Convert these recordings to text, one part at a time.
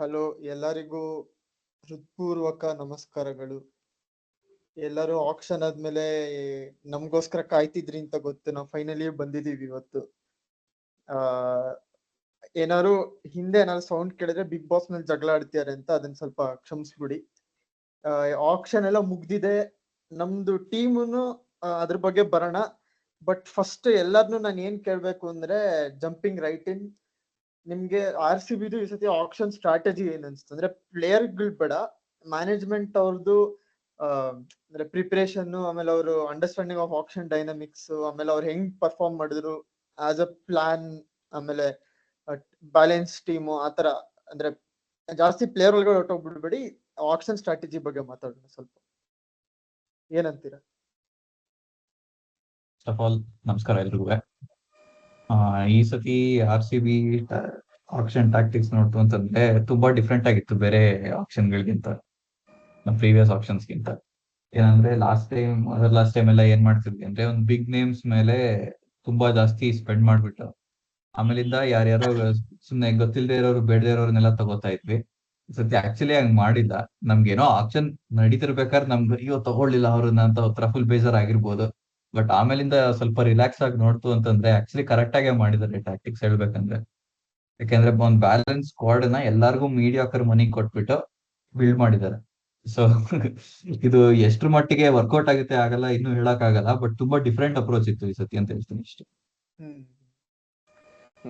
Hello, ಎಲ್ಲರಿಗೂ ಹೃತ್ಪೂರ್ವಕ ನಮಸ್ಕಾರಗಳು. ಎಲ್ಲರೂ ಆಕ್ಷನ್ ಆದ್ಮೇಲೆ ನಮ್ಗೋಸ್ಕರ ಕಾಯ್ತಿದ್ರಿ ಅಂತ ಗೊತ್ತು. ನಾವು ಫೈನಲಿ ಬಂದಿದೀವಿ ಇವತ್ತು. ಆ ಏನಾದ್ರು ಹಿಂದೆ ಏನಾದ್ರು ಸೌಂಡ್ ಕೇಳಿದ್ರೆ ಬಿಗ್ ಬಾಸ್ ಮೇಲೆ ಜಗಳ ಆಡ್ತಿದ್ದಾರೆ ಅಂತ ಅದನ್ನ ಸ್ವಲ್ಪ ಕ್ಷಮಿಸ್ಬಿಡಿ. ಆಕ್ಷನ್ ಎಲ್ಲ ಮುಗ್ದಿದೆ. ನಮ್ದು ಟೀಮುನು ಅದ್ರ ಬಗ್ಗೆ ಬರೋಣ. ಬಟ್ ಫಸ್ಟ್ ಎಲ್ಲಾರ್ನು ನಾನು ಏನ್ ಕೇಳ್ಬೇಕು ಅಂದ್ರೆ, ಜಂಪಿಂಗ್ ರೈಟ್ ಇನ್, ನಿಮ್ಗೆ RCBದು ಈ ಸತಿ ಆಕ್ಷನ್ ಸ್ಟ್ರಾಟಜಿ ಏನ್ ಅನ್ಸ್ತು? ಅಂದ್ರೆ ಪ್ಲೇಯರ್ಗಳು ಬೇಡ, ಮ್ಯಾನೇಜ್ಮೆಂಟ್ ಅವ್ರದ್ದು ಅಂದ್ರೆ ಪ್ರಿಪರೇಷನ್, ಆಮೇಲೆ ಅವರು ಅಂಡರ್ಸ್ಟ್ಯಾಂಡಿಂಗ್ ಆಫ್ ಆಕ್ಷನ್ ಡೈನಮಿಕ್ಸ್, ಆಮೇಲೆ ಅವ್ರು ಹೆಂಗ್ ಪರ್ಫಾರ್ಮ್ ಮಾಡಿದ್ರು ಆಸ್ ಅ ಪ್ಲಾನ್, ಆಮೇಲೆ ಬ್ಯಾಲೆನ್ಸ್ ಟೀಮು ಆತರ. ಅಂದ್ರೆ ಜಾಸ್ತಿ ಪ್ಲೇಯರ್ ಒಳಗಡೆ ಹೊಟ್ಟೋಗ್ಬಿಡ್ಬೇಡಿ, ಆಕ್ಷನ್ ಸ್ಟ್ರಾಟಜಿ ಬಗ್ಗೆ ಮಾತಾಡೋಣ ಸ್ವಲ್ಪ. ಏನಂತೀರಾ? ಫಸ್ಟ್ ಆಫ್ ಆಲ್ ನಮಸ್ಕಾರ ಎಲ್ರಿಗೂ. ಈ ಸತಿ RCB ಆಕ್ಷನ್ ಟ್ಯಾಕ್ಟಿಕ್ಸ್ ನೋಡ್ತು ಅಂತಂದ್ರೆ ತುಂಬಾ ಡಿಫ್ರೆಂಟ್ ಆಗಿತ್ತು ಬೇರೆ ಆಕ್ಷನ್ ಗಳಿಗಿಂತ, ನಮ್ಮ ಪ್ರೀವಿಯಸ್ ಆಕ್ಷನ್ಸ್ ಗಿಂತ. ಏನಂದ್ರೆ ಲಾಸ್ಟ್ ಟೈಮ್ ಎಲ್ಲ ಏನ್ ಮಾಡ್ತಿದ್ವಿ ಅಂದ್ರೆ ಒಂದು ಬಿಗ್ ನೇಮ್ಸ್ ಮೇಲೆ ತುಂಬಾ ಜಾಸ್ತಿ ಸ್ಪೆಂಡ್ ಮಾಡ್ಬಿಟ್ಟು ಆಮೇಲಿಂದ ಯಾರ್ಯಾರೋ ಸುಮ್ನೆ ಗೊತ್ತಿಲ್ಲದೆ ಇರೋರು ಬೇಡದೇ ಇರೋರ್ನೆಲ್ಲ ತಗೋತಾ ಇದ್ವಿ. ಈ ಸತಿ ಆಕ್ಚುಲಿ ಹಂಗ್ ಮಾಡಿಲ್ಲ. ನಮ್ಗೇನೋ ಆಕ್ಷನ್ ನಡೀತಿರ್ಬೇಕಾದ್ರೆ ನಮ್ಗೆ ಅಯ್ಯೋ ತಗೊಳ್ಳಿಲ್ಲ ಅವ್ರನ್ನ ಅಂತ ಒಂಥರ ಫುಲ್ ಬೇಜಾರ್ ಆಗಿರ್ಬೋದು. ಬಟ್ ಆಮೇಲಿಂದ ಸ್ವಲ್ಪ ರಿಲ್ಯಾಕ್ಸ್ ಆಗಿ ನೋಡ್ತು ಅಂತಂದ್ರೆ ಆಕ್ಚುಲಿ ಕರೆಕ್ಟ್ ಆಗೇ ಮಾಡಿದ್ದಾರೆ ಟ್ಯಾಕ್ಟಿಕ್ಸ್ ಹೇಳ್ಬೇಕಂದ್ರೆ. ಯಾಕೆಂದ್ರೆ ಒಂದ್ ಬ್ಯಾಲೆನ್ಸ್ ಸ್ಕ್ವಾಡ್ ನ ಎಲ್ಲಾರ್ಗು ಮೀಡಿಯಾಕರ್ ಮನಿ ಕೊಟ್ಬಿಟ್ಟು ಬಿಲ್ಡ್ ಮಾಡಿದ್ದಾರೆ. ಸೊ ಇದು ಎಷ್ಟ್ರ ಮಟ್ಟಿಗೆ ವರ್ಕೌಟ್ ಆಗುತ್ತೆ ಆಗಲ್ಲ ಇನ್ನು ಹೇಳಕ್ ಆಗಲ್ಲ. ಬಟ್ ತುಂಬಾ ಡಿಫ್ರೆಂಟ್ ಅಪ್ರೋಚ್ ಇತ್ತು ಈ ಸತಿ ಅಂತ ಹೇಳ್ತೀನಿ ಇಷ್ಟೇ.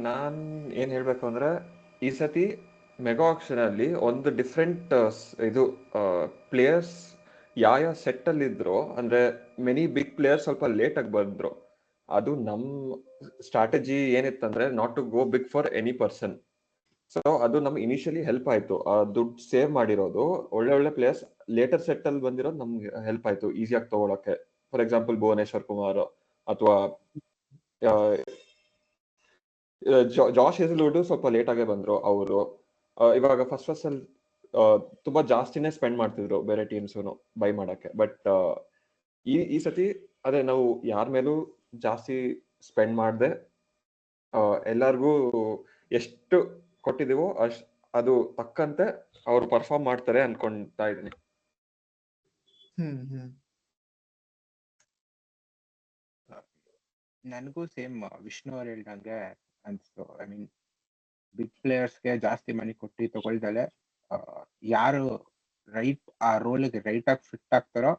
ನಾನ್ ಏನ್ ಹೇಳ್ಬೇಕು ಅಂದ್ರೆ, ಈ ಸತಿ ಮೆಗಾ ಆಕ್ಷನ್ ಅಲ್ಲಿ ಒಂದು ಡಿಫ್ರೆಂಟ್ ಇದು ಪ್ಲೇಯರ್ಸ್ ಯಾವ ಸೆಟ್ ಅಲ್ಲಿ ಇದ್ರು ಅಂದ್ರೆ ಮೆನಿ ಬಿಗ್ ಪ್ಲೇಯರ್ಸ್ ಸ್ವಲ್ಪ ಲೇಟ್ ಆಗಿ ಬಂದ್ರು. ಅದು ನಮ್ ಸ್ಟ್ರಾಟಜಿ ಏನಿತ್ತಂದ್ರೆ not to go big for any person. So ಅದು ನಮ್ಗೆ ಇನಿಷಿಯಲಿ ಹೆಲ್ಪ್ ಆಯ್ತು. ದುಡ್ಡು ಸೇವ್ ಮಾಡಿರೋದು, ಒಳ್ಳೆ ಒಳ್ಳೆ ಪ್ಲೇಯರ್ಸ್ ಲೇಟರ್ ಸೆಟ್ ಅಲ್ಲಿ ಬಂದಿರೋದು ನಮ್ಗೆ ಹೆಲ್ಪ್ ಆಯ್ತು ಈಸಿಯಾಗಿ ತಗೊಳಕ್ಕೆ. ಫಾರ್ ಎಕ್ಸಾಂಪಲ್ ಭುವನೇಶ್ವರ್ ಕುಮಾರ್ ಅಥವಾ ಜಾಶ್ ಹೇಸಲ್ವುಡ್ ಸ್ವಲ್ಪ ಲೇಟ್ ಆಗೇ ಬಂದ್ರು ಅವರು. ಇವಾಗ ಫಸ್ಟ್ ಅಲ್ಲಿ ತುಂಬಾ ಜಾಸ್ತಿನೇ ಸ್ಪೆಂಡ್ ಮಾಡ್ತಿದ್ರು ಬೇರೆ ಟೀಮ್ಸ್ ಬೈ ಮಾಡಕ್ಕೆ. ಬಟ್ ಈ ಸತಿ ಅದೇ ನಾವು ಯಾರ ಮೇಲೂ ಜಾಸ್ತಿ ಸ್ಪೆಂಡ್ ಮಾಡದೆ ಎಲ್ಲಾರ್ಗೂ ಎಷ್ಟು ಕೊಟ್ಟಿದೀವೋ ಅದು ತಕ್ಕಂತೆ ಅವ್ರು ಪರ್ಫಾರ್ಮ್ ಮಾಡ್ತಾರೆ ಅನ್ಕೊಂತಾ ಇದೀನಿ. ನನಗೂ ಸೇಮ್ ವಿಷ್ಣು ಅವ್ರು ಹೇಳ್ದಂಗೆ ಅನ್ಸ್ತು. ಐ ಮೀನ್ ಬಿಗ್ ಪ್ಲೇಯರ್ಸ್ಗೆ ಜಾಸ್ತಿ ಮನಿ ಕೊಟ್ಟು ತಗೊಳ್ದಲೆ ಯಾರು ರೈಟ್ ಆ ರೋಲ್ಗೆ ರೈಟ್ ಆಗಿ ಫಿಟ್ ಆಗ್ತಾರೋ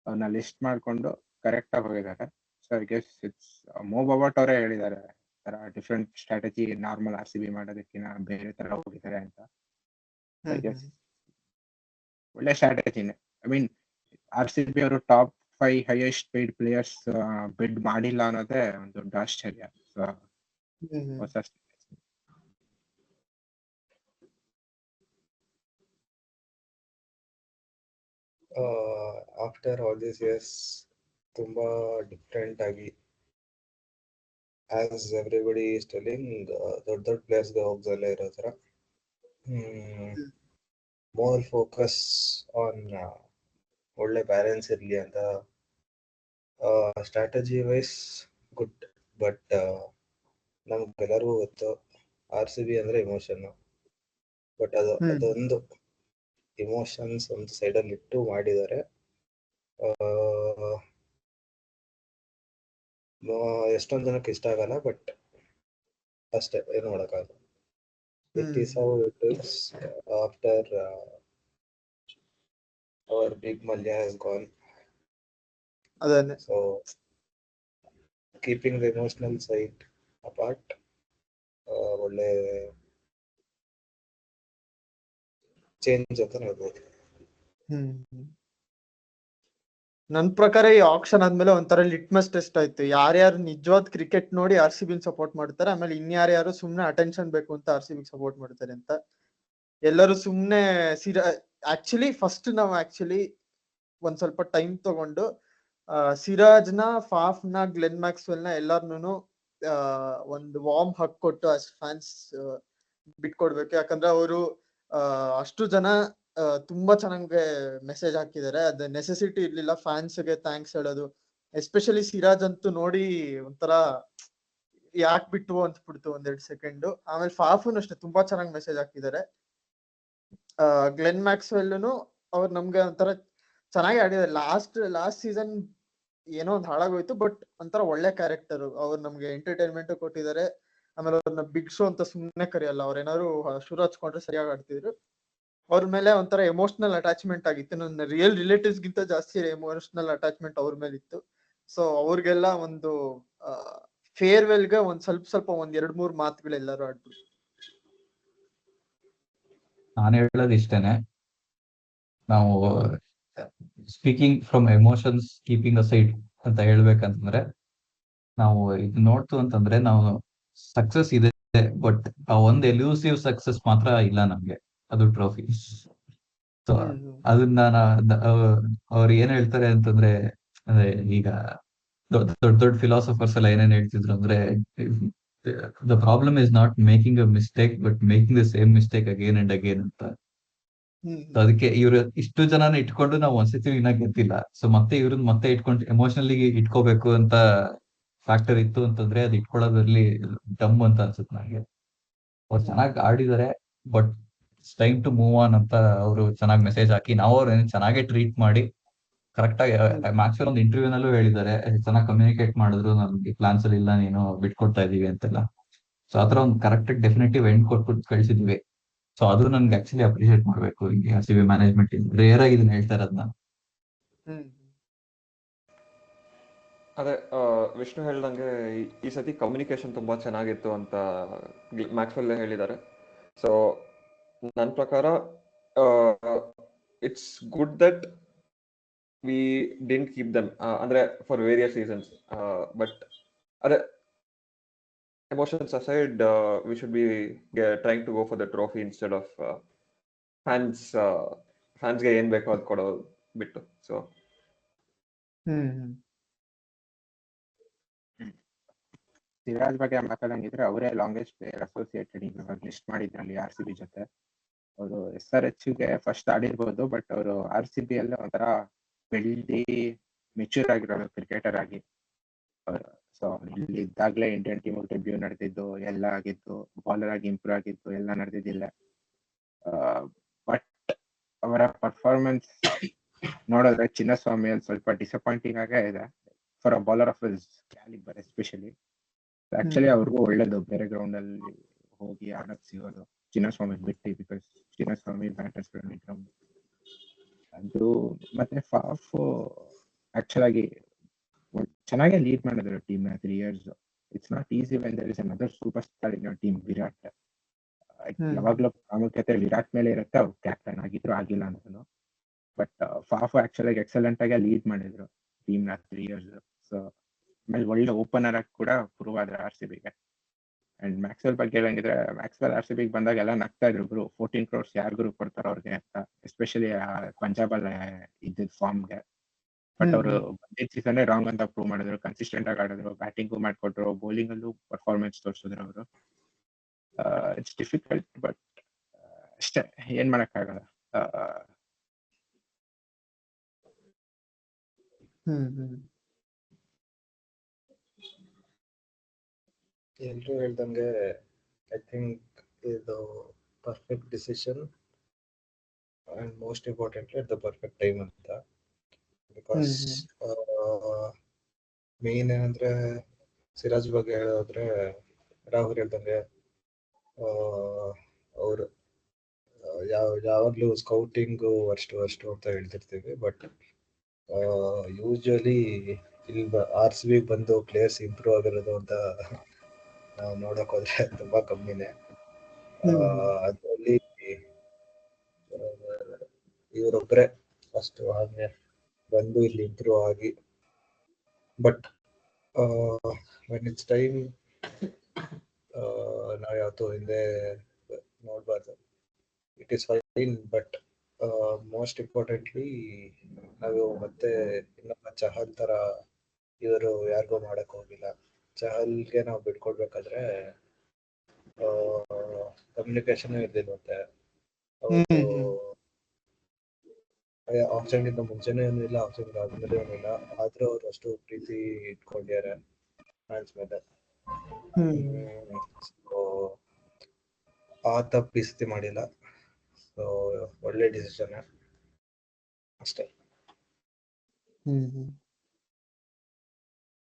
ಅವ್ರನ್ನ ಲಿಸ್ಟ್ ಮಾಡ್ಕೊಂಡು ಕರೆಕ್ಟ್ ಆಗಿ ಹೋಗಿದ್ದಾರೆ. ಸೊ ಐ ಗೆಸ್ ಇಟ್ಸ್ ಮೋ ಬಾಬಟ್ ಅವರೇ ಹೇಳಿದ್ದಾರೆ ತರ ಡಿಫ್ರೆಂಟ್ ಸ್ಟ್ರಾಟಜಿ ನಾರ್ಮಲ್ RCB ಮಾಡೋದಕ್ಕಿಂತ ಬೇರೆ ತರ ಹೋಗಿದ್ದಾರೆ ಅಂತ. ಐ ಗೆಸ್ ಒಳ್ಳೆ ಸ್ಟ್ರಾಟಜಿನೇ. ಐ ಮೀನ್ RCB ಅವರು ಟಾಪ್ 5 ಹೈಯೆಸ್ಟ್ ಪೇಯ್ಡ್ ಪ್ಲೇಯರ್ಸ್ ಬಿಡ್ ಮಾಡಿಲ್ಲ ಅನ್ನೋದೇ ಒಂದು ದೊಡ್ಡ ಆಶ್ಚರ್ಯ. ಹೊಸ ಆಫ್ಟರ್ ಆಲ್ ದಿಸ್ ಇಯರ್ಸ್ ತುಂಬಾ ಡಿಫ್ರೆಂಟ್ ಆಗಿ, ಆಸ್ ಎವ್ರಿಬಡಿ ಈಸ್ ಟೆಲಿಂಗ್, ದೊಡ್ಡ ಪ್ಲೇಯರ್ಸ್ಗೆ ಹೋಗ್ದಲ್ಲೇ ಇರೋ ಥರ ಮೋರ್ ಫೋಕಸ್ ಆನ್ ಒಳ್ಳೆ ಬ್ಯಾಲೆನ್ಸ್ ಇರಲಿ ಅಂತ. ಸ್ಟ್ರಾಟಜಿ ವೈಸ್ ಗುಡ್, ಬಟ್ ನಮ್ಗೆಲ್ಲರಿಗೂ ಗೊತ್ತು RCB ಅಂದ್ರೆ ಇಮೋಷನ್. ಬಟ್ ಅದೊಂದು ಇಮೋಷನ್ಸ್ ಒಂದು ಸೈಡಲ್ಲಿ ಇಟ್ಟು ಮಾಡಿದ್ದಾರೆ. ಎಷ್ಟೊಂದು ಜನಕ್ಕೆ ಇಷ್ಟ ಆಗಲ್ಲ, ಬಟ್ ಅಷ್ಟೇ, ಏನು ಮಾಡೋಕ್ಕಾಗಲ್ಲ. It is how it is after our big Mallya has gone. So keeping the emotional side apart, ಒಳ್ಳೆ ಚೇಂಜ್ ಅಂತ ಹೇಳ್ಬೋದು. ನನ್ ಪ್ರಕಾರ ಈ ಆಕ್ಷನ್ ಆದ್ಮೇಲೆ ಒಂಥರ ಲಿಟ್ಮಸ್ ಟೆಸ್ಟ್ ಆಯ್ತು. ಯಾರ್ಯಾರು ನಿಜವಾದ ಕ್ರಿಕೆಟ್ ನೋಡಿ RCB ಸಪೋರ್ಟ್ ಮಾಡ್ತಾರೆ, ಆಮೇಲೆ ಇನ್ಯಾರ್ಯಾರು ಸುಮ್ನೆ ಅಟೆನ್ಷನ್ ಬೇಕು ಅಂತ RCB ಸಪೋರ್ಟ್ ಮಾಡ್ತಾರೆ ಅಂತ. ಎಲ್ಲರೂ ಸುಮ್ನೆ ಆಕ್ಚುಲಿ ಫಸ್ಟ್ ನಾವು ಒಂದ್ ಸ್ವಲ್ಪ ಟೈಮ್ ತಗೊಂಡು ಸಿರಾಜ್ನ, ಫಾಫ್ನ, ಗ್ಲೆನ್ ಮ್ಯಾಕ್ಸ್ವೆಲ್ ನ ಎಲ್ಲಾರ್ನು ಒಂದು ವಾರ್ಮ್ ಹಕ್ ಕೊಟ್ಟು ಫ್ಯಾನ್ಸ್ ಬಿಟ್ಕೊಡ್ಬೇಕು. ಯಾಕಂದ್ರೆ ಅವರು ಅಷ್ಟು ಜನ ತುಂಬಾ ಚೆನ್ನಾಗಿ ಮೆಸೇಜ್ ಹಾಕಿದ್ದಾರೆ. ಅದ ನೆಸೆಸಿಟಿ ಇರ್ಲಿಲ್ಲ ಫ್ಯಾನ್ಸ್ಗೆ ಥ್ಯಾಂಕ್ಸ್ ಹೇಳೋದು. ಎಸ್ಪೆಷಲಿ ಸಿರಾಜ್ ಅಂತೂ ನೋಡಿ ಒಂಥರ ಯಾಕೆ ಬಿಟ್ಟು ಅನ್ಸ್ಬಿಡ್ತು ಒಂದೆರಡು ಸೆಕೆಂಡ್. ಆಮೇಲೆ ಫಾಫುನ್ ಅಷ್ಟೇ ತುಂಬಾ ಚೆನ್ನಾಗಿ ಮೆಸೇಜ್ ಹಾಕಿದ್ದಾರೆ. ಗ್ಲೆನ್ ಮ್ಯಾಕ್ಸ್ವೆಲ್ನು ಅವ್ರು ನಮ್ಗೆ ಒಂಥರ ಚೆನ್ನಾಗಿ ಆಡಿದ್ದಾರೆ. ಲಾಸ್ಟ್ ಸೀಸನ್ ಏನೋ ಒಂದು ಹಾಳಾಗೋಯ್ತು, ಬಟ್ ಒಂಥರ ಒಳ್ಳೆ ಕ್ಯಾರೆಕ್ಟರ್. ಅವ್ರು ನಮ್ಗೆ ಎಂಟರ್ಟೈನ್ಮೆಂಟ್ ಕೊಟ್ಟಿದ್ದಾರೆ. ಆಮೇಲೆ ಅವ್ರನ್ನ ಬಿಗ್ ಶೋ ಅಂತ ಸುಮ್ಮನೆ ಕರೆಯಲ್ಲ, ಅವ್ರ ಏನಾದ್ರು ಶುರು ಹಚ್ಕೊಂಡ್ರೆ ಸರಿಯಾಗಿ ಆಡ್ತಿದ್ರು. ಅವ್ರ ಮೇಲೆ ಒಂಥರ ಎಮೋಷನಲ್ ಅಟ್ಯಾಚ್ಮೆಂಟ್ ಆಗಿತ್ತು. ನನ್ನ ರಿಯಲ್ ರಿಲೇಟಿವ್ಸ್ ಗಿಂತ ಜಾಸ್ತಿ ಎಮೋಷನಲ್ ಅಟ್ಯಾಚ್ಮೆಂಟ್ ಅವ್ರ ಮೇಲೆ ಇತ್ತು. ಸೊ ಅವ್ರಿಗೆಲ್ಲ ಒಂದು ಫೇರ್ವೆಲ್ಗೆ ಒಂದ್ ಸ್ವಲ್ಪ ಒಂದ್ 2-3 ಮಾತುಗಳು ಎಲ್ಲರೂ ಆಡ್ಬಿಟ್ಟು. ನಾನು ಹೇಳೋದು ಇಷ್ಟೇನೆ, ನಾವು speaking from emotions keeping a side ಅಂತ ಹೇಳ್ಬೇಕಂತಂದ್ರೆ, ನಾವು ಇದು ನೋಡ್ತು ಅಂತಂದ್ರೆ ನಾವು ಸಕ್ಸಸ್ ಇದೆ, ಬಟ್ ಆ ಒಂದು ಎಲ್ಯೂಸಿವ್ ಸಕ್ಸಸ್ ಮಾತ್ರ ಇಲ್ಲ ನಮ್ಗೆ, ಅದು ಟ್ರೋಫಿ. ಸೊ ಅದನ್ನ ಅವ್ರು ಏನ್ ಹೇಳ್ತಾರೆ ಅಂತಂದ್ರೆ, ಅಂದ್ರೆ ಈಗ ದೊಡ್ಡ ಫಿಲಾಸಫರ್ಸ್ ಎಲ್ಲ ಏನೇನ್ ಹೇಳ್ತಿದ್ರು ಅಂದ್ರೆ, the problem is not making a mistake but making the same mistake again and again ಅಂತ. ಅದಕ್ಕೆ ಇವ್ರು ಇಷ್ಟು ಜನನ ಇಟ್ಕೊಂಡು ನಾವು ಒಂದ್ಸತಿ ಇನ್ನ ಗೆದ್ದಿಲ್ಲ. ಸೊ ಮತ್ತೆ ಇವ್ರನ್ನ ಮತ್ತೆ ಇಟ್ಕೊಂಡು ಎಮೋಷನಲಿ ಇಟ್ಕೋಬೇಕು ಅಂತ ಫ್ಯಾಕ್ಟರ್ ಇತ್ತು ಅಂತಂದ್ರೆ ಅದು ಇಟ್ಕೊಳ್ಳೋದ್ರಲ್ಲಿ ಡಮ್ ಅಂತ ಅನ್ಸುತ್ತೆ ನನಗೆ. ಅವ್ರು ಚೆನ್ನಾಗಿ ಆಡಿದ್ದಾರೆ, but it's time to move on ಅಂತ ಅವರು ಚೆನ್ನಾಗಿ ಮೆಸೇಜ್ ಹಾಕಿ, ನಾವು ಅವ್ರನ್ನ ಚೆನ್ನಾಗೇ ಟ್ರೀಟ್ ಮಾಡಿ ಕರೆಕ್ಟ್ ಆಗಿ ಮ್ಯಾಕ್ಸ್ವೆಲ್ ಒಂದು ಇಂಟರ್ವ್ಯೂ ನಲ್ಲೂ ಹೇಳಿದ್ದಾರೆ, ಚೆನ್ನಾಗಿ ಕಮ್ಯುನಿಕೇಟ್ ಮಾಡಿದ್ರು, ನಮ್ಗೆ ಪ್ಲಾನ್ಸ್ ಅಲ್ಲಿ ಇಲ್ಲ, ನೀನು ಬಿಟ್ಕೊಡ್ತಾ ಇದೀವಿ ಅಂತೆಲ್ಲ. ಸೊ ಆತರ ಒಂದು ಕರೆಕ್ಟ್ ಡೆಫಿನೆಟಿವ್ ಎಂಡ್ ಕೊಟ್ಬಿಟ್ಟು ಕಳಿಸಿದ್ವಿ. ಸೊ ಅದು ನನ್ಗೆ ಆಕ್ಚುಲಿ ಅಪ್ರಿಶಿಯೇಟ್ ಮಾಡ್ಬೇಕು ಈ RCB ಮ್ಯಾನೇಜ್ಮೆಂಟ್. ರೇರ್ ಆಗಿ ಇದನ್ನ ಹೇಳ್ತಾ ಇರೋದ್ನ. ಅದೇ ವಿಷ್ಣು ಹೇಳ್ದಂಗೆ ಈ ಸತಿ ಕಮ್ಯುನಿಕೇಶನ್ ತುಂಬಾ ಚೆನ್ನಾಗಿತ್ತು ಅಂತ ಮ್ಯಾಕ್ಸ್ವೆಲ್ ಹೇಳಿದ್ದಾರೆ. ಸೊ ನನ್ನ ಪ್ರಕಾರ it's good that we didn't keep ದಮ್, ಅಂದ್ರೆ ಫಾರ್ ವೇರಿಯಸ್ ರೀಸನ್ಸ್. ಬಟ್ ಅದೇ emotions aside, we should be trying to go for the trophy instead of fans ಗೆ ಏನ್ ಬೇಕೋ ಅದು ಕೊಡೋದು ಬಿಟ್ಟು. ಸೊ ಸಿರಾಜ್ ಬಗ್ಗೆ ಮಾತಾಡಂಗಿದ್ರೆ ಅವರೇ ಲಾಂಗೆಸ್ಟ್ ಪ್ಲೇಯರ್ ಅಸೋಸಿಯೇಟೆಡ್ ಇವಾಗ ಲಿಸ್ಟ್ ಮಾಡಿದ್ರಲ್ಲಿ RCB ಜೊತೆ. ಅವರು SRH ಗೆ ಫಸ್ಟ್ ಆಡಿರ್ಬೋದು, ಬಟ್ ಅವರು RCB ಅಲ್ಲಿ ಒಂಥರ ಬೆಳ್ದಿ ಮೆಚ್ಯೂರ್ ಆಗಿರೋದು ಕ್ರಿಕೆಟರ್ ಆಗಿ. ಸೊ ಇಲ್ಲಿ ಇದ್ದಾಗಲೇ ಇಂಡಿಯನ್ ಟೀಮ್ ಡೆಬ್ಯೂ ನಡೆದಿದ್ದು, ಎಲ್ಲ ಆಗಿದ್ದು, ಬೌಲರ್ ಆಗಿ ಇಂಪ್ರೂವ್ ಆಗಿದ್ದು ಎಲ್ಲ ನಡೆದಿದ್ದಿಲ್ಲ. ಬಟ್ ಅವರ ಪರ್ಫಾರ್ಮೆನ್ಸ್ ನೋಡಿದ್ರೆ ಚಿನ್ನಸ್ವಾಮಿ ಅಲ್ಲಿ ಸ್ವಲ್ಪ ಡಿಸಪಾಯಿಂಟಿಂಗ್ ಆಗೇ ಇದೆ for a bowler of his calibre especially. Actually ಅವ್ರಿಗೂ ಒಳ್ಳೇದು ಬೇರೆ ಗ್ರೌಂಡ್ ಅಲ್ಲಿ ಹೋಗಿ ಆಡಕ್ ಸಿಗೋದು, ಚಿನ್ನಸ್ವಾಮಿ ಬಿಟ್ಟು, ಬಿಕಾಸ್ ಚಿನ್ನಸ್ವಾಮಿ ಬ್ಯಾಟರ್ಸ್ ಗ್ರೌಂಡ್ ಅದು. ಮತ್ತೆ ಫಾಫ್ ಆಕ್ಚುಲ್ ಆಗಿ ಚೆನ್ನಾಗಿ ಲೀಡ್ ಮಾಡಿದ್ರು team 3 years. It's not easy when there is another superstar in your team, Virat. ಯಾವಾಗ್ಲೂ ಪ್ರಾಮುಖ್ಯತೆ ವಿರಾಟ್ ಮೇಲೆ ಇರುತ್ತೆ, ಅವ್ರು ಕ್ಯಾಪ್ಟನ್ ಆಗಿದ್ರು ಆಗಿಲ್ಲ ಅಂತಾನು. ಬಟ್ ಫಾಫ್ ಆಕ್ಚುಲ್ ಆಗಿ ಎಕ್ಸಲೆಂಟ್ ಆಗಿ ಲೀಡ್ ಮಾಡಿದ್ರು ಟೀಮ್ 3 years. ಸೊ ಆಮೇಲೆ ಒಳ್ಳೆ ಓಪನರ್ ಆಗಿ ಕೂಡ ಪ್ರೂವ್ ಆದ್ರೆ RCBಗೆ. ಅಂಡ್ ಮ್ಯಾಕ್ಸ್ವೆಲ್ ಬಗ್ಗೆ ಹೇಳಂಗಿದ್ರೆ, ಮ್ಯಾಕ್ಸ್ವೆಲ್ RCBಗೆ ಬಂದಾಗ ಎಲ್ಲ ನಗ್ತಾ ಇದ್ರು, 14 crores ಯಾರಿಗೂ ಕೊಡ್ತಾರ ಅವ್ರಿಗೆ ಅಂತ, ಎಸ್ಪೆಷಲಿ ಪಂಜಾಬ್ ಅಲ್ಲಿ ಇದ್ದಿದ್ ಫಾರ್ಮ್ಗೆ. ಬಟ್ ಅವರು ಬಂದಿದ್ದ ಸೀಸನ್ ರಾಂಗ್ ಅಂತ ಪ್ರೂವ್ ಮಾಡಿದ್ರು. ಕನ್ಸಿಸ್ಟೆಂಟ್ ಆಗಿ ಆಡಿದ್ರು, ಬ್ಯಾಟಿಂಗು ಮಾಡ್ಕೊಟ್ರು, ಬೌಲಿಂಗ್ ಅಲ್ಲೂ ಪರ್ಫಾರ್ಮೆನ್ಸ್ ತೋರಿಸಿದ್ರು ಅವರು. ಇಟ್ಸ್ ಡಿಫಿಕಲ್ಟ್, ಬಟ್ ಅಷ್ಟೇ, ಏನ್ ಮಾಡಕ್ಕಾಗಲ್ಲ. ಎಲ್ರು ಹೇಳ್ದಂಗೆ ಐ ಥಿಂಕ್ ಇದು perfect decision and most importantly at the perfect time ಅಂತ. ಬಿಕಾಸ್ ಮೇನ್ ಏನಂದ್ರೆ, ಸಿರಾಜ್ ಬಗ್ಗೆ ಹೇಳೋದ್ರೆ ರಾಹುಲ್ ಹೇಳ್ದಂಗೆ ಅವರು ಯಾವಾಗ್ಲೂ ಸ್ಕೌಟಿಂಗು ಅಷ್ಟು ಅಂತ ಹೇಳ್ತಿರ್ತೀವಿ, ಬಟ್ ಯೂಶಲಿ ಇಲ್ಲಿ RCB ಬಂದು ಪ್ಲೇಯರ್ಸ್ ಇಂಪ್ರೂವ್ ಆಗಿರೋದು ಅಂತ ನಾವು ನೋಡಕ್ ಹೋದ್ರೆ ತುಂಬಾ ಕಮ್ಮಿನೇ. ಅದರಲ್ಲಿ ಇವರೊಬ್ಬರೇ ಫಸ್ಟ್ ಹಾಗೆ ಬಂದು ಇಲ್ಲಿ ಇಂಪ್ರೂವ್ ಆಗಿ. ಬಟ್ ವೆನ್ ಇಟ್ಸ್ ಟೈಮ್ ನಾವು ಯಾವತ್ತೂ ಹಿಂದೆ ನೋಡ್ಬಾರ್ದು. It is fine, but most importantly ನಾವು ಮತ್ತೆ ಇನ್ನೊಬ್ಬ ಚಹಲ್ ತರ ಇವರು ಯಾರಿಗೂ ಮಾಡಕ್ ಹೋಗಿಲ್ಲ. ಚಹಲ್ಗೆ ನಾವು ಬಿಟ್ಕೊಡ್ಬೇಕಾದ್ರೆ ಕಮ್ಯುನಿಕೇಶನ್ ಇರ್ಲಿಲ್ವಂತೆ. ಆಪ್ಷನ್ ಗಿಂತ ಮುಂಚೆನೂ ಏನಿಲ್ಲ, ಆಪ್ಷನ್ ಆದ್ಮೇಲೆ ಏನಿಲ್ಲ, ಆದ್ರೂ ಅವ್ರು ಅಷ್ಟು ಪ್ರೀತಿ ಇಟ್ಕೊಂಡಿದ್ದಾರೆ ಫ್ಯಾನ್ಸ್ ಮೇಲೆ. ಆ ತಪ್ಪು ಈ ಸತಿ ಮಾಡಿಲ್ಲ. ಸೊ ಒಳ್ಳೆ ಡಿಸಿಷನ್ ಅಷ್ಟೇ.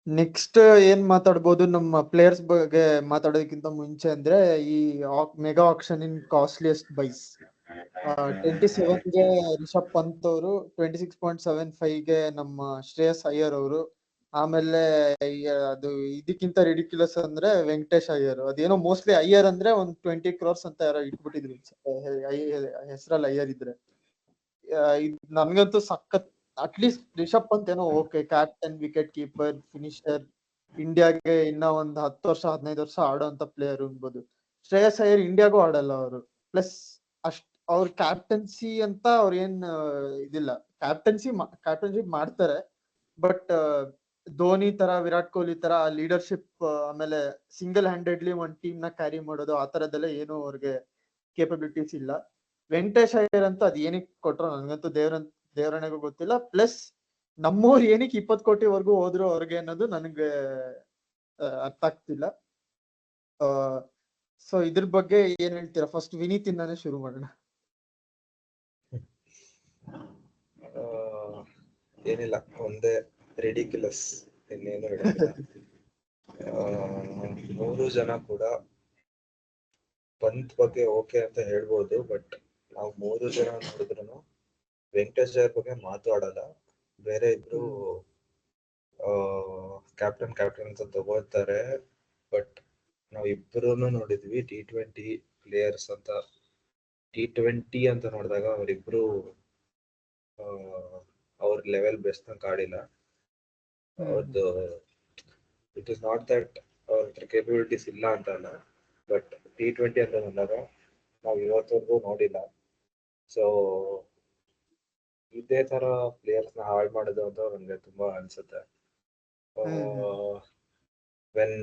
ನೆಕ್ಸ್ಟ್ ಏನ್ ಮಾತಾಡ್ಬೋದು ನಮ್ಮ ಪ್ಲೇಯರ್ಸ್ ಬಗ್ಗೆ ಮಾತಾಡೋದಕ್ಕಿಂತ ಮುಂಚೆ ಅಂದ್ರೆ ಈ ಮೆಗಾ ಆಕ್ಷನ್ ಇನ್ ಕಾಸ್ಟ್ಲಿಯಸ್ಟ್ ಬೈಸ್ 27ಗೆ ರಿಷಬ್ ಪಂತ್ ಅವರು, 26.75ಗೆ ನಮ್ಮ ಶ್ರೇಯಸ್ ಅಯ್ಯರ್ ಅವರು, ಆಮೇಲೆ ಅದು ಇದಕ್ಕಿಂತ ರಿಡಿಕ್ಯುಲಸ್ ಅಂದ್ರೆ ವೆಂಕಟೇಶ್ ಅಯ್ಯರ್. ಅದೇನೋ ಮೋಸ್ಟ್ಲಿ ಅಯ್ಯರ್ ಅಂದ್ರೆ ಒಂದ್ 20 crores ಅಂತ ಯಾರೋ ಇಟ್ಬಿಟ್ಟಿದ್ರು ಹೆಸರಲ್ಲಿ ಅಯ್ಯರ್ ಇದ್ರೆ. ನನ್ಗಂತೂ ಸಖತ್. ಅಟ್ಲೀಸ್ಟ್ ರಿಷಬ್ ಪಂತ್ ಏನೋ okay, captain, wicket keeper, finisher, ಇಂಡಿಯಾಗೆ ಇನ್ನ ಒಂದ್ 10 ವರ್ಷ 15 ವರ್ಷ ಆಡೋಂತ ಪ್ಲೇಯರ್ ಅನ್ಬೋದು. ಶ್ರೇಯಸ್ ಅಯ್ಯರ್ ಇಂಡಿಯಾಗೂ ಆಡಲ್ಲ ಅವರು. ಪ್ಲಸ್ ಅವ್ರ ಕ್ಯಾಪ್ಟನ್ಸಿ ಅಂತ ಅವ್ರ ಏನ್ ಇದಿಲ್ಲ. ಕ್ಯಾಪ್ಟನ್ಸಿ ಮಾಡ್ತಾರೆ, ಬಟ್ ಧೋನಿ ತರ, ವಿರಾಟ್ ಕೊಹ್ಲಿ ತರ ಲೀಡರ್ಶಿಪ್, ಆಮೇಲೆ ಸಿಂಗಲ್ ಹ್ಯಾಂಡೆಡ್ಲಿ ಒಂದ್ ಟೀಮ್ ನ ಕ್ಯಾರಿ ಮಾಡೋದು, ಆ ತರದೆಲ್ಲ ಏನು ಅವ್ರಿಗೆ ಕೇಪಬಿಲಿಟೀಸ್ ಇಲ್ಲ. ವೆಂಕಟೇಶ್ ಅಯ್ಯರ್ ಅಂತ ಅದ್ ಏನಕ್ಕೆ ಕೊಟ್ರು ನನ್ಗಂತೂ ದೇವರಣೆಗೂ ಗೊತ್ತಿಲ್ಲ. ಪ್ಲಸ್ ನಮ್ಮೂರ್ ಏನಕ್ಕೆ 20 ಕೋಟಿವರೆಗೂ ಹೋದ್ರು ಅವ್ರಿಗೆ ಅನ್ನೋದು ನನಗೆ ಅರ್ಥ ಆಗ್ತಿಲ್ಲ. ಸೊ ಇದ್ರ ಬಗ್ಗೆ ಏನ್ ಹೇಳ್ತೀರಾ? ಫಸ್ಟ್ ವಿನೀತ್ ಇಂದಾನೆ ಶುರು ಮಾಡೋಣ. ಏನಿಲ್ಲ, ಒಂದೇ ರಿಡಿಕ್ಯುಲಸ್, ಇನ್ನೇನು ಹೇಳೋದಿಲ್ಲ. 3 ಜನ ಕೂಡ ಪಂತ್ ಬಗ್ಗೆ ಓಕೆ ಅಂತ ಹೇಳ್ಬೋದು, ಬಟ್ ನಾವು 3 ಜನ ನೋಡಿದ್ರು ವೆಂಕಟೇಶ್ ಅಯ್ಯರ್ ಬಗ್ಗೆ ಮಾತಾಡಲ್ಲ. ಬೇರೆ ಇಬ್ರು ಕ್ಯಾಪ್ಟನ್ ಅಂತ ತಗೋತಾರೆ, ಬಟ್ ನಾವು ಇಬ್ಬರೂ ನೋಡಿದ್ವಿ T20 ಪ್ಲೇಯರ್ಸ್ ಅಂತ. T20 ಅಂತ ನೋಡಿದಾಗ ಅವರಿಬ್ರು ಅವ್ರ ಲೆವೆಲ್ ಬೆಸ್ಟ್ ಅಂತ ಆಡಿಲ್ಲ. ಅವ್ರದ್ದು ಇಟ್ ಇಸ್ ನಾಟ್ ದಟ್ ಅವ್ರ ಕೇಪಬಿಲಿಟೀಸ್ ಇಲ್ಲ ಅಂತ ಅಲ್ಲ, ಬಟ್ T20 ಅಂತ ಬಂದಾಗ ನಾವು ಇವತ್ತವರೆಗೂ ನೋಡಿಲ್ಲ. ಸೊ ಇದೇ ತರ ಪ್ಲೇಯರ್ಸ್ ನ ಹಾಳು ಮಾಡೋದು ಅಂತ ನನಗೆ ತುಂಬಾ ಅನ್ಸುತ್ತೆ. When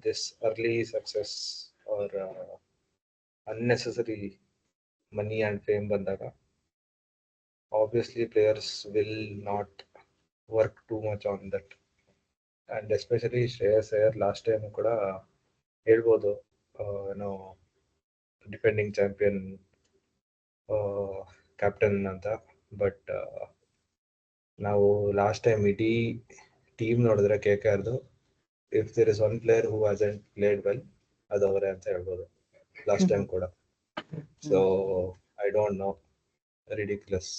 this early success are unnecessary money and fame ಬಂದಾಗ obviously players will not work too much on that, and especially Shreyas Iyer last time ಕೂಡ ಹೇಳ್ಬೋದು ಏನೋ ಡಿಫೆಂಡಿಂಗ್ ಚಾಂಪಿಯನ್ ಕ್ಯಾಪ್ಟನ್ ಅಂತ, ಬಟ್ ನಾವು ಲಾಸ್ಟ್ ಟೈಮ್ ಇಡೀ ಟೀಮ್ ನೋಡಿದ್ರೆ KKRದು, if there is one player who hasn't played well, ಅದು ಅವರೇ ಅಂತ ಹೇಳ್ಬೋದು ಲಾಸ್ಟ್ ಟೈಮ್ ಕೂಡ. So I don't know, ridiculous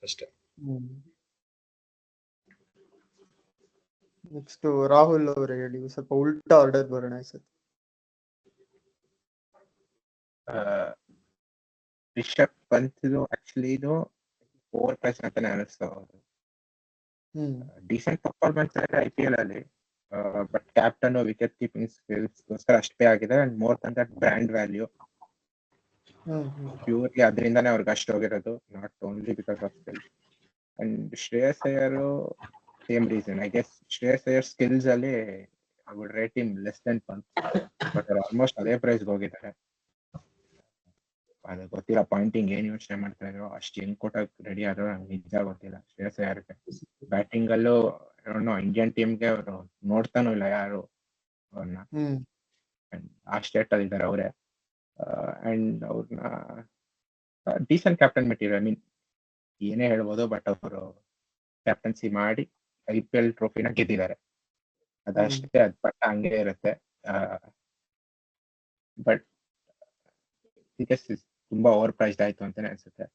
ಅಷ್ಟೇ. ನೆಕ್ಸ್ಟ್ ರಾಹುಲ್ ಅವರು ಹೇಳಿ, ಸ್ವಲ್ಪ ಉಲ್ಟಾ ಆರ್ಡರ್ ಬರೋಣ ಸರ್. ರಿಷಬ್ ಪಂತ್ ಆಕ್ಚುಲಿ ಇದು ಓವರ್ ಪ್ರೈಸ್ ಅಂತಾನೆ ಅನಿಸ್ತಾ. ಡಿಸೆಂಟ್ ಪರ್ಫಾರ್ಮೆನ್ಸ್ IPL ಅಲ್ಲಿ, ಬಟ್ ಕ್ಯಾಪ್ಟನ್ ವಿಕೆಟ್ ಕೀಪಿಂಗ್ ಸ್ಕಿಲ್ಸ್ಗೋಸ್ಕರ ಅಷ್ಟೇ ಆಗಿದೆ. And more than that brand value purely ಅದರಿಂದಾನೇ ಅವ್ರಿಗೆ ಅಷ್ಟು ಹೋಗಿರೋದು, not only because of skills. And Shreyas Iyer same reason. I guess Shreyas Iyer skills ಅಲ್ಲಿ I would rate him less than Pant, but almost ಅದೇ ಪ್ರೈಸ್ಗೆ ಹೋಗಿದ್ದಾರೆ. ಅದು ಗೊತ್ತಿಲ್ಲ ಪಾಯಿಂಟಿಂಗ್ ಏನ್ ಯೋಚನೆ ಮಾಡ್ತಾ ಇದ್ರು, ಅಷ್ಟು ಹೆಂಗ್ ಕೊಟ್ಟಕ್ ರೆಡಿ ಆದ್ರು ನಂಗೆ ನಿಜ ಗೊತ್ತಿಲ್ಲ. ಶ್ರೇಯಸ್ ಅಯ್ಯರ್ಗೆ ಬ್ಯಾಟಿಂಗ್ ಅಲ್ಲೂ ಇಂಡಿಯನ್ ಟೀಮ್ಗೆ ಅವರು ನೋಡ್ತಾನೂ ಇಲ್ಲ ಯಾರು ಅವ್ರನ್ನ. ಆ ಸ್ಟೇಟ್ ಅಲ್ಲಿ ಇದ್ದಾರೆ ಅವರೇ. ಅಂಡ್ ಅವ್ರನ್ನ decent captain material. I mean ಏನೇ ಹೇಳ್ಬೋದು, ಬಟ್ ಅವರು ಕ್ಯಾಪ್ಟನ್ಸಿ ಮಾಡಿ IPL ಟ್ರೋಫಿನ ಗೆದ್ದಿದ್ದಾರೆ, ಅದಷ್ಟೇ. ಅದ್ ಬಟ್ ಹಂಗೆ ಇರುತ್ತೆ. ಬಟ್ ತುಂಬಾ ಓವರ್ ಪ್ರೈಸ್ಡ್ ಆಯ್ತು ಅಂತಾನೆ ಅನ್ಸುತ್ತೆ.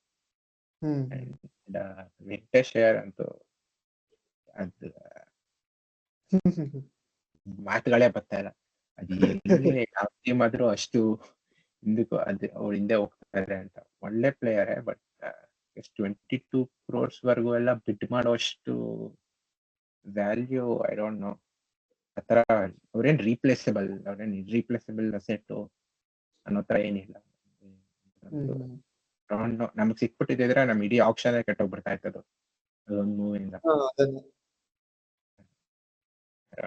ವೆಂಕಟೇಶ್ ಅಯ್ಯರ್ ಅಂತೂ ಅದು ಮಾತುಗಳೇ ಬರ್ತಾ ಇಲ್ಲ. ಅದು ಯಾವ ಟೀಮ್ ಆದ್ರೂ ಅಷ್ಟು ಹಿಂದಕ್ಕೂ ಅವ್ರು ಹಿಂದೆ ಹೋಗ್ತಾರೆ ಅಂತ. ಒಳ್ಳೆ ಪ್ಲೇಯರೇ, ಬಟ್ 22 crores ವರ್ಗೂ ಎಲ್ಲ ಬಿಡ್ ಮಾಡೋಷ್ಟು ವ್ಯಾಲ್ಯೂ ಐ ಡೋಂಟ್ ನೋ. ಆತರ ಅವ್ರೇನ್ ರೀಪ್ಲೇಸಬಲ್ ಅಸೆಟ್ ಅನ್ನೋ ತರ ಏನಿಲ್ಲ. ನಮಗ್ ಸಿಕ್ಬಿಟ್ಟಿದ್ರೆ ನಮ್ ಇಡೀ ಆಕ್ಷನ್ ಕೆಟ್ಟೋಗ್ಬಿಡ್ತಾ ಇರ್ತದು ಅದೊಂದು ಮೂವಿಂದ.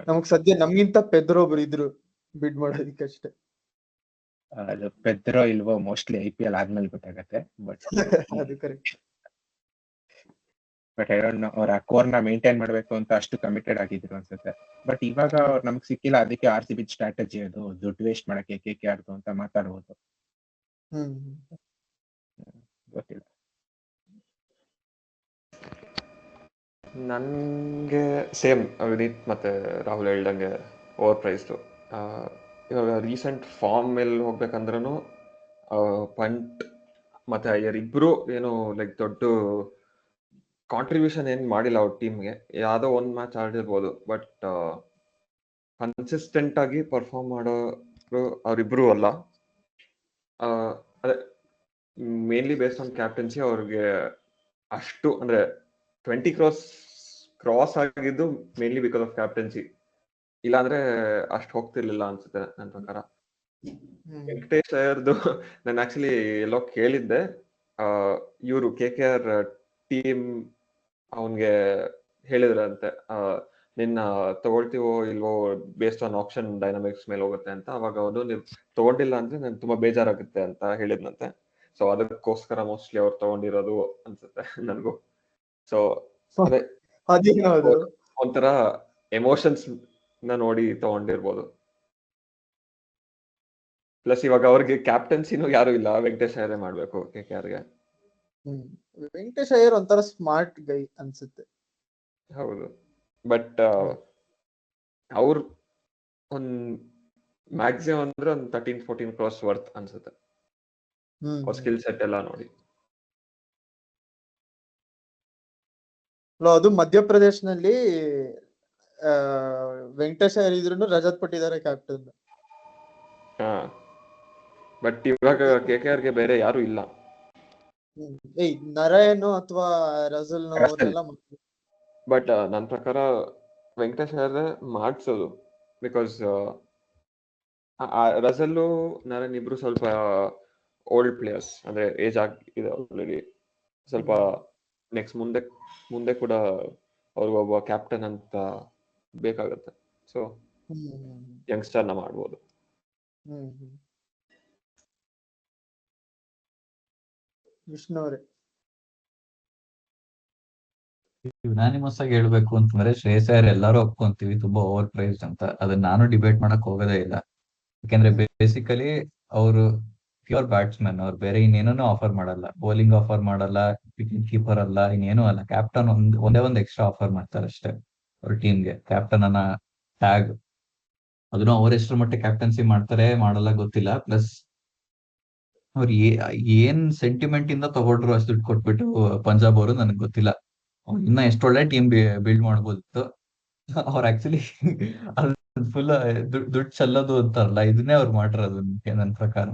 ನಮಗ್ ಸದ್ಯ ನಮ್ಗಿಂತ ಪೆದ್ರೋ ಒಬ್ರು ಇದ್ರು ಬಿಡ್ ಮಾಡೋದಿಕ್ಕೆ ಅಷ್ಟೇ. ಅದು ಪೆದ್ರೋ ಇಲ್ವೋ ಮೋಸ್ಟ್ಲಿ IPL ಆದ್ಮೇಲೆ ಗೊತ್ತಾಗತ್ತೆ. ಬಟ್ ಅದು ಕರೆಕ್ಟ್. ಬಟ್ ಅವ್ರ ಕೋರ್ನ ಮೇಂಟೈನ್ ಮಾಡ್ಬೇಕು ಅಂತ ಅಷ್ಟು ಕಮಿಟೆಡ್ ಆಗಿದ್ರು ಅನ್ಸುತ್ತೆ. ಬಟ್ ಇವಾಗ ಅವ್ರು ನಮ್ಗೆ ಸಿಕ್ಕಿಲ್ಲ, ಅದಕ್ಕೆ RCB ಸ್ಟ್ರಾಟಜಿ ಅದು ದುಡ್ಡು ವೇಸ್ಟ್ ಮಾಡಕ್ಕೆ KKR ಅಂತ ಮಾತಾಡ್ಬೋದು. ಗೊತ್ತಿಲ್ಲ. ನನಗೆ ಸೇಮ್ ವಿನೀತ್ ಮತ್ತೆ ರಾಹುಲ್ ಹೇಳ್ದಂಗೆ ಓವರ್ ಪ್ರೈಸ್ಡು. ಇವಾಗ ರೀಸೆಂಟ್ ಫಾರ್ಮ್ ಮೇಲೆ ಹೋಗ್ಬೇಕಂದ್ರೂ ಪಂಟ್ ಮತ್ತೆ ಅಯ್ಯರ್ ಇಬ್ರು ಏನು ಲೈಕ್ ದೊಡ್ಡ ಕಾಂಟ್ರಿಬ್ಯೂಷನ್ ಏನು ಮಾಡಿಲ್ಲ ಅವ್ರ ಟೀಮ್ಗೆ. ಯಾವುದೋ ಒಂದು ಮ್ಯಾಚ್ ಆಡಿರ್ಬೋದು, ಬಟ್ ಕನ್ಸಿಸ್ಟೆಂಟ್ ಆಗಿ ಪರ್ಫಾರ್ಮ್ ಮಾಡೋರು ಅವರಿಬ್ರು ಅಲ್ಲ. ಅದೇ ಮೇನ್ಲಿ ಬೇಸ್ಡ್ ಆನ್ ಕ್ಯಾಪ್ಟನ್ಸಿ ಅವ್ರಿಗೆ ಅಷ್ಟು ಅಂದ್ರೆ 20 ಕ್ರಾಸ್ ಆಗಿದ್ದು ಮೇನ್ಲಿ ಬಿಕಾಸ್ ಆಫ್ ಕ್ಯಾಪ್ಟನ್ಸಿ. ಇಲ್ಲಾಂದ್ರೆ ಅಷ್ಟು ಹೋಗ್ತಿರ್ಲಿಲ್ಲ ಅನ್ಸುತ್ತೆ ನನ್ನ ಪ್ರಕಾರ. ವೆಂಕಟೇಶ್ ಅಯ್ಯರ್ದು ನಾನು ಆಕ್ಚುಲಿ ಎಲ್ಲೋ ಕೇಳಿದ್ದೆ, ಇವರು KKR ಟೀಮ್ ಅವನ್ಗೆ ಹೇಳಿದ್ರಂತೆ ನಿನ್ನ ತಗೊಳ್ತೀವೋ ಇಲ್ವೋ ಬೇಸ್ಡ್ ಆನ್ ಆಪ್ಷನ್ ಡೈನಾಮಿಕ್ಸ್ ಮೇಲೆ ಹೋಗುತ್ತೆ ಅಂತ. ಅವಾಗ ಅವನು ನೀವು ತಗೊಂಡಿಲ್ಲ ಅಂದ್ರೆ ನನ್ ತುಂಬಾ ಬೇಜಾರಾಗುತ್ತೆ ಅಂತ ಹೇಳಿದ್ನಂತೆ. ಸೊ ಅದಕ್ಕೋಸ್ಕರ ಮೋಸ್ಟ್ಲಿ ಅವ್ರು ತಗೊಂಡಿರೋದು ಅನ್ಸುತ್ತೆ ನನಗೂ. ಸೊ ಅದೇ ಅದೇನದು ಒಂಥರ ಎಮೋಷನ್ಸ್ ನೋಡಿ ತಗೊಂಡಿರ್ಬೋದು. ಪ್ಲಸ್ ಇವಾಗ ಅವ್ರಿಗೆ ಕ್ಯಾಪ್ಟನ್ಸಿನೂ ಯಾರು ಇಲ್ಲ, ವೆಂಕಟೇಶ್ ಅಯ್ಯರೇ ಮಾಡ್ಬೇಕು KKRಗೆ. ವೆಂಕಟೇಶ್ ಅಯ್ಯರ್ ಒಂಥರ ಸ್ಮಾರ್ಟ್ ಗೈ ಅನ್ಸುತ್ತೆ. ಹೌದು, ಬಟ್ ಅವ್ರ ಒಂದ್ ಮ್ಯಾಕ್ಸಿಮಮ್ ಅಂದ್ರೆ ಒಂದು 13-14 ಕ್ರೋರ್ಸ್ ವರ್ತ್ ಅನ್ಸುತ್ತೆ ಅವ್ರ ಸ್ಕಿಲ್ ಸೆಟ್ ಎಲ್ಲ ನೋಡಿ. ಅದು ಮಧ್ಯಪ್ರದೇಶನಲ್ಲಿ ವೆಂಕಟೇಶ್ ಅಯ್ಯರ್ ಇದ್ರು ರಜತ್ ಪಟ್ಟಿದಾರೆ ಕ್ಯಾಪ್ಟನ್. ಹಾ, ಬಟ್ ಇವಾಗ KKRಗೆ ಬೇರೆ ಯಾರು ಇಲ್ಲ. ನರಯನ್ ಅಥವಾ ರಸಲ್ ಅವ್ರನ್ನೆಲ್ಲ ಬಟ್ ನನ್ನ ಪ್ರಕಾರ ವೆಂಕಟೇಶ್ ಅಯ್ಯರ್ ಮಾಡ್ಸೋದು, ಬಿಕಾಸ್ ರಸಲ್ಲು ನರನ್ ಇಬ್ರು ಸ್ವಲ್ಪ ಓಲ್ಡ್ ಪ್ಲೇಯರ್ಸ್, ಅಂದ್ರೆ ಏಜ್ ಆಗಿದೆ ಆಲ್ರೆಡಿ ಸ್ವಲ್ಪ. ನೆಕ್ಸ್ಟ್ ಮುಂದೆ ಕೂಡ ಅವ್ರಿಗೊಬ್ಬ ಕ್ಯಾಪ್ಟನ್ ಅಂತ ಬೇಕಾಗತ್ತೆ. ಸೊ ಯಂಗ್ಸ್ಟರ್ನ ಮಾಡ್ಬೋದು. ವಿಷ್ಣು ಅವರೇ, ಯುನಾನಿಮಸ್ ಆಗಿ ಹೇಳ್ಬೇಕು ಅಂತಂದ್ರೆ ಶ್ರೇಯಸ್ ಅಯ್ಯರ್ ಎಲ್ಲರೂ ಒಪ್ಕೊಂತೀವಿ ತುಂಬಾ ಓವರ್ ಪ್ರೈಸ್ಡ್ ಅಂತ. ಅದನ್ನ ನಾನು ಡಿಬೇಟ್ ಮಾಡಕ್ ಹೋಗೋದೇ ಇಲ್ಲ. ಯಾಕೆಂದ್ರೆ ಬೇಸಿಕಲಿ ಅವರು ಪ್ಯೂರ್ ಬ್ಯಾಟ್ಸ್ಮನ್. ಅವ್ರು ಬೇರೆ ಇನ್ನೇನೂ ಆಫರ್ ಮಾಡಲ್ಲ, ಬೌಲಿಂಗ್ ಆಫರ್ ಮಾಡಲ್ಲ, ವಿಕೆಟ್ ಕೀಪರ್ ಅಲ್ಲ, ಇನ್ನೇನು ಅಲ್ಲ. ಕ್ಯಾಪ್ಟನ್ ಒಂದೇ ಒಂದು ಎಕ್ಸ್ಟ್ರಾ ಆಫರ್ ಮಾಡ್ತಾರೆ ಅಷ್ಟೇ ಅವ್ರ ಟೀಮ್ಗೆ, ಕ್ಯಾಪ್ಟನ್ ಅನ್ನ ಟ್ಯಾಗ್. ಅದನ್ನು ಅವ್ರ ಎಷ್ಟರ ಮಟ್ಟಿಗೆ ಕ್ಯಾಪ್ಟನ್ಸಿ ಮಾಡ್ತಾರೆ ಮಾಡಲ್ಲ ಗೊತ್ತಿಲ್ಲ. ಪ್ಲಸ್ ಅವ್ರು ಏನ್ ಸೆಂಟಿಮೆಂಟ್ ಇಂದ ತಗೊಂಡ್ರು ಅಷ್ಟು ದುಡ್ಡು ಕೊಟ್ಬಿಟ್ಟು ಪಂಜಾಬ್ ಅವರು ನನಗೆ ಗೊತ್ತಿಲ್ಲ. ಇನ್ನ ಎಷ್ಟೊಳ್ಳೆ ಟೀಮ್ ಬಿಲ್ಡ್ ಮಾಡ್ಬೋದಿತ್ತು. ಅವ್ರು ಆಕ್ಚುಲಿ ಫುಲ್ ದುಡ್ಡು ಚೆಲ್ಲೋದು ಅಂತಾರಲ್ಲ, ಇದನ್ನೇ ಅವ್ರು ಮಾಡಿರೋದು ನನ್ನ ಪ್ರಕಾರ.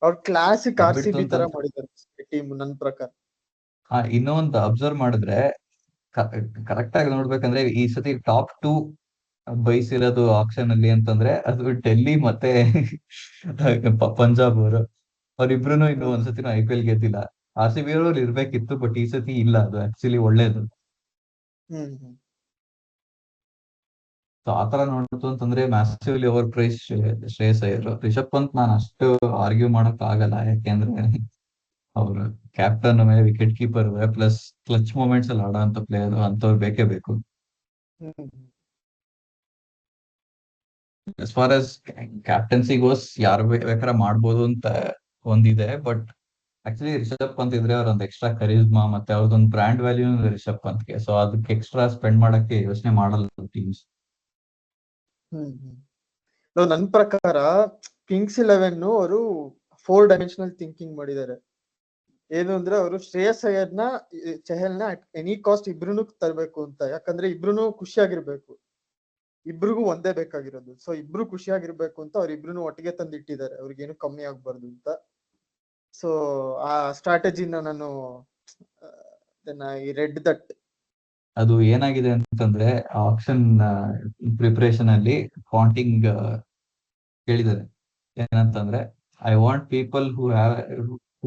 ಅವ್ರ ಕ್ಲಾಸಿಕ್ RCB ತರ ಮಾಡಿದ್ದಾರೆ ಟೀಮ್ ನನ್ನ ಪ್ರಕಾರ. ಇನ್ನೊಂದು ಅಬ್ಸರ್ವ್ ಮಾಡಿದ್ರೆ ಕರೆಕ್ಟ್ ಆಗಿ ನೋಡ್ಬೇಕಂದ್ರೆ ಈ ಸತಿ ಟಾಪ್ 2 ಬಯಸಿರೋದು ಆಕ್ಷನ್ ಅಲ್ಲಿ ಅಂತಂದ್ರೆ ಅದು ಡೆಲ್ಲಿ ಮತ್ತೆ ಪಂಜಾಬ್ ಅವರು. ಅವ್ರಿಬ್ರು ಇನ್ನು ಒಂದ್ಸತಿನೂ IPL ಗೆದ್ದಿಲ್ಲ. RCB ಅವರು ಇರ್ಬೇಕಿತ್ತು, ಬಟ್ ಈ ಸತಿ ಇಲ್ಲ. ಅದು ಆಕ್ಚುಲಿ ಒಳ್ಳೇದು. ಸೊ ಆತರ ನೋಡ್ತು ಅಂತಂದ್ರೆ massively over price Shreyas Iyer. Rishabh Pant ನಾನು ಅಷ್ಟು ಆರ್ಗ್ಯೂ ಮಾಡಕ್ ಆಗಲ್ಲ, ಯಾಕೆಂದ್ರೆ ಅವ್ರು captain wicket keeper plus clutch moments ಅಲ್ಲಿ ಆಡೋ ಅಂತ ಪ್ಲೇಯರ್, ಅಂತವ್ರು ಬೇಕೇ ಬೇಕು. as far as captaincy goes ಯಾರು ಬೇಕಾದ್ರೆ ಮಾಡ್ಬೋದು ಅಂತ ಒಂದಿದೆ. ಬಟ್ ಆಕ್ಚುಲಿ ರಿಷಬ್ ಪಂತ್ ಇದ್ರೆ ಅವ್ರೊಂದು ಎಕ್ಸ್ಟ್ರಾ ಕರಿಸ್ಮಾ ಮತ್ತೆ ಅವ್ರದೊಂದು ಬ್ರ್ಯಾಂಡ್ ವ್ಯಾಲ್ಯೂ ರಿಷಬ್ ಪಂತ್ಗೆ. ಸೊ ಅದಕ್ಕೆ ಎಕ್ಸ್ಟ್ರಾ ಸ್ಪೆಂಡ್ ಮಾಡಕ್ಕೆ ಯೋಚನೆ ಮಾಡಲ್ಲ ಟೀಮ್ಸ್. ನನ್ನ ಪ್ರಕಾರ ಕಿಂಗ್ಸ್ 11 ಅವರು 4 ಡೈಮೆನ್ಷನಲ್ ಥಿಂಕಿಂಗ್ ಮಾಡಿದ್ದಾರೆ. ಏನು ಅಂದ್ರೆ ಅವರು ಶ್ರೇಯಸ್ ಅಯ್ಯರ್ನ ಚಹಲ್ನ ಎನಿ ಕಾಸ್ಟ್ ಇಬ್ರು ತರಬೇಕು ಅಂತ. ಯಾಕಂದ್ರೆ ಇಬ್ರು ಖುಷಿಯಾಗಿರ್ಬೇಕು, ಇಬ್ರಿಗೂ ಒಂದೇ ಬೇಕಾಗಿರೋದು. ಸೊ ಇಬ್ರು ಖುಷಿಯಾಗಿರ್ಬೇಕು ಅಂತ ಅವ್ರಿಬ್ರು ಒಟ್ಟಿಗೆ ತಂದಿಟ್ಟಿದ್ದಾರೆ, ಅವ್ರಿಗೇನು ಕಮ್ಮಿ ಆಗ್ಬಾರ್ದು ಅಂತ. ಸೊ ಆ ಸ್ಟ್ರಾಟಜಿನ ನಾನು ರೆಡ್ ದಟ್. ಅದು ಏನಾಗಿದೆ ಅಂತಂದ್ರೆ ಆಪ್ಷನ್ ಪ್ರಿಪರೇಷನ್ ಅಲ್ಲಿ ಫಾಂಟಿಂಗ್ ಹೇಳಿದ್ದಾರೆ ಏನಂತಂದ್ರೆ, I want people who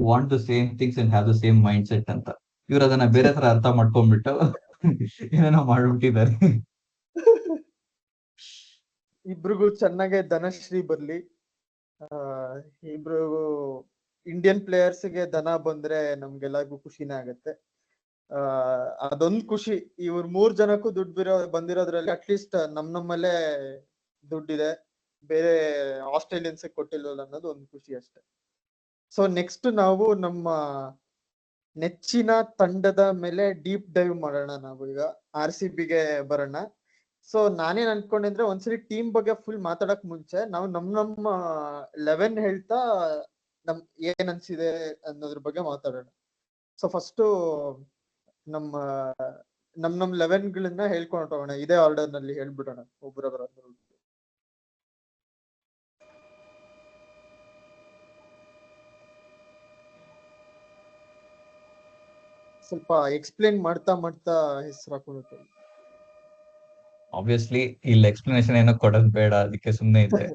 want the same things and have the same mind set ಅಂತ. ಇವ್ರು ಅದನ್ನ ಬೇರೆ ತರ ಅರ್ಥ ಮಾಡ್ಕೊಂಡ್ಬಿಟ್ಟು ಏನೇನೋ ಮಾಡ್ಬಿಟ್ಟಿದ್ದಾರೆ. ಇಬ್ರಿಗೂ ಚೆನ್ನಾಗೆ ಧನಶ್ರೀ ಬರ್ಲಿ. ಇಬ್ರಿಗೂ ಇಂಡಿಯನ್ ಪ್ಲೇಯರ್ಸ್ಗೆ ದನ ಬಂದ್ರೆ ನಮ್ಗೆಲ್ಲರಿಗೂ ಖುಷಿನೇ ಆಗತ್ತೆ. ಅದೊಂದು ಖುಷಿ. ಇವ್ರ 3 ಜನಕ್ಕೂ ದುಡ್ಡು ಬಂದಿರೋದ್ರಲ್ಲಿ ಅಟ್ಲೀಸ್ಟ್ ನಮ್ಮಲ್ಲೇ ದುಡ್ಡಿದೆ, ಬೇರೆ ಆಸ್ಟ್ರೇಲಿಯನ್ಸ್ ಕೊಟ್ಟಿಲ್ವಲ್ಲ ಅನ್ನೋದು ಒಂದು ಖುಷಿ ಅಷ್ಟೇ. ಸೊ ನೆಕ್ಸ್ಟ್ ನಾವು ನಮ್ಮ ನೆಚ್ಚಿನ ತಂಡದ ಮೇಲೆ ಡೀಪ್ ಡೈವ್ ಮಾಡೋಣ. ನಾವು ಈಗ RCBಗೆ ಬರೋಣ. ಸೊ ನಾನೇನ್ ಅನ್ಕೊಂಡೆ ಅಂದ್ರೆ ಒಂದ್ಸರಿ ಟೀಮ್ ಬಗ್ಗೆ ಫುಲ್ ಮಾತಾಡಕ್ ಮುಂಚೆ ನಾವು ನಮ್ಮ 11 ಹೇಳ್ತಾ ನಮ್ ಏನ್ ಅನ್ಸಿದೆ ಅನ್ನೋದ್ರ ಬಗ್ಗೆ ಮಾತಾಡೋಣ. ಸೊ ಫಸ್ಟ್ ನಮ್ಮ ನಮ್ 11ಗಳನ್ನ ಹೇಳ್ಕೊಂಡು ಹೋಗೋಣ, ಇದೇ ಆರ್ಡರ್ ನಲ್ಲಿ ಹೇಳ್ಬಿಡೋಣ ಒಬ್ಬರೊಬ್ಬರ. ಸ್ವಲ್ಪ ಎಕ್ಸ್ಪ್ಲೇನ್ ಮಾಡ್ತಾ ಹೆಸರು ಹಾಕೊಂಡು. ಆಬ್ವಿಯಸ್ಲಿ ಇಲ್ಲಿ ಎಕ್ಸ್ಪ್ಲನೇಷನ್ ಏನೋ ಕೊಡೋದ್ ಬೇಡ, ಅದಕ್ಕೆ ಸುಮ್ನೆ ಇದೆ.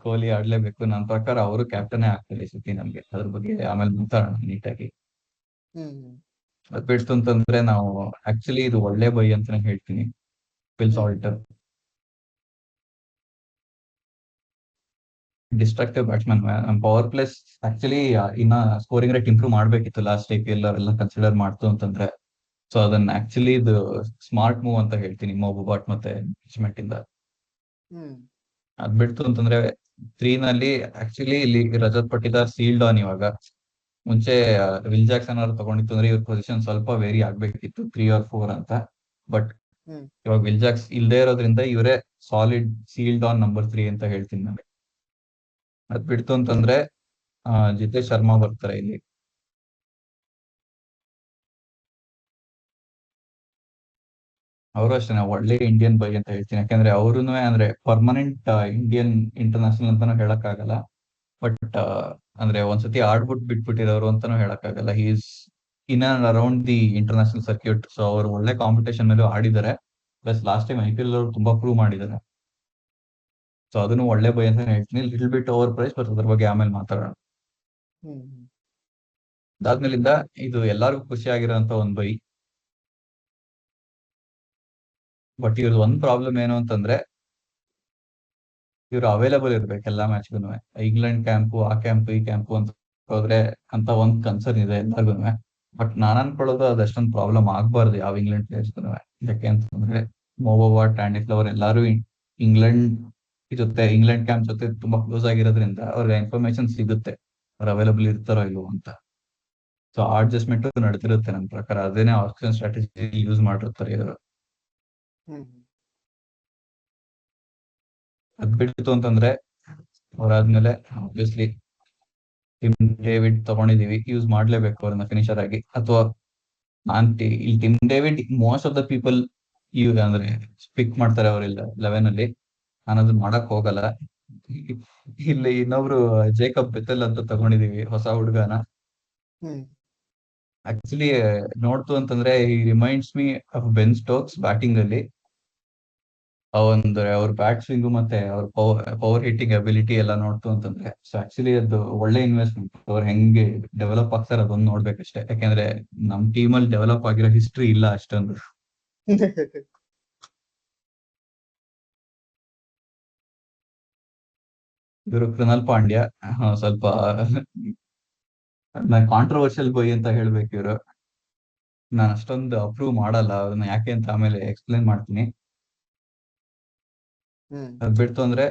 ಕೊಹ್ಲಿ ಆಡ್ಲೇಬೇಕು. ನನ್ನ ಪ್ರಕಾರ ಅವರು ಕ್ಯಾಪ್ಟನ್ ಆಗ್ತಾರೆ ಈ ಸತಿ. ನಮ್ಗೆ ಅದ್ರ ಬಗ್ಗೆ ಆಮೇಲೆ ಮಾತಾಡೋಣ ನೀಟಾಗಿ. ಅದ್ ಬಿಡ್ತು ಅಂತಂದ್ರೆ ನಾವು ಆಕ್ಚುಲಿ ಇದು ಒಳ್ಳೆ ಬೈ ಅಂತಾನೆ ಹೇಳ್ತೀನಿ. Phil Salter destructive batsman. Power plays actually ಇನ್ನ ಸ್ಕೋರಿಂಗ್ ರೇಟ್ ಇಂಪ್ರೂವ್ ಮಾಡ್ಬೇಕಿತ್ತು ಲಾಸ್ಟ್ IPL ಎಲ್ಲ ಕನ್ಸಿಡರ್ ಮಾಡ್ತು ಅಂತಂದ್ರೆ. ಸೊ ಅದನ್ನ ಆಕ್ಚುಲಿ ಇದು ಸ್ಮಾರ್ಟ್ ಮೂವ್ ಅಂತ ಹೇಳ್ತೀನಿ ಮೊಬಾಟ್ ಮತ್ತೆ ಮ್ಯಾನೇಜ್ಮೆಂಟ್ ಇಂದ. ಅದ್ ಬಿಡ್ತು ಅಂತಂದ್ರೆ 3 ನಲ್ಲಿ ಆಕ್ಚುಲಿ ಇಲ್ಲಿ ರಜತ್ ಪಟ್ಟಿದಾರ್ ಸೀಲ್ಡ್ ಆನ್. ಇವಾಗ ಮುಂಚೆ ವಿಲ್ ಜಾಕ್ಸನ್ ಅವ್ರು ತಗೊಂಡಿತ್ತು ಅಂದ್ರೆ ಇವ್ರ ಪೊಸಿಷನ್ ಸ್ವಲ್ಪ ವೇರಿ ಆಗ್ಬೇಕಿತ್ತು 3 or 4 ಅಂತ. ಬಟ್ ಇವಾಗ ವಿಲ್ ಜಾಕ್ಸ್ ಇಲ್ದೇ ಇರೋದ್ರಿಂದ ಇವರೇ ಸಾಲಿಡ್ ಸೀಲ್ಡ್ ಆನ್ ನಂಬರ್ 3 ಅಂತ ಹೇಳ್ತೀನಿ ನಾನು. ಅದ್ ಬಿಡ್ತು ಅಂತಂದ್ರೆ ಜಿತೇಶ್ ಶರ್ಮಾ ಬರ್ತಾರೆ ಇಲ್ಲಿ. ಅವರು ಅಷ್ಟೇ ಒಳ್ಳೆ ಇಂಡಿಯನ್ ಬೈ ಅಂತ ಹೇಳ್ತೀನಿ. ಯಾಕಂದ್ರೆ ಅವ್ರುನು ಅಂದ್ರೆ ಪರ್ಮನೆಂಟ್ ಇಂಡಿಯನ್ ಇಂಟರ್ನ್ಯಾಷನಲ್ ಅಂತಾನು ಹೇಳಕ್ ಆಗಲ್ಲ. ಬಟ್ ಅಂದ್ರೆ ಒಂದ್ಸತಿ ಆಡ್ಬಿಟ್ಟು ಬಿಟ್ಬಿಟ್ಟಿರೋರು ಅಂತಾನು ಹೇಳಕ್ ಆಗಲ್ಲ. Is in and around the international circuit. So ಅವ್ರು ಒಳ್ಳೆ ಕಾಂಪಿಟೇಷನ್ ಮೇಲೂ ಆಡಿದ್ದಾರೆ. ಪ್ಲಸ್ ಲಾಸ್ಟ್ ಟೈಮ್ IPL ಅವರು ತುಂಬಾ ಪ್ರೂವ್ ಮಾಡಿದ್ದಾರೆ. ಸೊ ಅದನ್ನು ಒಳ್ಳೆ ಬೈ ಅಂತ ಹೇಳ್ತೀನಿ. Little bit over price, but ಅದ್ರ ಬಗ್ಗೆ ಆಮೇಲೆ ಮಾತಾಡೋಣ. ಅದಾದ್ಮೇಲಿಂದ ಇದು ಎಲ್ಲಾರ್ಗು ಖುಷಿ ಆಗಿರೋಂತ ಒಂದ್ ಬೈ. ಬಟ್ ಇವ್ರದ್ದು ಒಂದ್ ಪ್ರಾಬ್ಲಮ್ ಏನು ಅಂತಂದ್ರೆ ಇವ್ರು ಅವೈಲೇಬಲ್ ಇರ್ಬೇಕು ಎಲ್ಲಾ ಮ್ಯಾಚ್ಗೂ. ಇಂಗ್ಲೆಂಡ್ ಕ್ಯಾಂಪು, ಆ ಕ್ಯಾಂಪು, ಈ ಕ್ಯಾಂಪು ಅಂತ ಹೋದ್ರೆ ಅಂತ ಒಂದ್ ಕನ್ಸರ್ನ್ ಇದೆ ಎಲ್ಲರಿಗೂ. ಬಟ್ ನಾನ್ ಅನ್ಕೊಳ್ಳೋದು ಅದಷ್ಟೊಂದು ಪ್ರಾಬ್ಲಮ್ ಆಗ್ಬಾರ್ದು ಯಾವ ಇಂಗ್ಲೆಂಡ್ ಪ್ಲೇಯರ್ಸ್ಗೂ. ಯಾಕೆ ಅಂತಂದ್ರೆ ಮೊಬಾಟ್, ಆಂಡಿ ಫ್ಲವರ್ ಎಲ್ಲಾರು ಇಂಗ್ಲೆಂಡ್ ಕ್ಯಾಂಪ್ ಜೊತೆ ತುಂಬಾ ಕ್ಲೋಸ್ ಆಗಿರೋದ್ರಿಂದ ಅವ್ರಿಗೆ ಇನ್ಫಾರ್ಮೇಶನ್ ಸಿಗುತ್ತೆ ಅವ್ರು ಅವೈಲೇಬಲ್ ಇರ್ತಾರೋ ಇಲ್ವೋ ಅಂತ. ಸೊ ಅಡ್ಜಸ್ಟ್ಮೆಂಟ್ ನಡೆದಿರುತ್ತೆ ನನ್ನ ಪ್ರಕಾರ. ಅದೇನೇ ಆಪ್ಷನ್ ಸ್ಟ್ರಾಟಜಿ ಯೂಸ್ ಮಾಡಿರ್ತಾರೆ ಇವರು. ಅದ್ ಬಿಡ್ತು ಅಂತಂದ್ರೆ ಅವ್ರಾದ್ಮೇಲೆ ಆಬ್ವಿಯಸ್ಲಿ ಟಿಮ್ ಡೇವಿಡ್ ತಗೊಂಡಿದೀವಿ, ಯೂಸ್ ಮಾಡ್ಲೇಬೇಕು ಅವ್ರನ್ನ ಫಿನಿಶರ್ ಆಗಿ. ಅಥವಾ ಇಲ್ಲಿ Tim David most of the people ಅಂದ್ರೆ ಪಿಕ್ ಮಾಡ್ತಾರೆ ಅವ್ರಿಲ್ಲ 11 ಅಲ್ಲಿ. ನಾನು ಅದನ್ನ ಮಾಡಕ್ ಹೋಗಲ್ಲ. ಇಲ್ಲಿ ಇನ್ನೊಬ್ರು ಜೇಕಬ್ ಬೆಥೆಲ್ ಅಂತ ತಗೊಂಡಿದೀವಿ, ಹೊಸ ಹುಡುಗನ. ಆಕ್ಚುಲಿ ನೋಡ್ತು ಅಂತಂದ್ರೆ ಈ reminds me of Ben Stokes batting ಅಲ್ಲಿ. ಅಂದ್ರೆ ಅವ್ರ ಬ್ಯಾಟ್ ಸ್ವಿಂಗ್ ಮತ್ತೆ ಅವ್ರ ಪವರ್ ಹಿಟ್ಟಿಂಗ್ ಅಬಿಲಿಟಿ ಎಲ್ಲ ನೋಡ್ತು ಅಂತಂದ್ರೆ. ಸೊ ಆಕ್ಚುಲಿ ಅದು ಒಳ್ಳೆ ಇನ್ವೆಸ್ಟ್ಮೆಂಟ್. ಅವ್ರು ಹೆಂಗೆ ಡೆವಲಪ್ ಆಗ್ತಾರೆ ಅದೊಂದು ನೋಡ್ಬೇಕಷ್ಟೇ. ಯಾಕಂದ್ರೆ ನಮ್ ಟೀಮಲ್ಲಿ ಡೆವಲಪ್ ಆಗಿರೋ ಹಿಸ್ಟ್ರಿ ಇಲ್ಲ ಅಷ್ಟೊಂದು. ಇವರು ಕೃಣಾಲ್ ಪಾಂಡ್ಯ ಸ್ವಲ್ಪ ಕಾಂಟ್ರವರ್ಷಿಯಲ್ ಬೈ ಅಂತ ಹೇಳ್ಬೇಕು ಇವರು. ನಾನು ಅಷ್ಟೊಂದು ಅಪ್ರೂವ್ ಮಾಡಲ್ಲ ಅದನ್ನ, ಯಾಕೆ ಅಂತ ಆಮೇಲೆ ಎಕ್ಸ್ಪ್ಲೇನ್ ಮಾಡ್ತೀನಿ. ಅದ್ ಬಿಡ್ತು ಅಂದ್ರೆ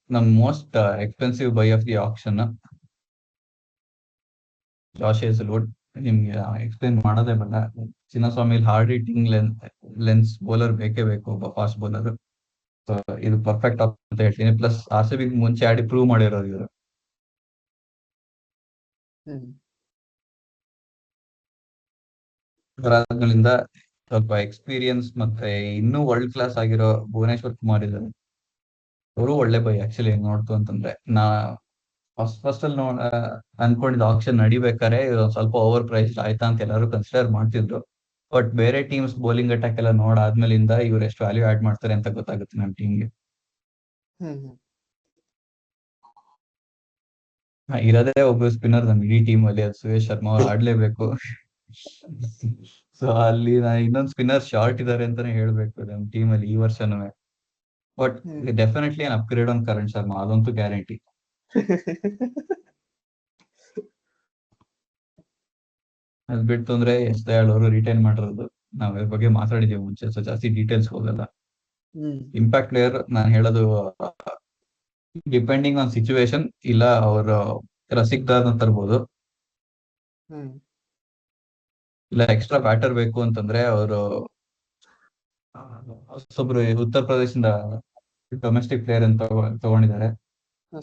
ನಮ್ most expensive by of the action Josh Hazlewood. ನಿಮ್ಗೆ ಎಕ್ಸ್ಪ್ಲೇನ್ ಮಾಡೋದೇ ಬೇಡ. Chinnaswamy hard hitting lens bowler ಬೇಕೇ ಬೇಕು, ಒಬ್ಬ ಫಾಸ್ಟ್ ಬೌಲರ್. ಸೊ ಇದು ಪರ್ಫೆಕ್ಟ್ ಅಂತ ಹೇಳ್ತೀನಿ. ಪ್ಲಸ್ RCB ಮುಂಚೆ ಆಡಿ ಪ್ರೂವ್ ಮಾಡಿರೋದು ಇವರು. ಅದಾದ್ಮೇಲಿಂದ ಸ್ವಲ್ಪ ಎಕ್ಸ್ಪೀರಿಯನ್ಸ್ ಮತ್ತೆ ಇನ್ನೂ ವರ್ಲ್ಡ್ ಕ್ಲಾಸ್ ಆಗಿರೋ ಭುವನೇಶ್ವರ್ ಕುಮಾರ್ ಇದ್ದಾರೆ. ಅವರು ಒಳ್ಳೆ ಬೈ ಆಕ್ಚುಲಿ ನೋಡ್ತು ಅಂತಂದ್ರೆ. ಫಸ್ಟ್ ಅಲ್ಲಿ ಅನ್ಕೊಂಡಿದ್ದ ಆಕ್ಷನ್ ನಡಿಬೇಕಾರೆ ಸ್ವಲ್ಪ ಓವರ್ ಪ್ರೈಸ್ ಆಯ್ತಾ ಅಂತ ಎಲ್ಲರೂ ಕನ್ಸಿಡರ್ ಮಾಡ್ತಿದ್ರು. ಬಟ್ ಬೇರೆ ಟೀಮ್ಸ್ ಬೌಲಿಂಗ್ ಅಟ್ಯಾಕ್ ಎಲ್ಲ ನೋಡಾದ್ಮೇಲಿಂದ ಇವ್ರು ಎಷ್ಟು ವ್ಯಾಲ್ಯೂ ಆಡ್ ಮಾಡ್ತಾರೆ ಅಂತ ಗೊತ್ತಾಗುತ್ತೆ ನಮ್ಮ ಟೀಮ್ಗೆ. ಇರೋದೇ ಒಬ್ಬ ಸ್ಪಿನ್ನರ್ ನಮ್ ಇಡೀ ಟೀಮ್ ಅಲ್ಲಿ, ಅದು ಸುರೇಶ್ ಶರ್ಮಾ. ಅವ್ರು ಆಡ್ಲೇಬೇಕು. ಸೊ ಅಲ್ಲಿ ಇನ್ನೊಂದು ಸ್ಪಿನ್ನರ್ ಶಾರ್ಟ್ ಇದಾರೆ ಅಂತಾನೆ ಹೇಳ್ಬೇಕು ನಮ್ ಟೀಮ್ ಅಲ್ಲಿ ಈ ವರ್ಷನೂ. But definitely an upgrade on Karan Sharma, ಅದಂತೂ ಗ್ಯಾರಂಟಿ. ಅದ್ ಬಿಡ್ತು ಅಂದ್ರೆ ಎಸ್ ದಯಾಳ್ ಅವರು ರಿಟೈನ್ ಮಾಡಿರೋದು ನಾವ್ ಇದ್ರ ಬಗ್ಗೆ ಮಾತಾಡಿದೀವಿ ಮುಂಚೆ. ಸೊ ಜಾಸ್ತಿ ಡೀಟೇಲ್ಸ್ ಹೋಗಲ್ಲ. ಇಂಪ್ಯಾಕ್ಟ್ ಪ್ಲೇಯರ್ ನಾನು ಹೇಳೋದು ಡಿಪೆಂಡಿಂಗ್ ಆನ್ ಸಿಚುವೇಶನ್, ಇಲ್ಲ ಅವ್ರ ರಸಿಕ್ ದಾರ್ನ ತರ್ಬೋದು. ಹ್ಮ್ ಇಲ್ಲ ಎಕ್ಸ್ಟ್ರಾ ಬ್ಯಾಟರ್ ಬೇಕು ಅಂತಂದ್ರೆ ಅವರು ಹೊಸೊಬ್ರು ಉತ್ತರ ಪ್ರದೇಶದಿಂದ ಡೊಮೆಸ್ಟಿಕ್ ಪ್ಲೇಯರ್ ಅಂತ ತಗೊಂಡಿದ್ದಾರೆ,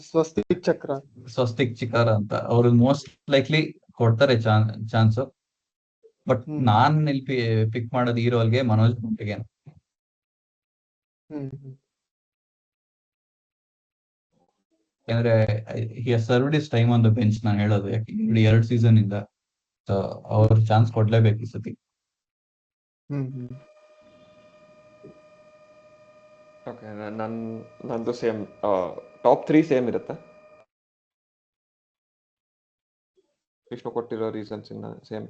ಸ್ವಸ್ತಿಕ್ ಚಕ್ರ. ಸ್ವಸ್ತಿಕ್ ಚಿಕಾರ ಅಂತ. ಅವ್ರು ಮೋಸ್ಟ್ ಲೈಕ್ಲಿ ಕೊಡ್ತಾರೆ ಚಾನ್ಸ್. ಬಟ್ ಹ್ಮ್ ನಾನ್ ಇಲ್ಲಿ ಪಿಕ್ ಮಾಡೋದು ಈ ರೋಲ್ಗೆ ಮನೋಜ್ ಗುಂಟಿಗೆ. ಹ್ಮ್ ಹ್ಮ್ ಯಾಕಂದ್ರೆ served is time on the bench ನಾನು ಹೇಳೋದು. ಯಾಕಂದ್ರೆ 2 ಸೀಸನ್ ಇಂದ ಸೊ ಅವ್ರು ಚಾನ್ಸ್ ಕೊಡ್ಲೇಬೇಕು ಈ ಸತಿ. ಹ್ಮ್ ಹ್ಮ್ ಓಕೆ, ನಂದು ಸೇಮ್ ಟಾಪ್ 3 ಸೇಮ್ ಇರುತ್ತೆ. ವಿಷ್ಣು ಕೊಟ್ಟಿರೋ ರೀಸನ್ಸ್ ಇಂದ ಸೇಮ್.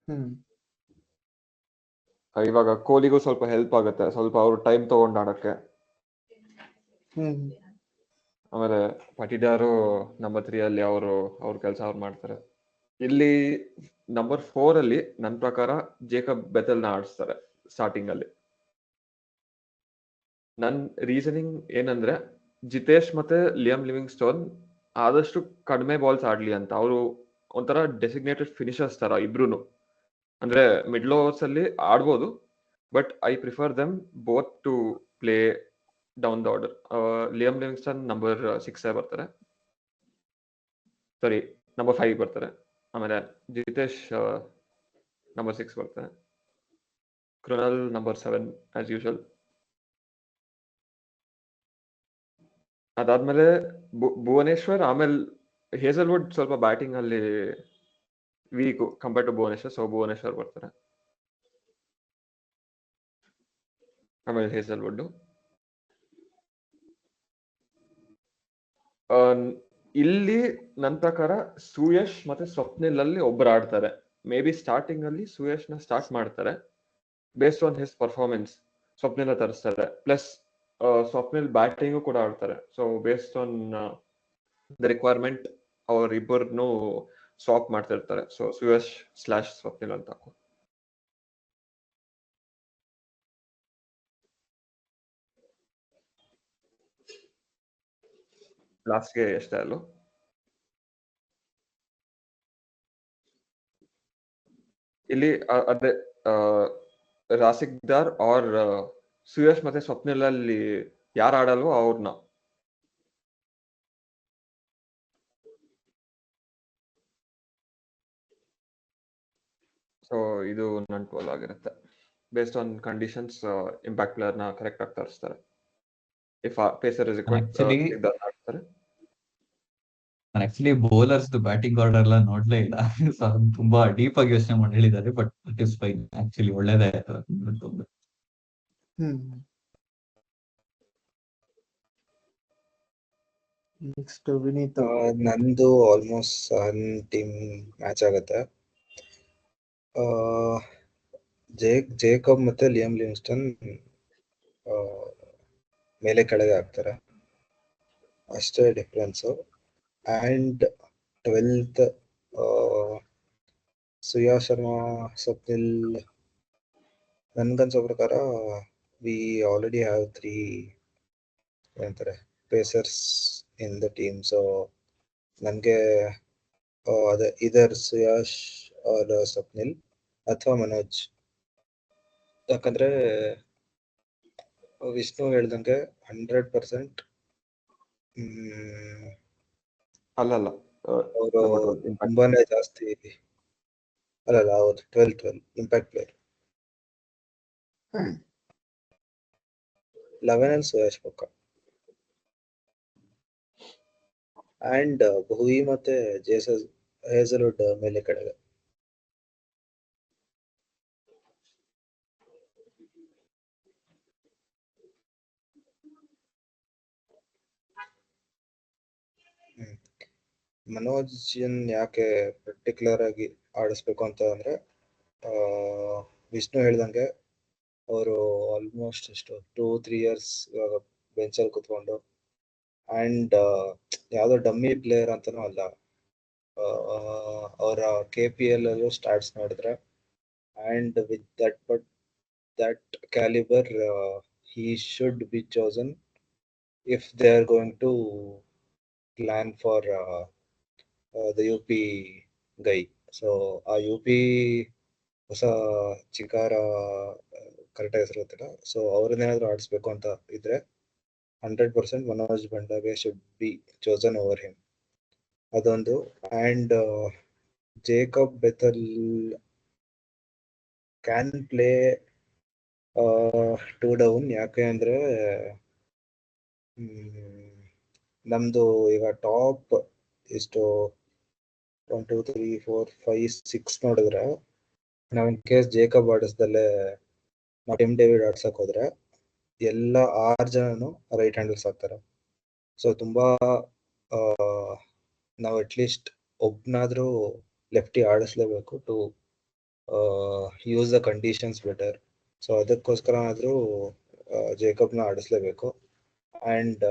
ಹ್ಮ್ ಇವಾಗ ಕೊಹ್ಲಿಗೂ ಸ್ವಲ್ಪ ಹೆಲ್ಪ್ ಆಗುತ್ತೆ, ಸ್ವಲ್ಪ ಅವ್ರು ಟೈಮ್ ತಗೊಂಡು ಆಡಕ್ಕೆ. ಹ್ಮ್ ಆಮೇಲೆ ಪಟಿದಾರು ನಂಬರ್ 3 ಅಲ್ಲಿ ಅವ್ರ ಕೆಲಸ ಅವ್ರು ಮಾಡ್ತಾರೆ. ಇಲ್ಲಿ ನಂಬರ್ 4 ಅಲ್ಲಿ ನನ್ನ ಪ್ರಕಾರ ಜೇಕಬ್ ಬೆಥೆಲ್ನ ಆಡಿಸ್ತಾರೆ ಸ್ಟಾರ್ಟಿಂಗ್ ಅಲ್ಲಿ. ನನ್ ರೀಸನಿಂಗ್ ಏನಂದ್ರೆ ಜಿತೇಶ್ ಮತ್ತೆ ಲಿಯಮ್ ಲಿವಿಂಗ್ ಸ್ಟೋನ್ ಆದಷ್ಟು ಕಡಿಮೆ ಬಾಲ್ಸ್ ಆಡ್ಲಿ ಅಂತ. ಅವರು ಒಂಥರ ಡೆಸಿಗ್ನೇಟೆಡ್ ಫಿನಿಷರ್ಸ್ ತರ ಇಬ್ರು. ಅಂದ್ರೆ ಮಿಡ್ಲ್ ಓವರ್ಸ್ ಅಲ್ಲಿ ಆಡ್ಬೋದು, but I prefer them both to play down the order. Liam Livingstone number 6 ಬರ್ತಾರೆ, ಸಾರಿ ನಂಬರ್ 5 ಬರ್ತಾರೆ. ಆಮೇಲೆ ಜಿತೇಶ್ ನಂಬರ್ 6 ಬರ್ತಾರೆ. Krunal number 7 as usual. ಅದಾದ್ಮೇಲೆ ಭುವನೇಶ್ವರ್, ಆಮೇಲೆ ಹೇಸಲ್ವುಡ್ ಸ್ವಲ್ಪ ಬ್ಯಾಟಿಂಗ್ ಅಲ್ಲಿ weak compare to Bhuvneshwar, so Bhuvneshwar ಬರ್ತಾರೆ. ಆಮೇಲೆ ಹೇಸಲ್ವುಡ್. ಇಲ್ಲಿ ನನ್ನ ಪ್ರಕಾರ ಸುಯಶ್ ಮತ್ತೆ ಸ್ವಪ್ನಿಲ್ ಅಲ್ಲಿ ಒಬ್ರು ಆಡ್ತಾರೆ. ಮೇ ಬಿ ಸ್ಟಾರ್ಟಿಂಗ್ ಅಲ್ಲಿ ಸುಯಶ್ ನ ಸ್ಟಾರ್ಟ್ ಮಾಡ್ತಾರೆ based on his performance. Swapnil ತರಿಸ್ತಾರೆ, ಪ್ಲಸ್ ಸ್ವಪ್ನಿಲ್ ಬ್ಯಾಟಿಂಗು ಕೂಡ ಆಡ್ತಾರೆ. So based on the requirement ಅವ್ರಿಬ್ಬರನ್ನು ಸ್ವಾಪ್ ಮಾಡ್ತಿರ್ತಾರೆ. ಸೊ ಸುಯಶ್ / ಸ್ವಪ್ನಿಲ್ ಅಂತ. ಲಾಸ್ಟ್ಗೆ ಎಷ್ಟೇ ಅಲ್ಲೂ ಇಲ್ಲಿ ಅದೇ ರಾಸಿಕ್ದಾರ್ ಆರ್ ಸುಯಶ್ ಮತ್ತೆ ಸ್ವಪ್ನಿಲ್ ಅಲ್ಲಿ ಯಾರು ಆಡಲ್ವೋ ಅವ್ರನ್ನ. ಸೊ ಇದು ನನ್ನ 12 ಆಗಿರುತ್ತೆ. Based on conditions impact player ನ ಕರೆಕ್ಟ್ ಆಗಿ ತರಿಸ್ತಾರೆ. ಇಫ್ ಪೇಸರ್ ಇಸ್ ಆಡ್ತಾರೆ. ನಾನು ಆಕ್ಚುಲಿ ಬೌಲರ್ಸ್ ಬ್ಯಾಟಿಂಗ್ ಆರ್ಡರ್ ಎಲ್ಲ ನೋಡ್ಲೇ ಇಲ್ಲ. ಸೊ ತುಂಬಾ ಡೀಪ್ ಆಗಿ ಯೋಚನೆ ಮಾಡಿ ಹೇಳಿದ್ದಾರೆ, but it is fine. Actually ಒಳ್ಳೇದೇ ಆಯ್ತು. Hmm next Vineet. ನಂದು ಆಲ್ಮೋಸ್ಟ್ 7 ಟೀಮ್ ಮ್ಯಾಚ್ ಆಗುತ್ತೆ. ಜೇಕಬ್ ಮತ್ತೆ ಲಿಯಮ್ ಲಿವಿಂಗ್ಸ್ಟನ್ ಮೇಲೆ ಕೆಳಗೆ ಆಗ್ತಾರೆ, ಅಷ್ಟೇ difference. And 12th Suyash Sharma, Swapnil. ನನ್ಗನ್ಸೋ ಪ್ರಕಾರ ವಿ ಆಲ್ರೆಡಿ ಹ್ಯಾವ್ 3 ಏನಂತಾರೆ pacers in the team. So ನನಗೆ ಅದೇ ಇದರ್ ಸುಯಾಶ್ ಆರ್ ಸ್ವಪ್ನಿಲ್ ಅಥವಾ ಮನೋಜ್. ಯಾಕಂದ್ರೆ ವಿಷ್ಣು ಹೇಳ್ದಂಗೆ 100% ಅಲ್ಲಲ್ಲ ಅವರು number 12 impact. ತುಂಬಾನೇ ಜಾಸ್ತಿ ಅಲ್ಲಲ್ಲ, ಹೌದು 12 ಇಂಪ್ಯಾಕ್ಟ್ ಪ್ಲೇಯರ್. 11 ಅಲ್ಲಿ ಸುಯಾಶ್ ಪಕ್ಕ. ಅಂಡ್ ಭುವಿ ಮತ್ತೆ ಹೇಸಲ್ವುಡ್ ಮೇಲೆ ಕೆಳಗೆ. ಮನೋಜನ್ ಯಾಕೆ ಪರ್ಟಿಕ್ಯುಲರ್ ಆಗಿ ಆಡಿಸ್ಬೇಕು ಅಂತ ಅಂದ್ರೆ, ವಿಷ್ಣು ಹೇಳ್ದಂಗೆ ಅವರು ಆಲ್ಮೋಸ್ಟ್ ಎಷ್ಟು 2-3 ಇಯರ್ಸ್ ಇವಾಗ ಬೆಂಚಲ್ಲಿ ಕುತ್ಕೊಂಡು, ಅಂಡ್ ಯಾವುದೋ ಡಮ್ಮಿ ಪ್ಲೇಯರ್ ಅಂತನೂ ಅಲ್ಲ. ಅವರ KPL ಅಲ್ಲೂ ಸ್ಟಾರ್ಟ್ಸ್ ನೋಡಿದ್ರೆ, and with that calibre he should be chosen if they are going to plan for the UP guy. So ಆ UP ಹೊಸ ಚಿಕಾರ ಕರೆಕ್ಟಾಗಿ ಹೆಸರು ಗೊತ್ತಿಲ್ಲ. ಸೊ ಅವ್ರನ್ನೇನಾದ್ರು ಆಡಿಸ್ಬೇಕು ಅಂತ ಇದ್ರೆ 100% ಮನೋಜ್ ಬಂಡಾಗೆ should be chosen over him. ಅದೊಂದು. And Jacob Bethell can play 2 down. ಯಾಕೆ ಅಂದರೆ ನಮ್ಮದು ಈಗ ಟಾಪ್ ಎಷ್ಟು 1 2 3 4 5 6 ನೋಡಿದ್ರೆ, ನಾವು ಇನ್ ಕೇಸ್ ಜೇಕಬ್ ಆಡಿಸ್ದಲ್ಲೇ ನಾವು ಟಿಮ್ ಡೇವಿಡ್ ಆಡ್ಸಕ್ ಹೋದ್ರೆ ಎಲ್ಲ 6 ಜನನು ರೈಟ್ ಹ್ಯಾಂಡಲ್ಸ್ ಆಗ್ತಾರೆ. ಸೊ ತುಂಬಾ ನಾವು ಅಟ್ಲೀಸ್ಟ್ ಒಬ್ನಾದ್ರೂ ಲೆಫ್ಟಿ ಆಡಿಸ್ಲೇಬೇಕು to use the conditions better. So ಅದಕ್ಕೋಸ್ಕರ ಆದ್ರೂ ಜೇಕಬ್ನ ಆಡಿಸ್ಲೇಬೇಕು. ಆ್ಯಂಡ್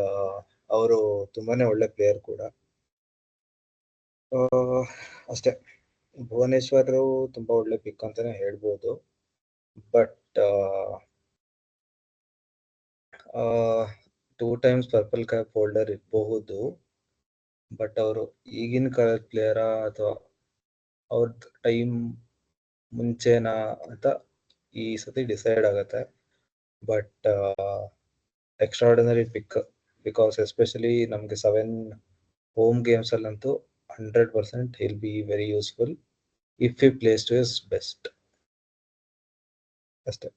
ಅವರು ತುಂಬಾನೇ ಒಳ್ಳೆ ಪ್ಲೇಯರ್ ಕೂಡ. ಅಷ್ಟೇ. ಭುವನೇಶ್ವರ್ ತುಂಬಾ ಒಳ್ಳೆ ಪಿಕ್ ಅಂತಾನೆ ಹೇಳ್ಬೋದು. But 2 times purple cap holder ಇರಬಹುದು. ಬಟ್ ಅವರು ಈಗಿನ ಕಾಲದ ಪ್ಲೇಯರಾ ಅಥವಾ ಅವ್ರದ್ದು ಟೈಮ್ ಮುಂಚೆನಾ ಅಂತ ಈ ಸತಿ ಡಿಸೈಡ್ ಆಗತ್ತೆ. But extraordinary pick, because especially ನಮಗೆ 7 ಹೋಮ್ ಗೇಮ್ಸ್ ಅಲ್ಲಂತೂ 100% he'll be very useful if he plays to his best. ಅಷ್ಟೇ.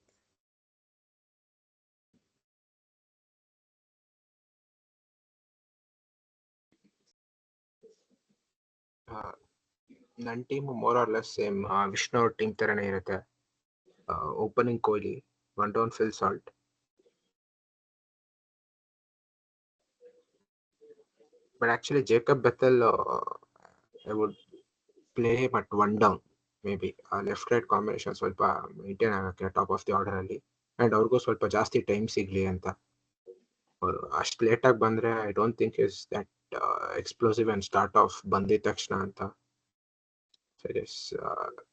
ನನ್ನ team more or less same Vishnu ಅವ್ರ ಟೀಮ್ ತರನೇ ಇರುತ್ತೆ. Opening Kohli, 1 down Phil Salt. But actually Jacob Bethell I would play but 1 down maybe. Left right combination ಸ್ವಲ್ಪ maintain ಆಗಕ್ಕೆ top of the order ಅಲ್ಲಿ, and ಅವ್ರಿಗೂ ಸ್ವಲ್ಪ ಜಾಸ್ತಿ ಟೈಮ್ ಸಿಗ್ಲಿ ಅಂತ. ಅವರು ಅಷ್ಟು ಲೇಟಾಗಿ ಬಂದ್ರೆ I don't think is that explosive and start of ಬಂದಿದ ತಕ್ಷಣ ಅಂತ.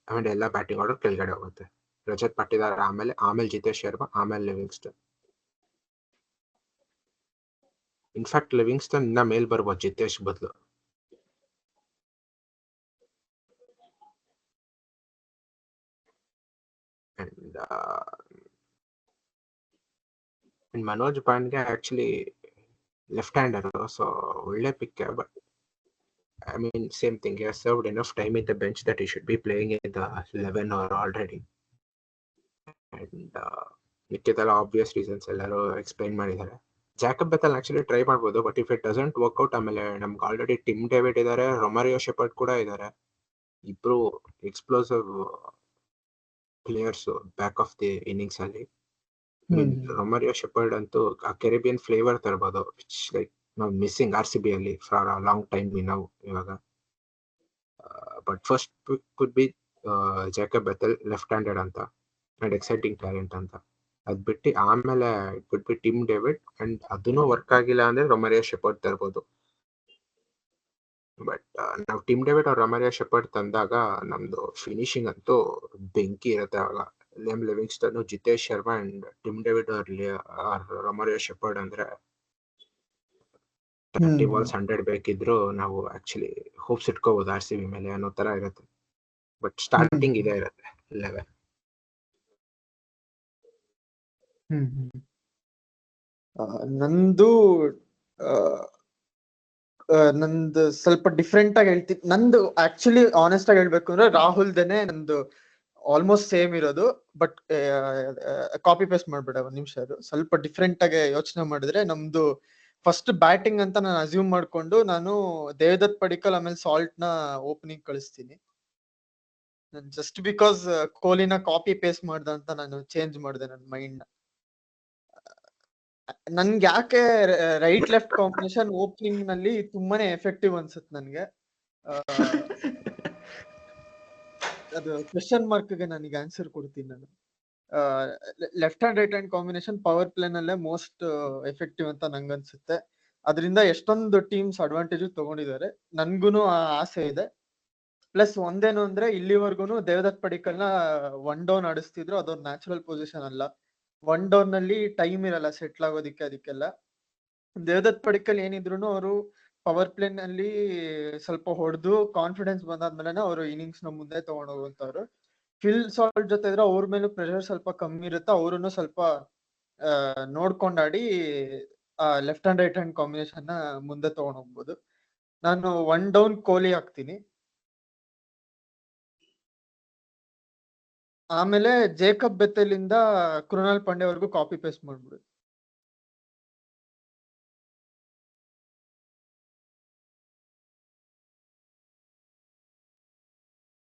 ಆಮೇಲೆ ಎಲ್ಲ ಬ್ಯಾಟಿಂಗ್ ಆರ್ಡರ್ ಕೆಳಗಡೆ ಹೋಗುತ್ತೆ. ರಜತ್ ಪಾಟಿದಾರ್ ಆಮೇಲೆ ಜಿತೇಶ್ ಶರ್ಮಾ, ಆಮೇಲೆ ಲಿವಿಂಗ್ಸ್ಟನ್. ಇನ್ಫ್ಯಾಕ್ಟ್ ಲಿವಿಂಗ್ಸ್ಟನ್ ಇನ್ನ ಮೇಲ್ ಬರ್ಬೋದು ಜಿತೇಶ್ ಬದಲು. ಅಂಡ್ ಮನೋಜ್ ಪಾಂಡ್ಗೆ ಆಕ್ಚುಲಿ ಲೆಫ್ಟ್ ಹ್ಯಾಂಡರ್, ಸೊ ಒಳ್ಳೆ pick. But I mean, same thing. He has served enough time in the bench that he should be playing in the 11 or already. And ಮಿಕ್ಕಿದೆಲ್ಲ obvious reasons ಎಲ್ಲರೂ explain ಮಾಡಿದ್ದಾರೆ. Jacob Bethell actually try ಮಾಡ್ಬೋದು, but if it doesn't work out, ಆಮೇಲೆ ನಮ್ಗೆ already Tim David ಇದ್ದಾರೆ, ರೊಮಾರಿಯೋ shepherd ಕೂಡ ಇದ್ದಾರೆ. ಇಬ್ರು explosive players back of the innings ಅಲ್ಲಿ. ರೊಮಾರಿಯೋ ಶೆಪರ್ಡ್ ಅಂತೂ ಆ ಕೆರಿಬಿಯನ್ ಫ್ಲೇವರ್ ತರಬಹುದು, ವಿಚ್ ಲೈಕ್ ನಾವು ಮಿಸ್ಸಿಂಗ್ RCB ಅಲ್ಲಿ ಫಾರ್ ಅ ಲಾಂಗ್ ಟೈಮ್ ನಾವು ಇವಾಗ. But first pick could be Jacob Bethell, left handed ಅಂತ ಅಂಡ್ ಎಕ್ಸೈಟಿಂಗ್ ಟ್ಯಾಲೆಂಟ್ ಅಂತ. ಅದ್ ಬಿಟ್ಟು ಆಮೇಲೆ it could be Tim David, and ಅದನ್ನು ವರ್ಕ್ ಆಗಿಲ್ಲ ಅಂದ್ರೆ ರೊಮಾರಿಯೋ ಶೆಪರ್ಡ್ ತರ್ಬೋದು. ಬಟ್ ನಾವು ಟಿಮ್ ಡೇವಿಡ್ ಅವ್ರ ರೊಮಾರಿಯೋ ಶೆಪರ್ಡ್ ತಂದಾಗ ನಮ್ದು ಫಿನಿಶಿಂಗ್ ಅಂತೂ ಬೆಂಕಿ ಇರುತ್ತೆ. ಆವಾಗ Liam Livingstone, Jitesh Sharma and Tim David ಅವ್ರ ರೊಮಾರಿಯೋ ಶೆಪರ್ಡ್ ಅಂದ್ರೆ 30 balls 100 ಬೇಕಿದ್ರು ನಾವು ಆಕ್ಚುಲಿ ಹೋಪ್ಸ್ ಇಟ್ಕೋಬಹುದು RCB ಮೇಲೆ ಅನ್ನೋ ತರ ಇರುತ್ತೆ. ಬಟ್ ಸ್ಟಾರ್ಟಿಂಗ್ ಇದೇ ಇರುತ್ತೆ 11. ನಂದು ನಂದು ಸ್ವಲ್ಪ ಡಿಫ್ರೆಂಟ್ ಆಗಿ ಹೇಳ್ತೀನಿ. ನಂದು ಆಕ್ಚುಲಿ ಆನೆಸ್ಟ್ ಆಗಿ ಹೇಳ್ಬೇಕು ಅಂದ್ರೆ ರಾಹುಲ್ದೇನೆ ನಂದು ಆಲ್ಮೋಸ್ಟ್ ಸೇಮ್ ಇರೋದು. ಬಟ್ ಕಾಪಿ ಪೇಸ್ಟ್ ಮಾಡ್ಬೇಡ, ಒಂದ್ ನಿಮಿಷ. ಅದು ಸ್ವಲ್ಪ ಡಿಫ್ರೆಂಟ್ ಆಗಿ ಯೋಚನೆ ಮಾಡಿದ್ರೆ ನಮ್ದು ಫಸ್ಟ್ ಬ್ಯಾಟಿಂಗ್ ಅಂತ ನಾನು ಅಸ್ಯೂಮ್ ಮಾಡ್ಕೊಂಡು ನಾನು ದೇವದತ್ ಪಡಿಕ್ಕಲ್ ಆಮೇಲೆ ಸಾಲ್ಟ್ ನ ಓಪನಿಂಗ್ ಕಳಿಸ್ತೀನಿ. ಜಸ್ಟ್ ಬಿಕಾಸ್ ಕೊಹ್ಲಿನ ಕಾಪಿ ಪೇಸ್ಟ್ ಮಾಡ್ದ ಅಂತ ನಾನು ಚೇಂಜ್ ಮಾಡಿದೆ ನನ್ನ ಮೈಂಡ್ ನ. ನನ್ಗೆ ಯಾಕೆ ರೈಟ್ ಲೆಫ್ಟ್ ಕಾಂಬಿನೇಷನ್ ಓಪನಿಂಗ್ ನಲ್ಲಿ ತುಂಬಾನೇ ಎಫೆಕ್ಟಿವ್ ಅನ್ಸುತ್ತೆ ನನ್ಗೆ. ಅದು ಕ್ವೆಶ್ಚನ್ ಮಾರ್ಕ್ ಗೆ ನನಗೆ ಆನ್ಸರ್ ಕೊಡ್ತೀನಿ ನಾನು. Left hand right hand combination power play ನಲ್ಲೇ ಮೋಸ್ಟ್ ಎಫೆಕ್ಟಿವ್ ಅಂತ ನಂಗೆ ಅನ್ಸುತ್ತೆ. ಅದರಿಂದ ಎಷ್ಟೊಂದು ಟೀಮ್ಸ್ ಅಡ್ವಾಂಟೇಜ್ ತಗೊಂಡಿದ್ದಾರೆ. ನನ್ಗುನು ಆ ಆಸೆ ಇದೆ. ಪ್ಲಸ್ ಒಂದೇನು ಅಂದ್ರೆ ಇಲ್ಲಿವರೆಗೂ ದೇವದತ್ ಪಡಿಕ್ಕಲ್ನ 1 ಡೌನ್ ಆಡಿಸ್ತಿದ್ರು, ಅದೊಂದು ನ್ಯಾಚುರಲ್ ಪೊಸಿಷನ್ ಅಲ್ಲ. 1 ಡೌನ್ ನಲ್ಲಿ ಟೈಮ್ ಇರಲ್ಲ ಸೆಟ್ಲ್ ಆಗೋದಿಕ್ಕೆ. ಅದಕ್ಕೆಲ್ಲ ದೇವದತ್ ಪಡಿಕ್ಕಲ್ ಏನಿದ್ರು ಅವರು ಪವರ್ ಪ್ಲೇ ನಲ್ಲಿ ಸ್ವಲ್ಪ ಹೊಡೆದು ಕಾನ್ಫಿಡೆನ್ಸ್ ಬಂದಾದ್ಮೇಲೆ ಅವರು ಇನ್ನಿಂಗ್ಸ್ ನ ಮುಂದೆ ತಗೊಂಡು ಹೋಗುವಂತವ್ರು. ಫಿಲ್ ಸಾಲ್ಟ್ ಜೊತೆ ಇದ್ರೆ ಅವ್ರ ಮೇಲೂ ಪ್ರೆಷರ್ ಸ್ವಲ್ಪ ಕಮ್ಮಿ ಇರುತ್ತೆ, ಅವ್ರನ್ನು ಸ್ವಲ್ಪ ನೋಡ್ಕೊಂಡಾಡಿ left hand right hand combination ನ ಮುಂದೆ ತಗೊಂಡ್ ಹೋಗ್ಬೋದು. ನಾನು 1 ಡೌನ್ ಕೊಹ್ಲಿ ಹಾಕ್ತೀನಿ. ಆಮೇಲೆ ಜೇಕಬ್ ಬೆಥೆಲ್ ಇಂದ ಕೃಣಾಲ್ ಪಾಂಡ್ಯ ವರ್ಗು ಕಾಪಿ ಪೇಸ್ಟ್ ಮಾಡ್ಬಿಡು.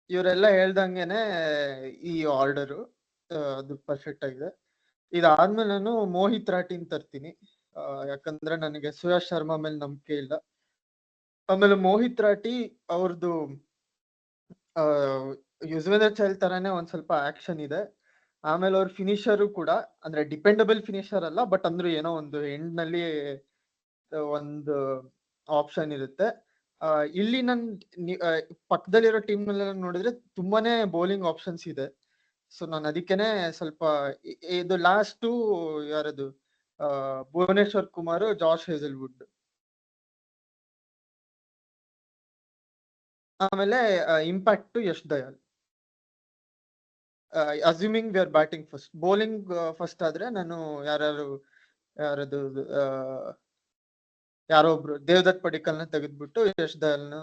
ಇವರೆಲ್ಲ ಹೇಳ್ದಂಗೆನೆ ಈ ಆರ್ಡರು ಅದು ಪರ್ಫೆಕ್ಟ್ ಆಗಿದೆ. ಇದಾದ್ಮೇಲೆ ನಾನು ಮೋಹಿತ್ ರಾಟಿನ್ ತರ್ತೀನಿ, ಯಾಕಂದ್ರೆ ನನಗೆ ಸುಯಾಶ್ ಶರ್ಮಾ ಮೇಲೆ ನಂಬಿಕೆ ಇಲ್ಲ. ಆಮೇಲೆ ಮೋಹಿತ್ ರಾಟಿ ಅವ್ರದ್ದು ಯುಜ್ವೇಂದ್ರ ಚಹಲ್ ತರಾನೇ ಒಂದ್ ಸ್ವಲ್ಪ ಆಕ್ಷನ್ ಇದೆ. ಆಮೇಲೆ ಅವ್ರ ಫಿನಿಶರು ಕೂಡ ಅಂದ್ರೆ ಡಿಪೆಂಡಬಲ್ ಫಿನಿಶರ್ ಅಲ್ಲ, ಬಟ್ ಅಂದ್ರೆ ಏನೋ ಒಂದು ಎಂಡ್ ನಲ್ಲಿ ಒಂದು ಆಪ್ಷನ್ ಇರುತ್ತೆ. ಇಲ್ಲಿ ನನ್ ಪಕ್ಕದಲ್ಲಿರೋ ಟೀಮ್ ನಲ್ಲಿ ನೋಡಿದ್ರೆ ತುಂಬಾನೇ ಬೌಲಿಂಗ್ ಆಪ್ಷನ್ಸ್ ಇದೆ. ಸೊ ನಾನು ಅದಕ್ಕೇನೆ ಸ್ವಲ್ಪ ಇದು ಲಾಸ್ಟ್ ಯಾರದು ಭುವನೇಶ್ವರ್ ಕುಮಾರ್, ಜಾಶ್ ಹೇಸಲ್ವುಡ್. ಆಮೇಲೆ impact Yash Dayal. Assuming we are batting first, bowling first ಆದ್ರೆ ನಾನು ಯಾರದು ಯಾರೋ ಒಬ್ರು ದೇವದತ್ ಪಡಿಕಲ್ ನ ತೆಗೆದ್ಬಿಟ್ಟು ಯಶ್ ದಯಾಲ್ ನ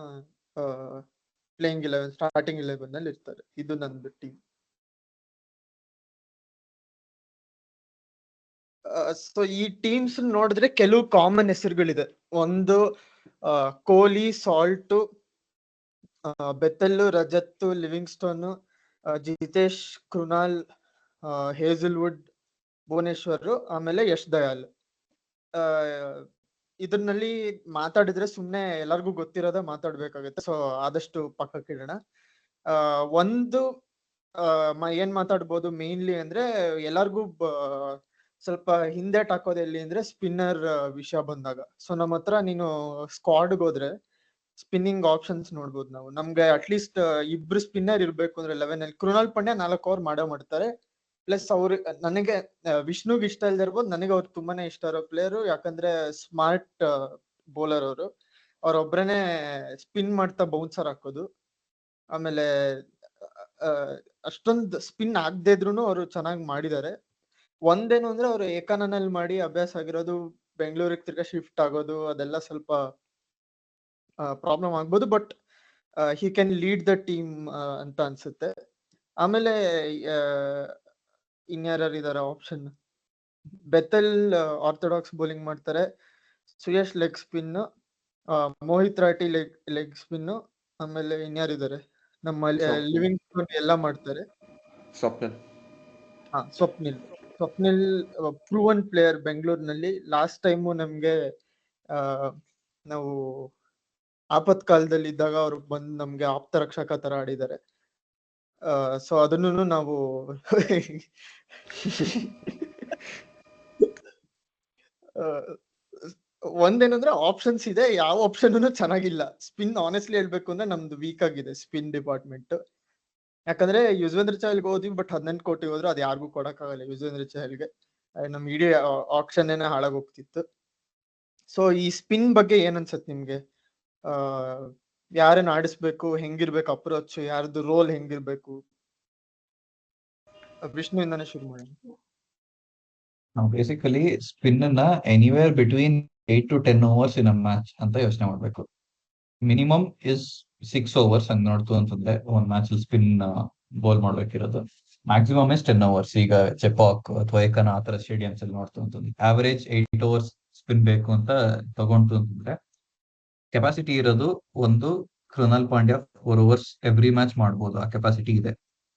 ಪ್ಲೇಯಿಂಗ್ 11 ಸ್ಟಾರ್ಟಿಂಗ್ 11 ನಲ್ಲಿ ಇರ್ತಾರೆ. ಇದು ನಂದು ಟೀಮ್. ಸೊ ಈ ಟೀಮ್ಸ್ ನೋಡಿದ್ರೆ ಕೆಲವು ಕಾಮನ್ ಹೆಸರುಗಳಿದೆ. ಒಂದು Kohli, Salt, Bethell, Rajat, Livingstone, Jitesh, Krunal, Hazlewood, Bhuvneshwar, ಆಮೇಲೆ ಯಶ್ ದಯಾಲ್. ಇದರಲ್ಲಿ ಮಾತಾಡಿದ್ರೆ ಸುಮ್ನೆ ಎಲ್ಲರಿಗೂ ಗೊತ್ತಿರೋದೇ ಮಾತಾಡ್ಬೇಕಾಗುತ್ತೆ, ಸೊ ಆದಷ್ಟು ಪಕ್ಕಕ್ಕಿಡೋಣ. ಒಂದು ಏನ್ ಮಾತಾಡ್ಬೋದು ಮೇನ್ಲಿ ಅಂದ್ರೆ ಎಲ್ಲಾರ್ಗು ಸ್ವಲ್ಪ ಹಿಂದೆಟ್ ಹಾಕೋದು ಎಲ್ಲಿ ಅಂದ್ರೆ ಸ್ಪಿನ್ನರ್ ವಿಷಯ ಬಂದಾಗ. ಸೊ ನಮ್ಮ ಹತ್ರ ನೀನು ಸ್ಕ್ವಾಡ್ಗೆ ಹೋದ್ರೆ ಸ್ಪಿನ್ನಿಂಗ್ ಆಪ್ಷನ್ಸ್ ನೋಡ್ಬೋದು ನಾವು. ನಮ್ಗೆ ಅಟ್ಲೀಸ್ಟ್ ಇಬ್ರು ಸ್ಪಿನ್ನರ್ ಇರ್ಬೇಕು ಅಂದ್ರೆ 11 ಅಲ್ಲಿ ಕೃಣಾಲ್ ಪಾಂಡ್ಯ 4 ಓವರ್ ಮಾಡ್ತಾರೆ. ಪ್ಲಸ್ ಅವ್ರು ನನಗೆ ವಿಷ್ಣುಗ್ ಇಷ್ಟ ಇಲ್ದೇ ಇರ್ಬೋದು, ನನಗೆ ಅವ್ರು ತುಂಬಾನೇ ಇಷ್ಟ ಇರೋ ಪ್ಲೇಯರು, ಯಾಕಂದ್ರೆ ಸ್ಮಾರ್ಟ್ ಬೌಲರ್ ಅವರು. ಅವ್ರೊಬ್ರನೇ ಸ್ಪಿನ್ ಮಾಡ್ತಾ ಬೌನ್ಸರ್ ಹಾಕೋದು. ಆಮೇಲೆ ಅಷ್ಟೊಂದು ಸ್ಪಿನ್ ಆಗದೆ ಇದ್ರು ಅವರು ಚೆನ್ನಾಗಿ ಮಾಡಿದ್ದಾರೆ. ಒಂದೇನು ಅಂದ್ರೆ ಅವ್ರು ಏಕಾನಲ್ಲಿ ಮಾಡಿ ಅಭ್ಯಾಸ ಆಗಿರೋದು, ಬೆಂಗಳೂರಿಗೆ ತಿರ್ಗಾ ಶಿಫ್ಟ್ ಆಗೋದು ಅದೆಲ್ಲ ಸ್ವಲ್ಪ ಪ್ರಾಬ್ಲಮ್ ಆಗ್ಬೋದು, but he can lead the team ಅಂತ ಅನ್ಸುತ್ತೆ. ಆಮೇಲೆ ಇನ್ಯಾರು ಇದಾರೆ ಆಪ್ಷನ್? ಬೆಥೆಲ್ ಆರ್ಥೋಡಾಕ್ಸ್ ಬೌಲಿಂಗ್ ಮಾಡ್ತಾರೆ, ಸುಯಶ್ ಲೆಗ್ ಸ್ಪಿನ್, ಮೋಹಿತ್ ರಾಟಿ ಲೆಗ್ ಸ್ಪಿನ್, ಆಮೇಲೆ ಇನ್ಯಾರಿದ್ದಾರೆ ನಮ್ಮ ಲಿವಿಂಗ್ಸ್ಟೋನ್ ಎಲ್ಲ ಮಾಡ್ತಾರೆ. ಸ್ವಪ್ನಿಲ್ ಪ್ರೂವನ್ ಪ್ಲೇಯರ್ ಬೆಂಗಳೂರಿನಲ್ಲಿ. ಲಾಸ್ಟ್ ಟೈಮು ನಮ್ಗೆ ನಾವು ಆಪತ್ಕಾಲದಲ್ಲಿ ಇದ್ದಾಗ ಅವ್ರು ಬಂದು ನಮ್ಗೆ ಆಪ್ತ ರಕ್ಷಕ ತರ ಆಡಿದ್ದಾರೆ. ಸೊ ಅದನ್ನು ನಾವು ಒಂದೇನಂದ್ರೆ ಆಪ್ಷನ್ಸ್ ಇದೆ, ಯಾವ ಆಪ್ಷನ್ ಚೆನ್ನಾಗಿಲ್ಲ. ಸ್ಪಿನ್ ಆನೆಸ್ಟ್ಲಿ ಹೇಳ್ಬೇಕು ಅಂದ್ರೆ ನಮ್ದು ವೀಕ್ ಆಗಿದೆ ಸ್ಪಿನ್ ಡಿಪಾರ್ಟ್ಮೆಂಟ್. ಯಾಕಂದ್ರೆ ಯುಜ್ವೇಂದ್ರ ಚಹಲ್ಗೆ ಹೋದ್ವಿ, ಬಟ್ 18 ಕೋಟಿ ಹೋದ್ರು ಅದು ಯಾರಿಗೂ ಕೊಡಕ್ಕಾಗಲ್ಲ ಯುಜ್ವೇಂದ್ರ ಚಹಲ್ಗೆ. ನಮ್ ಇಡೀ ಆಕ್ಷನ್ ಹಾಳಾಗ್ ಹೋಗ್ತಿತ್ತು. ಸೊ ಈ ಸ್ಪಿನ್ ಬಗ್ಗೆ ಏನ್ ಅನ್ಸತ್ ನಿಮ್ಗೆ? ಯಾರನ್ನ ಆಡಿಸ್ಬೇಕು, ಹೆಂಗಿರ್ಬೇಕು ಅಪ್ರೋಚ್, ಯಾರ್ದು ರೋಲ್ ಹೆಂಗಿರ್ಬೇಕು? ವಿಷ್ಣು ಇಂದಾನೆ ಶುರು ಮಾಡೋಣ. ನಾವು ಬೇಸಿಕಲಿ ಸ್ಪಿನ್ ಅನ್ನ anywhere between 8 to 10 overs in a match ಅಂತ ಯೋಚನೆ ಮಾಡ್ಬೇಕು. ಮಿನಿಮಮ್ ಇಸ್ 6 overs ಹಂಗ್ ನೋಡ್ತು ಅಂತಂದ್ರೆ ಒಂದ್ ಮ್ಯಾಚ್ ಅಲ್ಲಿ ಸ್ಪಿನ್ ಬೌಲ್ ಮಾಡ್ಬೇಕಿರೋದು. Maximum is 10 overs. ಈಗ ಚೆಪಾಕ್ ಅಥವಾ ಏಕನ ಆತರ ಸ್ಟೇಡಿಯಮ್ಸ್ ಅಲ್ಲಿ ನೋಡ್ತು ಅಂತಂದ್ರೆ ಆವರೇಜ್ 8 overs ಸ್ಪಿನ್ ಬೇಕು ಅಂತ ತಗೊಂಡು ಅಂತಂದ್ರೆ ಕೆಪಾಸಿಟಿ ಇರೋದು ಒಂದು Krunal Pandya 4 overs every match ಮಾಡ್ಬೋದು, ಆ ಕೆಪಾಸಿಟಿ ಇದೆ.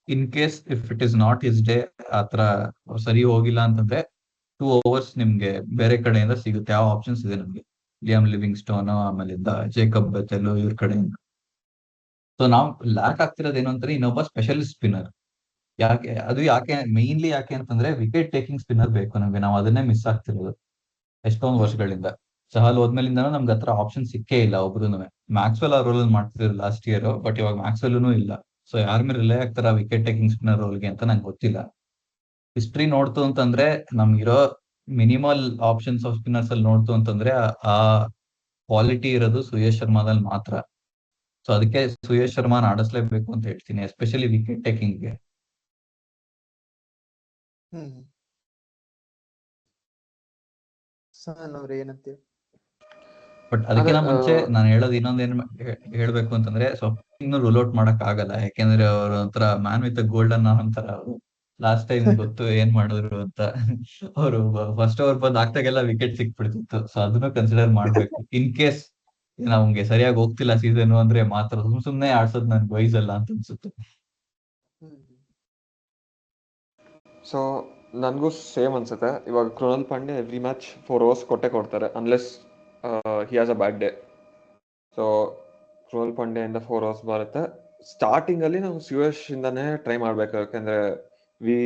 In case if it is not his day, ಆತರ ಸರಿ ಹೋಗಿಲ್ಲ ಅಂತಂದ್ರೆ 2 overs ನಿಮ್ಗೆ ಬೇರೆ ಕಡೆಯಿಂದ ಸಿಗುತ್ತೆ. ಯಾವ ಆಪ್ಷನ್ಸ್ ಇದೆ ನಮ್ಗೆ? ಲಿಯಾಮ್ ಲಿವಿಂಗ್ಸ್ಟೋನ್, ಆಮೇಲಿಂದ ಜೇಕಬ್ ಬೆಥೆಲ್, ಇವ್ರ ಕಡೆಯಿಂದ. ಸೊ ನಾವು ಲ್ಯಾಕ್ ಆಗ್ತಿರೋದು ಏನು ಅಂತಾರೆ, ಇನ್ನೊಬ್ಬ ಸ್ಪೆಷಲಿಸ್ಟ್ ಸ್ಪಿನ್ನರ್. ಯಾಕೆ ಮೇನ್ಲಿ ಯಾಕೆ ಅಂತಂದ್ರೆ ವಿಕೆಟ್ ಟೇಕಿಂಗ್ ಸ್ಪಿನ್ನರ್ ಬೇಕು ನಮ್ಗೆ. ನಾವು ಅದನ್ನೇ ಮಿಸ್ ಆಗ್ತಿರೋದು ಎಷ್ಟೊಂದು ವರ್ಷಗಳಿಂದ. ಚಹಲ್ ಹೋದ್ಮೇಲಿಂದ ನಮ್ಗೆ ಹತ್ರ ಆಪ್ಷನ್ ಸಿಕ್ಕೇ ಇಲ್ಲ ಒಬ್ರು. ಮ್ಯಾಕ್ಸ್ವೆಲ್ ಆ ರೋಲ್ ಮಾಡ್ತಿದ್ರು ಲಾಸ್ಟ್ ಇಯರ್, ಬಟ್ ಇವಾಗ ಮ್ಯಾಕ್ಸ್ವೆಲ್ ಇಲ್ಲ. ಸೊ ಯಾರ ಮೇಲೆ ರಿಲೇ ಆಗ್ತಾರ ವಿಕೆಟ್ ಟೇಕಿಂಗ್ ಸ್ಪಿನ್ನರ್ ರೋಲ್ಗೆ ಅಂತ ನಂಗೆ ಗೊತ್ತಿಲ್ಲ. ಹಿಸ್ಟ್ರಿ ನೋಡ್ತು ಅಂತಂದ್ರೆ ನಮ್ಗಿರೋ ಮಿನಿಮಲ್ ಆಪ್ಷನ್ಸ್ ಆಫ್ ಸ್ಪಿನ್ನರ್ಸ್ ಅಲ್ಲಿ ನೋಡ್ತು ಅಂತಂದ್ರೆ ಆ ಕ್ವಾಲಿಟಿ ಇರೋದು ಸುಯೇಶ್ ಶರ್ಮಾದಲ್ಲಿ ಮಾತ್ರ. ಸೊ ಅದಕ್ಕೆ ಸುಯೇಶ್ ಶರ್ಮಾನ ಆಡಿಸ್ಲೇಬೇಕು ಅಂತ ಹೇಳ್ತೀನಿ, ಎಸ್ಪೆಷಲಿ ವಿಕೆಟ್ ಟೇಕಿಂಗ್ಗೆ. ಹ್ಮ್ ಸಹನ್ ಅವ್ರೆ ಏನಂತೀವಿ? ಬಟ್ ಅದಕ್ಕಿಂತ ಅದೇ, ಮುಂಚೆ ನಾನು ಹೇಳೋದು ಇನ್ನೊಂದೇನ್ ಹೇಳ್ಬೇಕು ಅಂತಂದ್ರೆ, ಇನ್ನು ರೂಲ್ ಔಟ್ ಮಾಡಕ್ ಆಗಲ್ಲ. ಯಾಕೆಂದ್ರೆ ಅವ್ರ ಒಂಥರ ಮ್ಯಾನ್ ವಿತ್ ಗೋಲ್ಡನ್ ಅಂತಾರ ಅವರು. ಲಾಸ್ಟ್ ಟೈಮ್ ಗೊತ್ತು ಏನ್ ಮಾಡಿದ್ರು ಅಂತ. ಅವರು ಫಸ್ಟ್ ಓವರ್ ಬಂದ್ ಆಗ್ತಾಗೆಲ್ಲ ವಿಕೆಟ್ ಸಿಕ್ಬಿಡ್ತಿತ್ತು. ಸೊ ಅದನ್ನು ಕನ್ಸಿಡರ್ ಮಾಡ್ಬೇಕು. ಇನ್ ಕೇಸ್ ನಮ್ಗೆ ಸರಿಯಾಗಿ ಹೋಗ್ತಿಲ್ಲ ಸೀಸನ್ ಅಂದ್ರೆ ಮಾತ್ರ ಸುಮ್ನೆ ಆಡ್ಸೋದ್ ನನ್ಗೆ ವಯಸ್ಸಲ್ಲ ಅಂತ ಅನ್ಸುತ್ತೆ. ಹ್ಮ್ ಸೊ ನನಗೂ ಸೇಮ್ ಅನ್ಸುತ್ತೆ. ಇವಾಗ Krunal Pandya every match 4 overs ಕೊಡ್ತಾರೆ, unless he has a bad day. So Krunal Pandya ಇಂದ 4 overs ಬರುತ್ತೆ. ಸ್ಟಾರ್ಟಿಂಗ್ ಅಲ್ಲಿ ನಾವು ಸುಯೇಶ್ ಇಂದಾನೇ ಟ್ರೈ ಮಾಡ್ಬೇಕು, ಯಾಕಂದ್ರೆ we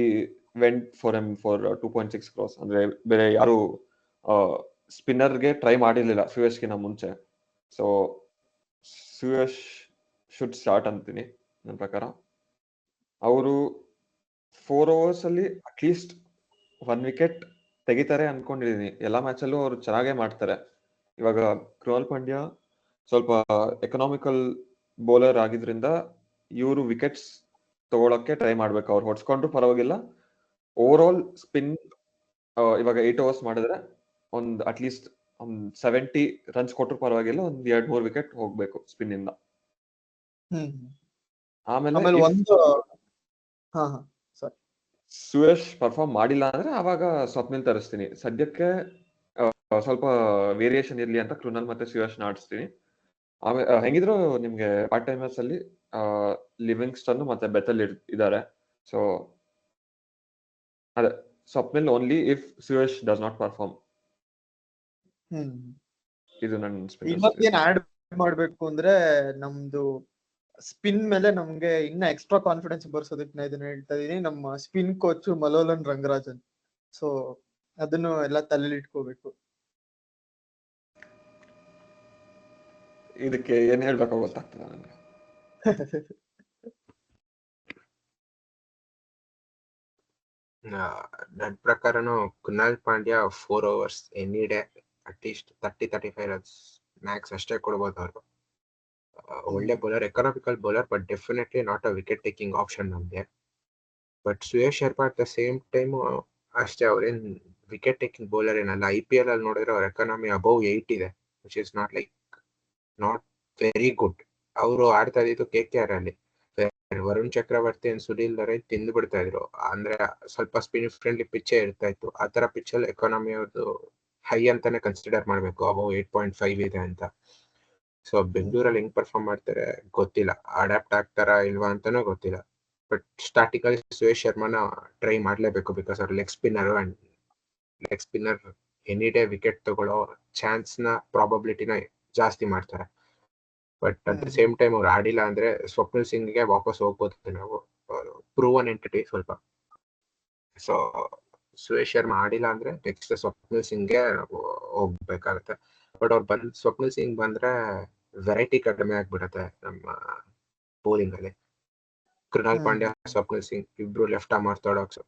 went for M for 2.6 crores. ಅಂದ್ರೆ ಬೇರೆ ಯಾರು ಸ್ಪಿನ್ನರ್ಗೆ ಟ್ರೈ ಮಾಡಿರ್ಲಿಲ್ಲ ಸುಯೇಶ್ಗಿನ ಮುಂಚೆ. ಸೊ ಸುಯೇಶ್ ಶುಡ್ ಸ್ಟಾರ್ಟ್ ಅಂತೀನಿ ನನ್ನ ಪ್ರಕಾರ. ಅವರು 4 overs ಅಲ್ಲಿ ಅಟ್ಲೀಸ್ಟ್ 1 wicket ತೆಗಿತಾರೆ ಅನ್ಕೊಂಡಿದೀನಿ. ಎಲ್ಲಾ ಮ್ಯಾಚ್ ಅಲ್ಲೂ ಅವ್ರು ಚೆನ್ನಾಗೇ ಮಾಡ್ತಾರೆ. ಇವಾಗ ಕೃಣಾಲ್ ಪಾಂಡ್ಯ ಸ್ವಲ್ಪ ಎಕನಾಮಿಕಲ್ ಬೌಲರ್ ಆಗಿದ್ರಿಂದ ಇವರು ವಿಕೆಟ್ಸ್ ತಗೊಳಕ್ಕೆ ಟ್ರೈ ಮಾಡ್ಬೇಕು. ಅವ್ರು ಹೊಡ್ಸ್ಕೊಂಡ್ರು ಪರವಾಗಿಲ್ಲ. ಓವರ್ ಆಲ್ ಸ್ಪಿನ್ ಇವಾಗ 8 overs ಮಾಡಿದ್ರೆ ಒಂದ್ ಅಟ್ಲೀಸ್ಟ್ ಒಂದ್ 70 runs ಕೊಟ್ರು ಪರವಾಗಿಲ್ಲ, ಒಂದ್ 2-3 ವಿಕೆಟ್ ಹೋಗ್ಬೇಕು ಸ್ಪಿನ್ ಇಂದ. ಹ್ಮ್ ಆಮೇಲೆ ಆಮೇಲೆ if ಒಂದು ಹಾ ಸಾರಿ ಸುಯೇಶ್ ಪರ್ಫಾರ್ಮ್ ಮಾಡಿಲ್ಲ ಅಂದ್ರೆ ಅವಾಗ ಸ್ವಪ್ನಿಲ್ ತರಿಸ್ತೀನಿ. ಸದ್ಯಕ್ಕೆ ಸ್ವಲ್ಪ ವೇರಿಯೇಷನ್ ಇರ್ಲಿ ಅಂತ ಕೃಣಾಲ್ ಮತ್ತೆ ಸುಯೇಶ್ ಆಡಿಸ್ತೀನಿ. ಆಮೇಲೆ ಹೆಂಗಿದ್ರು ನಿಮ್ಗೆ ಪಾರ್ಟ್ ಟೈಮರ್ಸ್ ಅಲ್ಲಿ ಲಿವಿಂಗ್ಸ್ಟನ್ ಮತ್ತೆ ಬೆಥೆಲ್ ಇದ್ದಾರೆ. ಸೊ ಅದೇ Swapnil only if Suyash does not perform. Hmm ಇದು ನನ್ನ ಇನ್ನೊಂದೇನ್ ಆಡ್ ಮಾಡ್ಬೇಕು ಅಂದ್ರೆ, ನಮ್ದು ಸ್ಪಿನ್ ಮೇಲೆ ನಮ್ಗೆ ಇನ್ನ ಎಕ್ಸ್ಟ್ರಾ ಕಾನ್ಫಿಡೆನ್ಸ್ ಬರ್ಸೋದಕ್ಕೆ ನಾ ಇದನ್ನ ಹೇಳ್ತಾ ಇದೀನಿ. ನಮ್ಮ ಸ್ಪಿನ್ ಕೋಚ್ ಮಲೋಲನ್ ರಂಗರಾಜನ್. ಸೊ ಅದನ್ನು ಎಲ್ಲ ತಲೆಯಲ್ಲಿ ಇಟ್ಕೋಬೇಕು. ಇದಕ್ಕೆ ಏನ್ ಹೇಳ್ಬೇಕು ಗೊತ್ತಾಗ್ತದೆ ನನಗೆ. ನನ್ನ ಪ್ರಕಾರನು Krunal Pandya 4 overs any day at least 30-35 runs max ಅಷ್ಟೇ ಕೊಡ್ಬೋದು ಅವ್ರು. ಒಳ್ಳೆ bowler, economical bowler, but definitely not a wicket taking option ನಮ್ಗೆ. But Suyash Sharma at the same time ಅಷ್ಟೇ, ಅವ್ರೇನ್ ವಿಕೆಟ್ ಟೇಕಿಂಗ್ ಬೌಲರ್ ಏನಲ್ಲ. IPL ಅಲ್ಲಿ ನೋಡಿದ್ರೆ ಅವ್ರ ಎಕಾನಮಿ ಅಬೌವ್ 8 ಇದೆ, which is not very good. ಅವರು ಆಡ್ತಾ ಇದ್ದಿದ್ದು KKR ಅಲ್ಲಿ. ವರುಣ್ ಚಕ್ರವರ್ತಿ ಅಂಡ್ ಸುನಿಲ್ ನರೇನ್ ತಿಂದು ಬಿಡ್ತಾ ಇದ್ರು. ಅಂದ್ರೆ ಸ್ವಲ್ಪ ಸ್ಪಿನ್ ಫ್ರೆಂಡ್ಲಿ ಪಿಚ್ಚೇ ಇರ್ತಾ ಇತ್ತು. ಆ ತರ ಪಿಚ್ ಅಲ್ಲಿ ಎಕಾನಮಿ ಅವ್ರದ್ದು ಹೈ ಅಂತಾನೆ ಕನ್ಸಿಡರ್ ಮಾಡ್ಬೇಕು, ಅಬೌವ್ 8.5 ಇದೆ ಅಂತ. ಸೊ ಬೆಂಗಳೂರಲ್ಲಿ ಹೆಂಗ್ ಪರ್ಫಾರ್ಮ್ ಮಾಡ್ತಾರೆ ಗೊತ್ತಿಲ್ಲ, ಅಡಾಪ್ಟ್ ಆಗ್ತಾರಾ ಇಲ್ವಾ ಅಂತಾನೂ ಗೊತ್ತಿಲ್ಲ. ಬಟ್ ಸ್ಟಾರ್ಟಿಂಗ್ ಅಲ್ಲಿ ಸುಯೇಶ್ ಶರ್ಮಾನ ಟ್ರೈ ಮಾಡ್ಲೇಬೇಕು, ಬಿಕಾಸ್ ಅವ್ರ leg spinner and leg spinner any day wicket ತಗೊಳ್ಳೋ ಚಾನ್ಸ್ ನ ಪ್ರಾಬಬಿಲಿಟಿನ ಜಾಸ್ತಿ ಮಾಡ್ತಾರೆ. But at the same time ಅವ್ರು ಆಡಿಲ್ಲ ಅಂದ್ರೆ ಸ್ವಪ್ನಿಲ್ ಸಿಂಗ್ಗೆ ವಾಪಸ್ ಹೋಗ್ಬೋದು ನಾವು. ಪ್ರೂವನ್ ಎಂಟಿಟಿ ಸ್ವಲ್ಪ. ಸೊ ಸುಯೇಶ್ ಶರ್ಮಾ ಆಡಿಲ್ಲ ಅಂದ್ರೆ ನೆಕ್ಸ್ಟ್ ಸ್ವಪ್ನಿಲ್ ಸಿಂಗ್ಗೆ ಹೋಗ್ಬೇಕಾಗತ್ತೆ. ಬಟ್ ಅವ್ರು ಸ್ವಪ್ನಿಲ್ ಸಿಂಗ್ ಬಂದ್ರೆ ವೆರೈಟಿ ಕಡಿಮೆ ಆಗ್ಬಿಡತ್ತೆ ನಮ್ಮ ಬೌಲಿಂಗ್ ಅಲ್ಲಿ. ಕೃಣಾಲ್ ಪಾಂಡ್ಯ, ಸ್ವಪ್ನಿಲ್ ಸಿಂಗ್ ಇಬ್ರು left arm orthodox.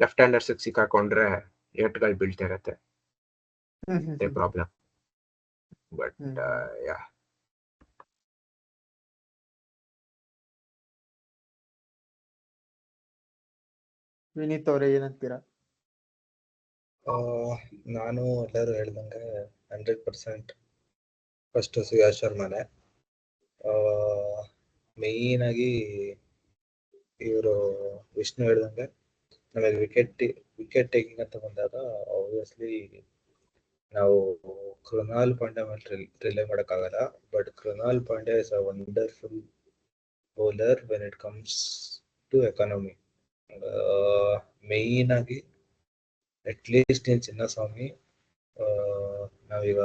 Left handers ಸಿಕ್ಕಾಕೊಂಡ್ರೆ ಏಟ್ಗಳು ಬೀಳ್ತಾ ಇರತ್ತೆ, ಪ್ರಾಬ್ಲಮ್. ಬಟ್ ಯಾ ವಿನೀತ್ ಅವ್ರೆ ಏನಂತೀರಾ? ನಾನು ಎಲ್ಲರೂ ಹೇಳ್ದಂಗೆ 100% ಫಸ್ಟ್ ಸುಯೇಶ್ ಶರ್ಮಾನೆ. ಮೇಯ್ನ್ ಆಗಿ ಇವರು ವಿಷ್ಣು ಹೇಳ್ದಂಗೆ ನಮಗೆ ವಿಕೆಟ್ ಟೇಕಿಂಗ್ ಅಂತ ಬಂದಾಗ ಆಬ್ವಿಯಸ್ಲಿ ನಾವು ಕೃಣಾಲ್ ಪಾಂಡ್ಯ ಮೇಲೆ ರಿಲೇ ಮಾಡೋಕ್ಕಾಗಲ್ಲ. But Krunal Pandya is a wonderful bowler when it comes to economy. Main ಆಗಿ ಅಟ್ಲೀಸ್ಟ್ in ಚಿನ್ನಸ್ವಾಮಿ ನಾವೀಗ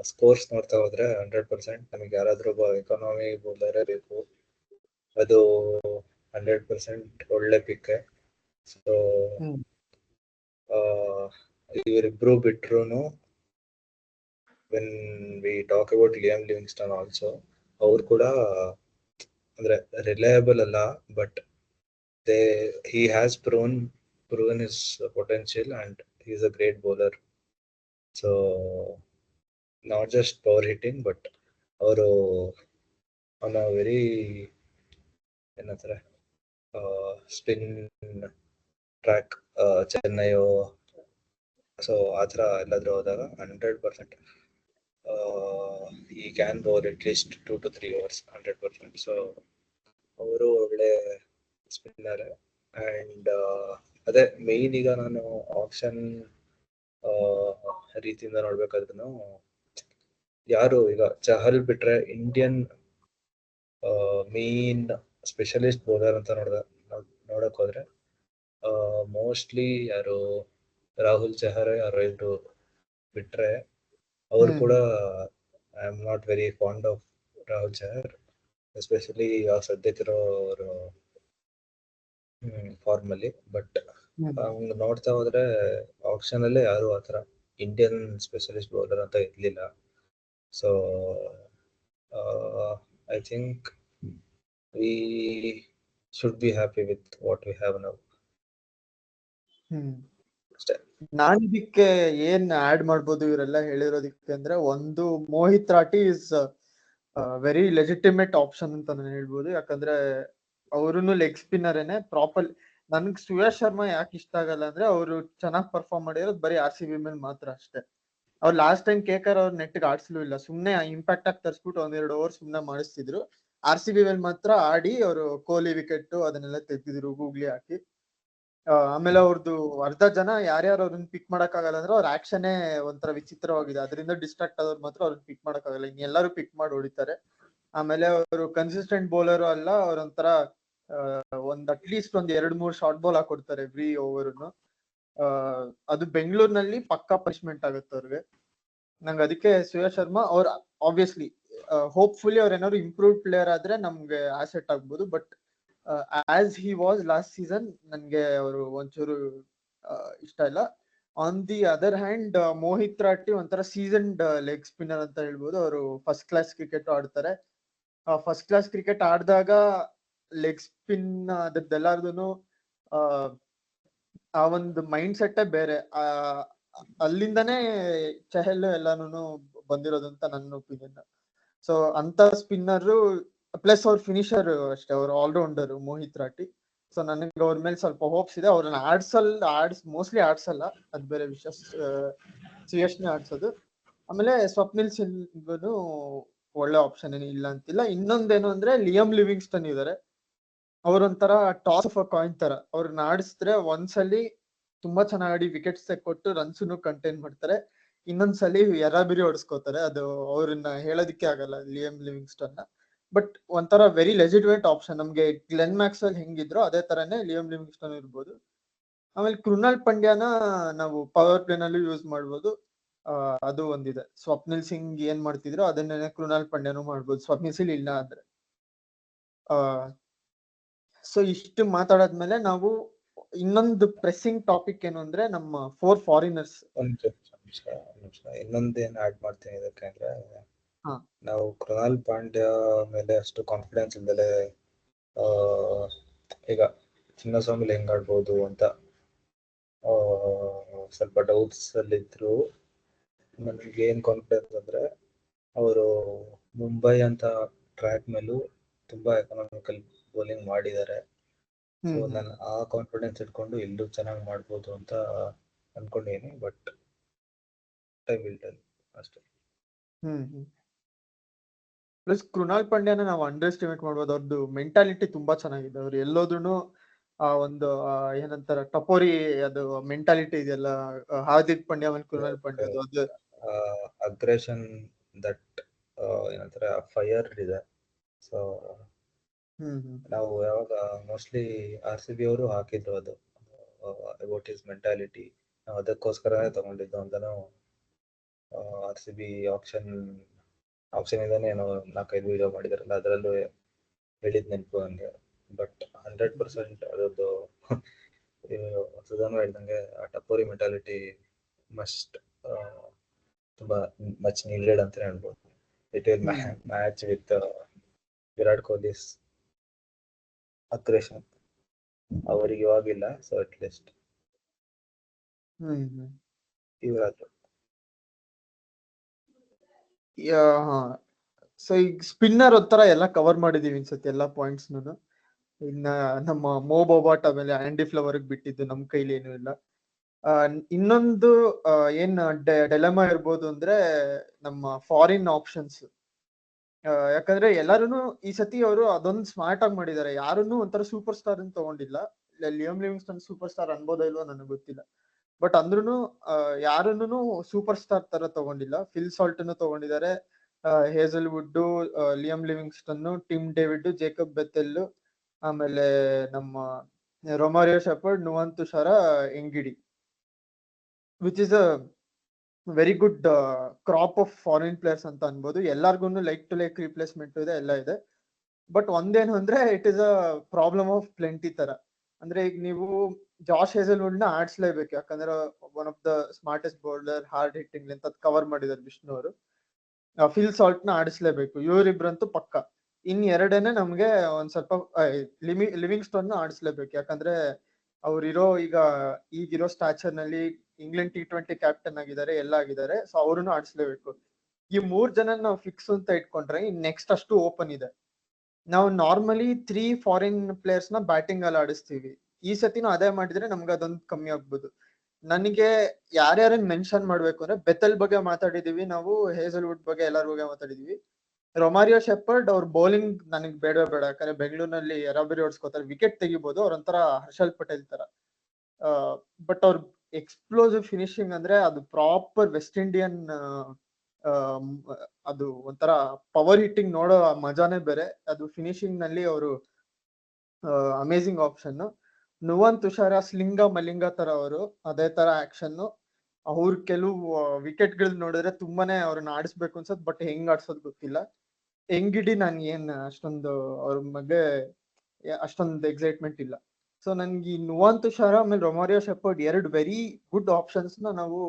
ಸ್ಕೋರ್ಸ್ ನೋಡ್ತಾ ಹೋದ್ರೆ 100% ನಮಗೆ ಯಾರಾದ್ರೂ ಒಬ್ಬ ಎಕಾನಮಿ ಬೌಲರೇ ಬೇಕು. ಅದು 100% ಒಳ್ಳೆ ಪಿಕ್. ಸೊ ಇವರಿಬ್ರು ಬಿಟ್ರು when we talk about Liam Livingston also, ಅವ್ರು ಕೂಡ ಅಂದ್ರೆ ರಿಲಯಬಲ್ ಅಲ್ಲ, but he has proven his potential and he is a great bowler. So not just power hitting but ಅವರು ಆನ್ ಅ ವೆರಿ ಏನಂತಾರೆ ಸ್ಪಿನ್ ಟ್ರ್ಯಾಕ್ ಚೆನ್ನೈಯು ಸೊ ಆ ಥರ ಎಲ್ಲಾದ್ರೂ ಹೋದಾಗ 100% ಈ can bowl at least 2 to 3 hours 100%. So ಅವರು ಒಳ್ಳೆ spinner. And ಅದೇ ಮೇನ್ ಈಗ ನಾನು ಆಪ್ಷನ್ ರೀತಿಯಿಂದ ನೋಡ್ಬೇಕಾದ್ರೂ ಯಾರು ಈಗ ಚಹಲ್ ಬಿಟ್ರೆ ಇಂಡಿಯನ್ ಮೇನ್ ಸ್ಪೆಷಲಿಸ್ಟ್ ಬೌಲರ್ ಅಂತ ನೋಡಕ್ ಹೋದ್ರೆ ಮೋಸ್ಟ್ಲಿ ಯಾರು ರಾಹುಲ್ ಚಹರ್ ಯಾರು ಇದ್ರು ಬಿಟ್ರೆ ಅವ್ರು ಕೂಡ I am not very fond of Rahul Chahar, especially ಸದ್ಯಕ್ಕಿರೋ ಅವರು ಫಾರ್ಮ್ ಅಲ್ಲಿ. ಬಟ್ ಹಂಗ್ ನೋಡ್ತಾ ಹೋದ್ರೆ ಆಪ್ಷನ್ ಅಲ್ಲೇ ಯಾರು ಆತರ ಇಂಡಿಯನ್ ಸ್ಪೆಷಲಿಸ್ಟ್ ಬೌಲರ್ ಅಂತ ಇರ್ಲಿಲ್ಲ. So I think we should be happy with what we have now. ಅಷ್ಟೇ. ನಾನ್ ಇದಕ್ಕೆ ಏನ್ ಆಡ್ ಮಾಡ್ಬೋದು ಇವರೆಲ್ಲ ಹೇಳಿರೋದಕ್ಕೆ ಅಂದ್ರೆ, ಒಂದು Mohit Rathi is very legitimate option ಅಂತ ನಾನು ಹೇಳ್ಬೋದು. ಯಾಕಂದ್ರೆ ಅವರುನು ಲೆಗ್ ಸ್ಪಿನ್ನರ್ ಏನೆ ಪ್ರಾಪರ್. ನನ್ಗೆ ಸುಯಶ್ ಶರ್ಮಾ ಯಾಕೆ ಇಷ್ಟ ಆಗಲ್ಲ ಅಂದ್ರೆ, ಅವರು ಚೆನ್ನಾಗಿ ಪರ್ಫಾರ್ಮ್ ಮಾಡಿರೋದು ಬರೀ RCB ಮೇಲೆ ಮಾತ್ರ ಅಷ್ಟೇ. ಅವ್ರು ಲಾಸ್ಟ್ ಟೈಮ್ ಕೇಕರ್ ಅವ್ರ ನೆಟ್ಗೆ ಆಡ್ಸ್ಲೂ ಇಲ್ಲ, ಸುಮ್ನೆ ಇಂಪ್ಯಾಕ್ಟ್ ಆಗಿ ತರಿಸ್ಬಿಟ್ಟು 1-2 ಓವರ್ ಸುಮ್ನೆ ಮಾಡಿಸ್ತಿದ್ರು. RCB ಮೇಲೆ ಮಾತ್ರ ಆಡಿ ಅವರು ಕೊಹ್ಲಿ ವಿಕೆಟ್ ಅದನ್ನೆಲ್ಲ ತೆಗ್ದಿದ್ರು ಗೂಗ್ಲಿ ಹಾಕಿ. ಆಮೇಲೆ ಅವ್ರದ್ದು ಅರ್ಧ ಜನ ಯಾರ್ಯಾರು ಅವ್ರನ್ನ ಪಿಕ್ ಮಾಡಕ್ ಆಗಲ್ಲ ಅಂದ್ರೆ ಅವ್ರ ಆಕ್ಷನೇ ಒಂಥರ ವಿಚಿತ್ರವಾಗಿದೆ, ಅದರಿಂದ ಡಿಸ್ಟ್ರಾಕ್ಟ್ ಆದವ್ರು ಮಾತ್ರ ಅವ್ರನ್ನ ಪಿಕ್ ಮಾಡಕ್ ಆಗಲ್ಲ, ಇನ್ನೆಲ್ಲರೂ ಪಿಕ್ ಮಾಡಿ ಹೊಡಿತಾರೆ. ಆಮೇಲೆ ಅವರು ಕನ್ಸಿಸ್ಟೆಂಟ್ ಬೌಲರ್ ಅಲ್ಲ, ಅವ್ರೊಂಥರ ಅಟ್ಲೀಸ್ಟ್ ಒಂದ್ 2-3 ಶಾರ್ಟ್ ಬಾಲ್ ಹಾಕೊಡ್ತಾರೆ ಎವ್ರಿ ಓವರ್ನು. ಅದು ಬೆಂಗಳೂರಿನಲ್ಲಿ ಪಕ್ಕಾ ಪನಿಷ್ಮೆಂಟ್ ಆಗುತ್ತೆ ಅವ್ರಿಗೆ. ನಂಗೆ ಅದಕ್ಕೆ ಸುಯಶ್ ಶರ್ಮಾ ಅವ್ರ ಆಬ್ವಿಯಸ್ಲಿ ಹೋಪ್ಫುಲಿ ಅವ್ರ ಏನಾದ್ರು ಇಂಪ್ರೂವ್ ಪ್ಲೇಯರ್ ಆದ್ರೆ ನಮ್ಗೆ ಆಸೆಟ್ ಆಗ್ಬೋದು. But as he was last season ನನ್ಗೆ ಅವರು ಒಂಚೂರು ಇಷ್ಟ ಇಲ್ಲ. On the other hand Mohit Rathi ಒಂಥರ ಸೀಸನ್ಡ್ ಲೆಗ್ ಸ್ಪಿನ್ನರ್ ಅಂತ ಹೇಳ್ಬೋದು. ಅವರು ಫಸ್ಟ್ ಕ್ಲಾಸ್ ಕ್ರಿಕೆಟ್ ಆಡ್ತಾರೆ. ಫಸ್ಟ್ ಕ್ಲಾಸ್ ಕ್ರಿಕೆಟ್ ಆಡಿದಾಗ ಲೆಗ್ ಸ್ಪಿನ್ ಅದೆಲ್ಲಾರ್ದು ಆ ಒಂದು ಮೈಂಡ್ ಸೆಟ್ಟೇ ಬೇರೆ. ಅಲ್ಲಿಂದನೇ ಚಹಲ್ ಎಲ್ಲಾನು ಬಂದಿರೋದು ಅಂತ ನನ್ನ ಒಪಿನಿಯನ್. ಸೊ ಅಂತ ಸ್ಪಿನ್ನರ್ ಪ್ಲಸ್ ಅವ್ರ ಫಿನಿಶರ್ ಅಷ್ಟೇ, ಅವ್ರ ಆಲ್ರೌಂಡರ್ ಮೋಹಿತ್ ರಾಠಿ. ಸೊ ನನಗೆ ಅವ್ರ ಮೇಲೆ ಸ್ವಲ್ಪ ಹೋಪ್ಸ್ ಇದೆ. ಅವ್ರನ್ನ ಮೋಸ್ಟ್ಲಿ ಆಡ್ಸಲ್ಲ, ಅದ್ ಬೇರೆ ವಿಷಯ. ಸುಯಶ್ನೇ ಆಡ್ಸೋದು. ಆಮೇಲೆ ಸ್ವಪ್ನಿಲ್ ಸಿಂಗ್ನು ಒಳ್ಳೆ ಆಪ್ಷನ್ ಏನು ಇಲ್ಲ ಅಂತಿಲ್ಲ. ಇನ್ನೊಂದೇನು ಅಂದ್ರೆ ಲಿಯಮ್ ಲಿವಿಂಗ್ಸ್ಟನ್ ಇದಾರೆ. ಅವ್ರೊಂಥರ ಟಾಸ್ ಆಫ್ ಅ ಕಾಯಿನ್ ತರ. ಅವ್ರನ್ನ ಆಡಿಸಿದ್ರೆ ಒಂದ್ಸಲಿ ತುಂಬಾ ಚೆನ್ನಾಗಿ ಆಡಿ ವಿಕೆಟ್ಸ್ ಕೊಟ್ಟು ರನ್ಸ್ನು ಕಂಟೈನ್ ಮಾಡ್ತಾರೆ, ಇನ್ನೊಂದ್ಸಲಿ ಎರಾಬಿರಿ ಹೊಡ್ಸ್ಕೋತಾರೆ. ಅದು ಅವ್ರನ್ನ ಹೇಳೋದಿಕ್ಕೆ ಆಗಲ್ಲ ಲಿಯಮ್ ಲಿವಿಂಗ್ಸ್ಟನ್. ಬಟ್ ಒಂಥರ ವೆರಿ ಲೆಜಿಟಿಮೇಟ್ ಆಪ್ಷನ್. ನಮ್ಗೆ ಗ್ಲೆನ್ ಮ್ಯಾಕ್ಸ್ವೆಲ್ ಹೆಂಗಿದ್ರು ಅದೇ ತರನೇ ಲಿಯಮ್ ಲಿವಿಂಗ್ಸ್ಟನ್ ಇರ್ಬೋದು. ಆಮೇಲೆ ಕೃಣಾಲ್ ಪಾಂಡ್ಯನ ನಾವು ಪವರ್ ಪ್ಲೇ ನಲ್ಲೂ ಯೂಸ್ ಮಾಡ್ಬೋದು. ಅದು ಒಂದಿದೆ. ಸ್ವಪ್ನಿಲ್ ಸಿಂಗ್ ಏನ್ ಮಾಡ್ತಿದ್ರು ಅದನ್ನೇ ಕೃಣಾಲ್ ಪಾಂಡ್ಯನು ಮಾಡ್ಬೋದು, ಸ್ವಪ್ನಿಲ್ ಸಿಂಗ್ ಇಲ್ಲ ಅಂದ್ರೆ. ಸೊ ಇಷ್ಟು ಮಾತಾಡಾದ್ಮೇಲೆ ನಾವು ಇನ್ನೊಂದು ಪ್ರೆಸ್ಸಿಂಗ್ ಟಾಪಿಕ್ ಏನು ಅಂದ್ರೆ ನಮ್ಮ 4 ಫಾರಿನರ್ಸ್. ಒಂದ್ ನಿಮಿಷ ಇನ್ನೊಂದೇನ್ ಆಡ್ ಮಾಡ್ತೀನಿ ಇದಕ್ಕೆ ಅಂದ್ರೆ, ಹಾ. ನಾವು ಕೃಣಾಲ್ ಪಾಂಡ್ಯ ಮೇಲೆ ಅಷ್ಟು ಕಾನ್ಫಿಡೆನ್ಸ್ ಇಲ್ದಲೆ ಈಗ ಚಿನ್ನಸ್ವಾಮಿಲಿ ಹೆಂಗ್ ಆಡ್ಬೋದು ಅಂತ ಸ್ವಲ್ಪ ಡೌಟ್ಸ್ ಅಲ್ಲಿ ಇದ್ರು. ನನಗೆ ಏನ್ ಕಾನ್ಫಿಡೆನ್ಸ್ ಅಂದ್ರೆ, ಅವರು ಮುಂಬೈ ಅಂತ ಟ್ರ್ಯಾಕ್ ಮೇಲೂ ತುಂಬಾ ಎಕನಾಮಿಕಲ್ ಬೌಲಿಂಗ್ ಮಾಡಿದ್ದಾರೆ. ಸೊ ನಾನು ಆ ಕಾನ್ಫಿಡೆನ್ಸ್ ಇಟ್ಕೊಂಡು ಇಲ್ಲೂ ಚೆನ್ನಾಗಿ ಮಾಡ್ಬೋದು ಅಂತ ಅನ್ಕೊಂಡಿದ್ದೀನಿ. ಬಟ್ ಟೈಮ್ ವಿಲ್ ಟೆಲ್ ಅಷ್ಟೇ. ಪ್ಲಸ್ ಕೃಣಾಲ್ ಪಾಂಡ್ಯನ ನಾವು ಅಂಡರ್ ಎಸ್ಟಿಮೇಟ್ ಮಾಡ್ಬೋದು. ಅವ್ರದ್ದು ಮೆಂಟಾಲಿಟಿ ತುಂಬಾ ಚೆನ್ನಾಗಿದೆ. ಅವ್ರು ಎಲ್ಲೋದ್ರು ಆ ಒಂದು ಏನಂತಾರ ಟಪೋರಿ ಅದು ಮೆಂಟಾಲಿಟಿ ಇದೆಯಲ್ಲ, ಹಾರ್ದಿಕ್ ಪಾಂಡ್ಯ ಮತ್ತು ಕೃಣಾಲ್ ಪಾಂಡ್ಯ ಅದು ಅಗ್ರೆಷನ್ ದಟ್ ಏನಂತಾರೆ ಫೈರ್ ಇದೆ. ಸೊ ನಾವು ಯಾವಾಗ ಮೋಸ್ಟ್ಲಿ RCB ಅವರು ಹಾಕಿದ್ರು ಅದು ಅಬೌಟ್ ಹಿಸ್ ಮೆಂಟಾಲಿಟಿ, ನಾವು ಅದಕ್ಕೋಸ್ಕರನೇ ತಗೊಂಡಿದ್ದು ಅಂತಾನು RCB ಆಪ್ಷನ್ ಇಂದಾನೆ ಏನೋ 4-5 ವಿಡಿಯೋ ಮಾಡಿದಾರಲ್ಲ ಅದರಲ್ಲೂ ಹೇಳಿದ್ ನೆನಪು ಹಂಗೆ. ಬಟ್ 100% ಅದರದ್ದು ಸುಧಾನ್ ಹೇಳ್ದಂಗೆ ಆ ಟಪೋರಿ ಮೆಂಟಾಲಿಟಿ ಮಸ್ಟ್ ತುಂಬಾ ಮಚ್ ನೀಡೆಡ್ ಅಂತ ಹೇಳ್ಬೋದು. It will match with Virat Kohli's aggression. ಅವರಿಗೆ ಇವಾಗಿಲ್ಲ, ಸೊ ಅಟ್ ಲೀಸ್ಟ್ ಇವರಾದ್ರು ಸೊ ಈಗ ಸ್ಪಿನ್ನರ್ ಒಂಥರ ಎಲ್ಲ ಕವರ್ ಮಾಡಿದೀವಿ ಅನ್ಸುತ್ತೆ ಎಲ್ಲ ಪಾಯಿಂಟ್ಸ್. ಇನ್ನ ನಮ್ಮ ಮೋಬೋಬಾಟ್ ಆಮೇಲೆ ಆಂಡಿ ಫ್ಲವರ್ಗ್ ಬಿಟ್ಟಿದ್ದು ನಮ್ ಕೈಲಿ ಏನು ಇಲ್ಲ. ಇನ್ನೊಂದು ಏನ್ ಡೆಲಮಾ ಇರ್ಬೋದು ಅಂದ್ರೆ ನಮ್ಮ ಫಾರಿನ್ ಆಪ್ಷನ್ಸ್. ಯಾಕಂದ್ರೆ ಎಲ್ಲಾರು ಈ ಸತಿ ಅವರು ಅದೊಂದು ಸ್ಮಾರ್ಟ್ ಆಗಿ ಮಾಡಿದ್ದಾರೆ. ಯಾರನ್ನು ಒಂಥರ ಸೂಪರ್ ಸ್ಟಾರ್ ಅಂತ ತಗೊಂಡಿಲ್ಲ. ಲಿಯಮ್ ಲಿವಿಂಗ್ಸ್ಟನ್ ಸೂಪರ್ ಸ್ಟಾರ್ ಅನ್ಬೋದೋ ಇಲ್ವೋ ನನಗೆ ಗೊತ್ತಿಲ್ಲ. ಬಟ್ ಅಂದ್ರೂ ಯಾರನ್ನು ಸೂಪರ್ ಸ್ಟಾರ್ ತರ ತಗೊಂಡಿಲ್ಲ. ಫಿಲ್ ಸಾಲ್ಟ್ ಅನ್ನು ತಗೊಂಡಿದ್ದಾರೆ, Hazlewood, Liam Livingstone, Tim David, Jacob Bethell, ಆಮೇಲೆ ನಮ್ಮ Romario Shepherd, Nuwan Thushara, Ngidi, which is a very good crop of foreign players ಅಂತ ಅನ್ಬೋದು. ಎಲ್ಲಾರ್ಗು ಲೈಕ್ ಟು ಲೈಕ್ ರಿಪ್ಲೇಸ್ಮೆಂಟ್ ಇದೆ, ಎಲ್ಲ ಇದೆ. ಬಟ್ ಒಂದೇನು ಅಂದ್ರೆ it is a problem of plenty ತರ. ಅಂದ್ರೆ ಈಗ ನೀವು ಜಾಶ್ ಹೇಸಲ್ವುಡ್ ನ ಆಡ್ಸ್ಲೇಬೇಕು, ಯಾಕಂದ್ರೆ one of the smartest bowler, hard hitting ಅಂತ ಕವರ್ ಮಾಡಿದ್ದಾರೆ ವಿಷ್ಣು ಅವರು. ಫಿಲ್ ಸಾಲ್ಟ್ ನ ಆಡಿಸ್ಲೇಬೇಕು, ಇವರಿಬ್ರಂತೂ ಪಕ್ಕ. ಇನ್ ಎರಡನೇ ನಮ್ಗೆ ಒಂದ್ ಸ್ವಲ್ಪ ಲಿವಿಂಗ್ ಸ್ಟೋನ್ ನ ಆಡಿಸ್ಲೇಬೇಕು, ಯಾಕಂದ್ರೆ ಅವ್ರಿರೋ ಈಗಿರೋ ಸ್ಟಾಚರ್ ನಲ್ಲಿ ಇಂಗ್ಲೆಂಡ್ T20 ಕ್ಯಾಪ್ಟನ್ ಆಗಿದ್ದಾರೆ, ಎಲ್ಲ ಆಗಿದ್ದಾರೆ. ಸೊ ಅವ್ರನ್ನು ಆಡಿಸ್ಲೇಬೇಕು. ಈ 3 ಜನ ನಾವು ಫಿಕ್ಸ್ ಅಂತ ಇಟ್ಕೊಂಡ್ರೆ ಇನ್ ನೆಕ್ಸ್ಟ್ ಅಷ್ಟು ಓಪನ್ ಇದೆ. ನಾವು ನಾರ್ಮಲಿ 3 ಫಾರಿನ್ ಪ್ಲೇಯರ್ಸ್ ನ ಬ್ಯಾಟಿಂಗ್ ಅಲ್ಲಿ ಆಡಿಸ್ತೀವಿ. ಈ ಸತಿನೂ ಅದೇ ಮಾಡಿದ್ರೆ ನಮ್ಗೆ ಅದೊಂದು ಕಮ್ಮಿ ಆಗ್ಬೋದು. ನನಗೆ ಯಾರ್ಯಾರನ್ನ ಮೆನ್ಷನ್ ಮಾಡ್ಬೇಕು ಅಂದ್ರೆ ಬೆಥೆಲ್ ಬಗ್ಗೆ ಮಾತಾಡಿದೀವಿ ನಾವು, ಹೇಸಲ್ವುಡ್ ಬಗ್ಗೆ ಎಲ್ಲಾರ ಬಗ್ಗೆ ಮಾತಾಡಿದೀವಿ. ರೊಮಾರಿಯೋ ಶೆಪರ್ಡ್ ಅವ್ರ ಬೌಲಿಂಗ್ ನನಗೆ ಬೇಡವೇ ಬೇಡ, ಯಾಕಂದ್ರೆ ಬೆಂಗಳೂರಿನಲ್ಲಿ ಯರಾಬರಿ ಹೊಡ್ಸ್ಕೋತಾರೆ, ವಿಕೆಟ್ ತೆಗಿಬಹುದು, ಅವ್ರೊಂಥರ ಹರ್ಷಲ್ ಪಟೇಲ್ ತರ. ಬಟ್ ಅವ್ರ ಎಕ್ಸ್ಪ್ಲೋಸಿವ್ ಫಿನಿಶಿಂಗ್ ಅಂದ್ರೆ ಅದು ಪ್ರಾಪರ್ ವೆಸ್ಟ್ ಇಂಡಿಯನ್, ಅದು ಒಂಥರ ಪವರ್ ಹಿಟ್ಟಿಂಗ್ ನೋಡೋ ಮಜಾನೇ ಬೇರೆ. ಅದು ಫಿನಿಶಿಂಗ್ ನಲ್ಲಿ ಅವರು amazing option. Nuvan Tushar ಸ್ಲಿಂಗ Malinga ತರ ಅವರು, ಅದೇ ತರ ಆಕ್ಷನ್. ಅವ್ರ ಕೆಲವು ವಿಕೆಟ್ ಗಳು ನೋಡಿದ್ರೆ ತುಂಬಾನೇ ಅವ್ರನ್ನ ಆಡಿಸ್ಬೇಕು ಅನ್ಸತ್, ಬಟ್ ಹೆಂಗ್ ಆಡ್ಸೋದ್ ಗೊತ್ತಿಲ್ಲ. ಎಂಗಿಡಿ ನನ್ ಏನ್ ಅಷ್ಟೊಂದು ಅವ್ರ ಬಗ್ಗೆ ಅಷ್ಟೊಂದು ಎಕ್ಸೈಟ್ಮೆಂಟ್ ಇಲ್ಲ. ಸೊ ನನ್ಗೆ ಈ ನುವಾನ್ ತುಷಾರ ಆಮೇಲೆ ರೊಮಾರಿಯೋ ಶೆಪರ್ಡ್ ಎರಡು ವೆರಿ ಗುಡ್ ಆಪ್ಷನ್ಸ್ ನ ನಾವು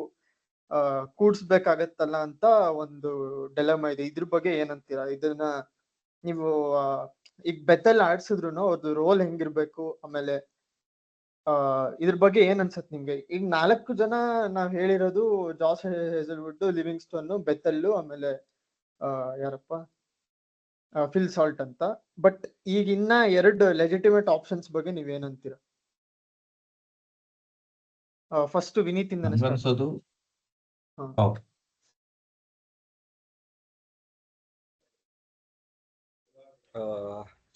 ಕೂಡ್ಸ್ಬೇಕಾಗತ್ತಲ್ಲ ಅಂತ ಒಂದು ಡೆಲಮಾ ಇದೆ. ಇದ್ರ ಬಗ್ಗೆ ಏನಂತೀರಾ? ಇದನ್ನ ನೀವು ಈಗ ಬೆಥೆಲ್ ಆಡ್ಸಿದ್ರು ಅವ್ರದ್ದು ರೋಲ್ ಹೆಂಗಿರ್ಬೇಕು, ಆಮೇಲೆ ಇದ್ರ ಬಗ್ಗೆ ಏನ್ ಅನ್ಸತ್ ನಿಮ್ಗೆ? ಈಗ 4 ಜನ ನಾವ್ ಹೇಳಿರೋದು ಜಾಸ್ ಹೇಸಲ್ವುಡ್, ಲಿವಿಂಗ್ಸ್ಟನ್, ಬೆಥೆಲ್, ಆಮೇಲೆ ಯಾರಪ್ಪ ಫಿಲ್ ಸಾಲ್ಟ್ ಅಂತ. ಬಟ್ ಈಗ ಇನ್ನ 2 ಲೆಜಿಟಿಮೇಟ್ ಆಪ್ಷನ್ಸ್ ಬಗ್ಗೆ ನೀವೇನಂತೀರಾ? ಫಸ್ಟ್ ವಿನೀತ್ ಇಂದಾನೆ ಸ್ಟಾರ್ಟ್. ನನ್ಗನ್ಸೋದು ಓಕೆ.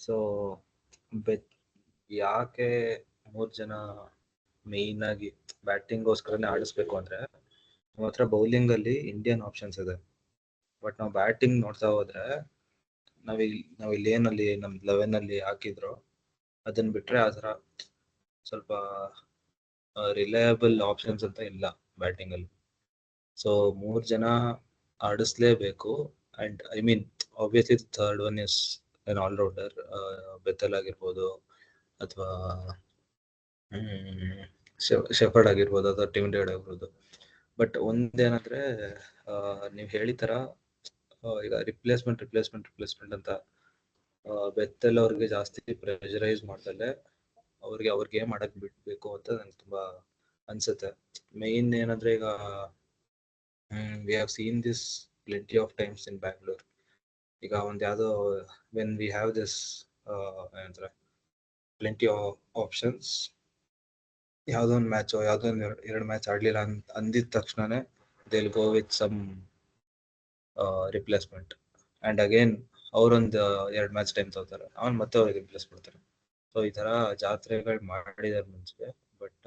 ಸೊ ಯಾಕೆ 3 ಜನ ಮೇಯ್ನ್ ಆಗಿ ಬ್ಯಾಟಿಂಗ್ಗೋಸ್ಕರನೇ ಆಡಿಸ್ಬೇಕು ಅಂದ್ರೆ, ನಮ್ಮ ಹತ್ರ ಬೌಲಿಂಗ್ ಅಲ್ಲಿ ಇಂಡಿಯನ್ ಆಪ್ಷನ್ಸ್ ಇದೆ. ಬಟ್ ನಾವು ಬ್ಯಾಟಿಂಗ್ ನೋಡ್ತಾ ಹೋದ್ರೆ ನಾವಿಲ್ಲಿ ಏನಲ್ಲಿ ನಮ್ 11 ಅಲ್ಲಿ ಹಾಕಿದ್ರು ಅದನ್ನ ಬಿಟ್ರೆ ಆ ಥರ ಸ್ವಲ್ಪ ರಿಲಯಬಲ್ ಆಪ್ಷನ್ಸ್ ಅಂತ ಇಲ್ಲ ಬ್ಯಾಟಿಂಗ್ ಅಲ್ಲಿ. ಸೊ 3 ಜನ ಆಡಿಸ್ಲೇಬೇಕು. And I mean obviously third one is an allrounder, Bethell ಆಗಿರ್ಬೋದು ಅಥವಾ ಶೆಫರ್ಡ್ ಆಗಿರ್ಬೋದು ಅಥವಾ ಟಿಮ್ ಡೇವಿಡ್ ಆಗಿರ್ಬೋದು. ಬಟ್ ಒಂದೇನಂದ್ರೆ ನೀವು ಹೇಳಿತರ ಈಗ ರಿಪ್ಲೇಸ್ಮೆಂಟ್ ಅಂತ ಬೆಥೆಲ್ ಅವ್ರಿಗೆ ಜಾಸ್ತಿ ಪ್ರೆಷರೈಸ್ ಮಾಡ್ದಲೆ ಅವ್ರ ಗೇಮ್ ಆಡಕ್ ಬಿಡ್ಬೇಕು ಅಂತ ನಂಗೆ ತುಂಬಾ ಅನ್ಸುತ್ತೆ. ಮೇನ್ ಏನಂದ್ರೆ ಈಗ we have seen this plenty of times in Bangalore. ಈಗ ಒಂದ್ ಯಾವ್ದೋ ವೆನ್ ವಿ ಹ್ಯಾವ್ ದಿಸ್ ಏನಂತಾರೆ ಪ್ಲೆಂಟಿ ಆಫ್ ಆಪ್ಷನ್ಸ್, ಯಾವ್ದೋ ಒಂದು ಮ್ಯಾಚ್ ಯಾವ್ದೋ ಒಂದು 2 ಮ್ಯಾಚ್ ಆಡ್ಲಿಲ್ಲ ಅಂದಿದ ತಕ್ಷಣನೇ they'll go with some replacement and again ಅವ್ರೊಂದು 2 ಮ್ಯಾಚ್ ಟೈಮ್ ತಗೋತಾರೆ, ಅವ್ನು ಮತ್ತೆ ಅವ್ರಿಗೆ ರಿಪ್ಲೇಸ್ ಮಾಡ್ತಾರೆ. ಸೊ ಈ ತರ ಜಾತ್ರೆಗಳು ಮಾಡಿದಾರೆ ಮುಂಚೆ, ಬಟ್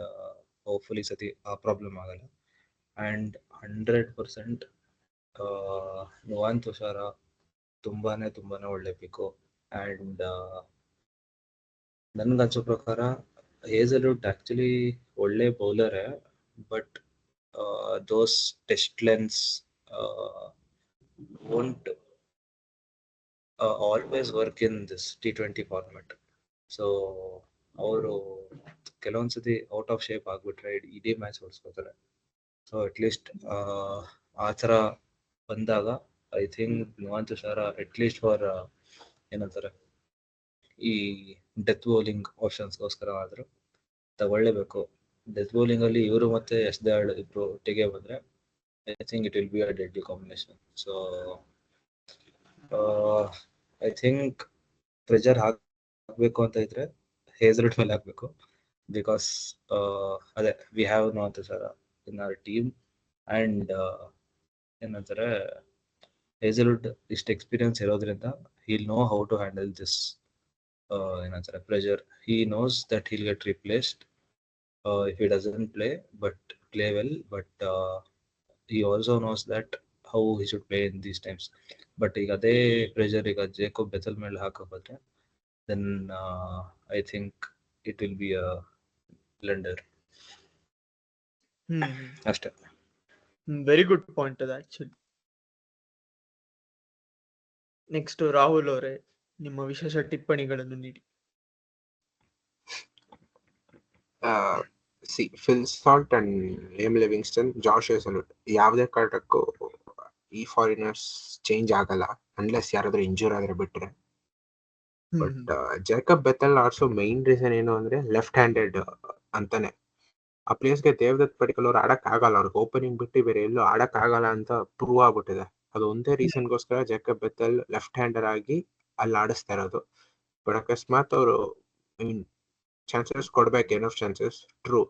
ಹೋಪ್ಫುಲಿ ಸತಿ ಆ ಪ್ರಾಬ್ಲಮ್ ಆಗಲ್ಲ. ಅಂಡ್ 100% ನುವಾನ್ ತುಷಾರ ತುಂಬಾನೇ ಒಳ್ಳೆ ಪಿಕ್ಕು. ಅಂಡ್ ನನ್ಗನ್ಸೋ ಪ್ರಕಾರ ಹೇಸಲ್ವುಡ್ ಆಕ್ಚುಲಿ ಒಳ್ಳೆ ಬೌಲರೇ, but those test lengths won't always work in this T20 format. So ಅವರು ಕೆಲವೊಂದ್ಸತಿ ಔಟ್ ಆಫ್ ಶೇಪ್ ಆಗ್ಬಿಟ್ರೆ ಇಡೀ ಮ್ಯಾಚ್ ಹೊಡ್ಸ್ಕೊತಾರೆ. ಸೊ ಅಟ್ಲೀಸ್ಟ್ ಆ ಥರ ಬಂದಾಗ I think Nuwan Thushara at least for ಏನಂತಾರೆ ಈ ಡೆತ್ ಬೌಲಿಂಗ್ ಆಪ್ಷನ್ಸ್ಗೋಸ್ಕರ ಆದ್ರೂ ತಗೊಳ್ಳೇಬೇಕು. ಡೆತ್ ಬೌಲಿಂಗ್ ಅಲ್ಲಿ ಇವರು ಮತ್ತೆ ಯಶ್ ದಯಾಳ್ ಇಬ್ರು ಒಟ್ಟಿಗೆ ಬಂದ್ರೆ I think it will be a deadly combination. So I think pressure ಹಾಕ್ಬೇಕು ಅಂತ ಇದ್ರೆ ಹೇಸಲ್ವುಡ್ ಮೇಲೆ ಹಾಕ್ಬೇಕು. ಬಿಕಾಸ್ ಅದೇ we have no answer in our team and ಏನಂತಾರೆ ಹೇಸಲ್ವುಡ್ ಇಷ್ಟು ಎಕ್ಸ್ಪೀರಿಯನ್ಸ್ ಇರೋದ್ರಿಂದ he'll know how to handle this ಏನಂತಾರೆ pressure. He knows that he'll get replaced if he doesn't play well, but he also knows that how he should play in these times. But ಈಗ ಅದೇ pressure ಈಗ Jacob Bethell ಮೇಲೆ ಹಾಕೋದ್ರೆ then I think it will be a blunder. ಅಷ್ಟೇ. Very good point ಅದು actually. Next Rahul ಅವರೇ, ನಿಮ್ಮ ವಿಶೇಷ ಟಿಪ್ಪಣಿಗಳನ್ನು ನೀಡಿ. Phil Salt and Liam Livingstone, Josh Hazlewood ಯಾವುದೇ ಕಾರಣಕ್ಕೂ ಈ ಫಾರಿನರ್ಸ್ ಚೇಂಜ್ ಆಗಲ್ಲ ಅನ್ಲೆಸ್ ಯಾರಾದ್ರೂ ಇಂಜೂರ್ ಆದ್ರೆ ಬಿಟ್ರೆ. But Jacob Bethell also main reason ಏನು ಅಂದ್ರೆ ಲೆಫ್ಟ್ ಹ್ಯಾಂಡೆಡ್ ಅಂತಾನೆ. ಆ ಪ್ಲೇಸ್ಗೆ ದೇವದತ್ ಪಡಿಕಲ್ ಅವ್ರು ಆಡಕ್ ಆಗಲ್ಲ, ಅವ್ರಿಗೆ ಓಪನಿಂಗ್ ಬಿಟ್ಟು ಬೇರೆ ಎಲ್ಲೂ ಆಡಕ್ ಆಗಲ್ಲ ಅಂತ ಪ್ರೂವ್ ಆಗ್ಬಿಟ್ಟಿದೆ. ಅದು ಒಂದೇ ರೀಸನ್ಗೋಸ್ಕರ ಜೇಕಬ್ ಬೆಥೆಲ್ ಲೆಫ್ಟ್ ಹ್ಯಾಂಡರ್ ಆಗಿ ಅಲ್ಲಿ ಆಡಿಸ್ತಾ ಇರೋದು. ಬಟ್ ಅಕಸ್ಮಾತ್ ಅವರು ಐ ಮೀನ್ ಚಾನ್ಸಸ್ ಕೊಡ್ಬೇಕು, ಏನೋ ಚಾನ್ಸಸ್ ಟ್ರೂ,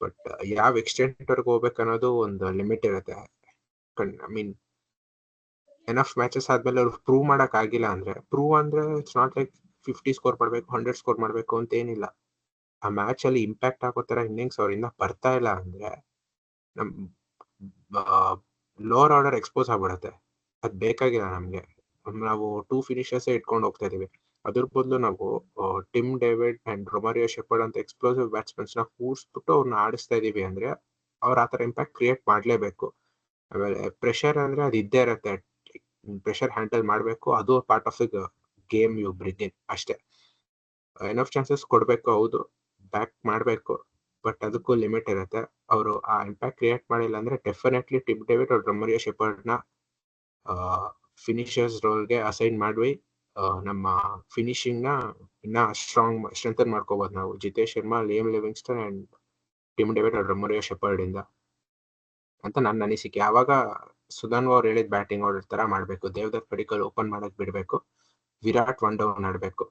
ಬಟ್ ಯಾವ ಎಕ್ಸ್ಟೆಂಟ್ ವರ್ಗು ಹೋಗ್ಬೇಕು ಅನ್ನೋದು ಒಂದು ಲಿಮಿಟ್ ಇರುತ್ತೆ. ಐ ಮೀನ್ ಎನಫ್ ಮ್ಯಾಚಸ್ ಆದ್ಮೇಲೆ ಅವ್ರು ಪ್ರೂವ್ ಮಾಡಕ್ ಆಗಿಲ್ಲ ಅಂದ್ರೆ ಇಟ್ಸ್ ನಾಟ್ ಲೈಕ್ 50 ಸ್ಕೋರ್ ಮಾಡ್ಬೇಕು 100 ಸ್ಕೋರ್ ಮಾಡ್ಬೇಕು ಅಂತ ಏನಿಲ್ಲ. ಆ ಮ್ಯಾಚ್ ಅಲ್ಲಿ ಇಂಪ್ಯಾಕ್ಟ್ ಆಗೋ ತರ ಇನ್ನಿಂಗ್ಸ್ ಅವರಿಂದ ಬರ್ತಾ ಇಲ್ಲ ಅಂದ್ರೆ ನಮ್ ಲೋವರ್ ಆರ್ಡರ್ ಎಕ್ಸ್ಪೋಸ್ ಆಗ್ಬಿಡತ್ತೆ. ಅದ್ ಬೇಕಾಗಿಲ್ಲ ನಮ್ಗೆ. ನಾವು 2 ಫಿನಿಶರ್ಸ್ ಇಟ್ಕೊಂಡು ಹೋಗ್ತಾ ಇದೀವಿ. ಅದ್ರ ಬದಲು ನಾವು ಟಿಮ್ ಡೇವಿಡ್ ಅಂಡ್ ರೊಮಾರಿಯೋ ಶೆಪರ್ಡ್ ಅಂತ ಎಕ್ಸ್ಪ್ಲೋಸಿವ್ ಬ್ಯಾಟ್ಸ್ಮನ್ಸ್ ನ ಕೂರಿಸ್ಬಿಟ್ಟು ಅವ್ರನ್ನ ಆಡಿಸ್ತಾ ಇದೀವಿ ಅಂದ್ರೆ ಅವ್ರ ಆತರ ಇಂಪ್ಯಾಕ್ಟ್ ಕ್ರಿಯೇಟ್ ಮಾಡ್ಲೇಬೇಕು. ಆಮೇಲೆ ಪ್ರೆಷರ್ ಅಂದ್ರೆ ಅದು ಇದ್ದೇ ಇರತ್ತೆ, ಪ್ರೆಷರ್ ಹ್ಯಾಂಡಲ್ ಮಾಡ್ಬೇಕು, ಅದು part of the game you bring in ಅಷ್ಟೇ. ಎನಫ್ ಚಾನ್ಸಸ್ ಕೊಡ್ಬೇಕು, ಹೌದು, ಬ್ಯಾಕ್ ಮಾಡ್ಬೇಕು, ಬಟ್ ಅದಕ್ಕೂ ಲಿಮಿಟ್ ಇರುತ್ತೆ. ಅವರು ಆ ಇಂಪ್ಯಾಕ್ಟ್ ಕ್ರಿಯೇಟ್ ಮಾಡಿಲ್ಲ ಅಂದ್ರೆ ಡೆಫಿನೆಟ್ಲಿ ಟಿಮ್ ಡೇವಿಡ್ ಅವ್ರ ರೊಮಾರಿಯೋ ಶೆಪರ್ಡ್ ನ ಫಿನಿಶರ್ಸ್ ರೋಲ್ಗೆ ಅಸೈನ್ ಮಾಡಿ ನಮ್ಮ ಫಿನಿಶಿಂಗ್ ನ ಇನ್ನ ಸ್ಟ್ರೆಂಥನ್ ಮಾಡ್ಕೋಬಹುದು ನಾವು Jitesh Sharma, Liam Livingston and Tim David ಅವ್ರ ರೊಮಾರಿಯೋ ಶೆಪರ್ಡ್ ಇಂದ ಅಂತ ನನ್ನ ಅನಿಸಿಕೆ. ಯಾವಾಗ ಸುಧನ್ ಅವ್ರು ಹೇಳಿದ ಬ್ಯಾಟಿಂಗ್ ಆರ್ಡರ್ ತರ ಮಾಡ್ಬೇಕು, ದೇವದತ್ ಪಡಿಕಲ್ ಓಪನ್ ಮಾಡಕ್ ಬಿಡ್ಬೇಕು, ವಿರಾಟ್ ಒನ್ ಡೌನ್ ಆಡ್ಬೇಕು,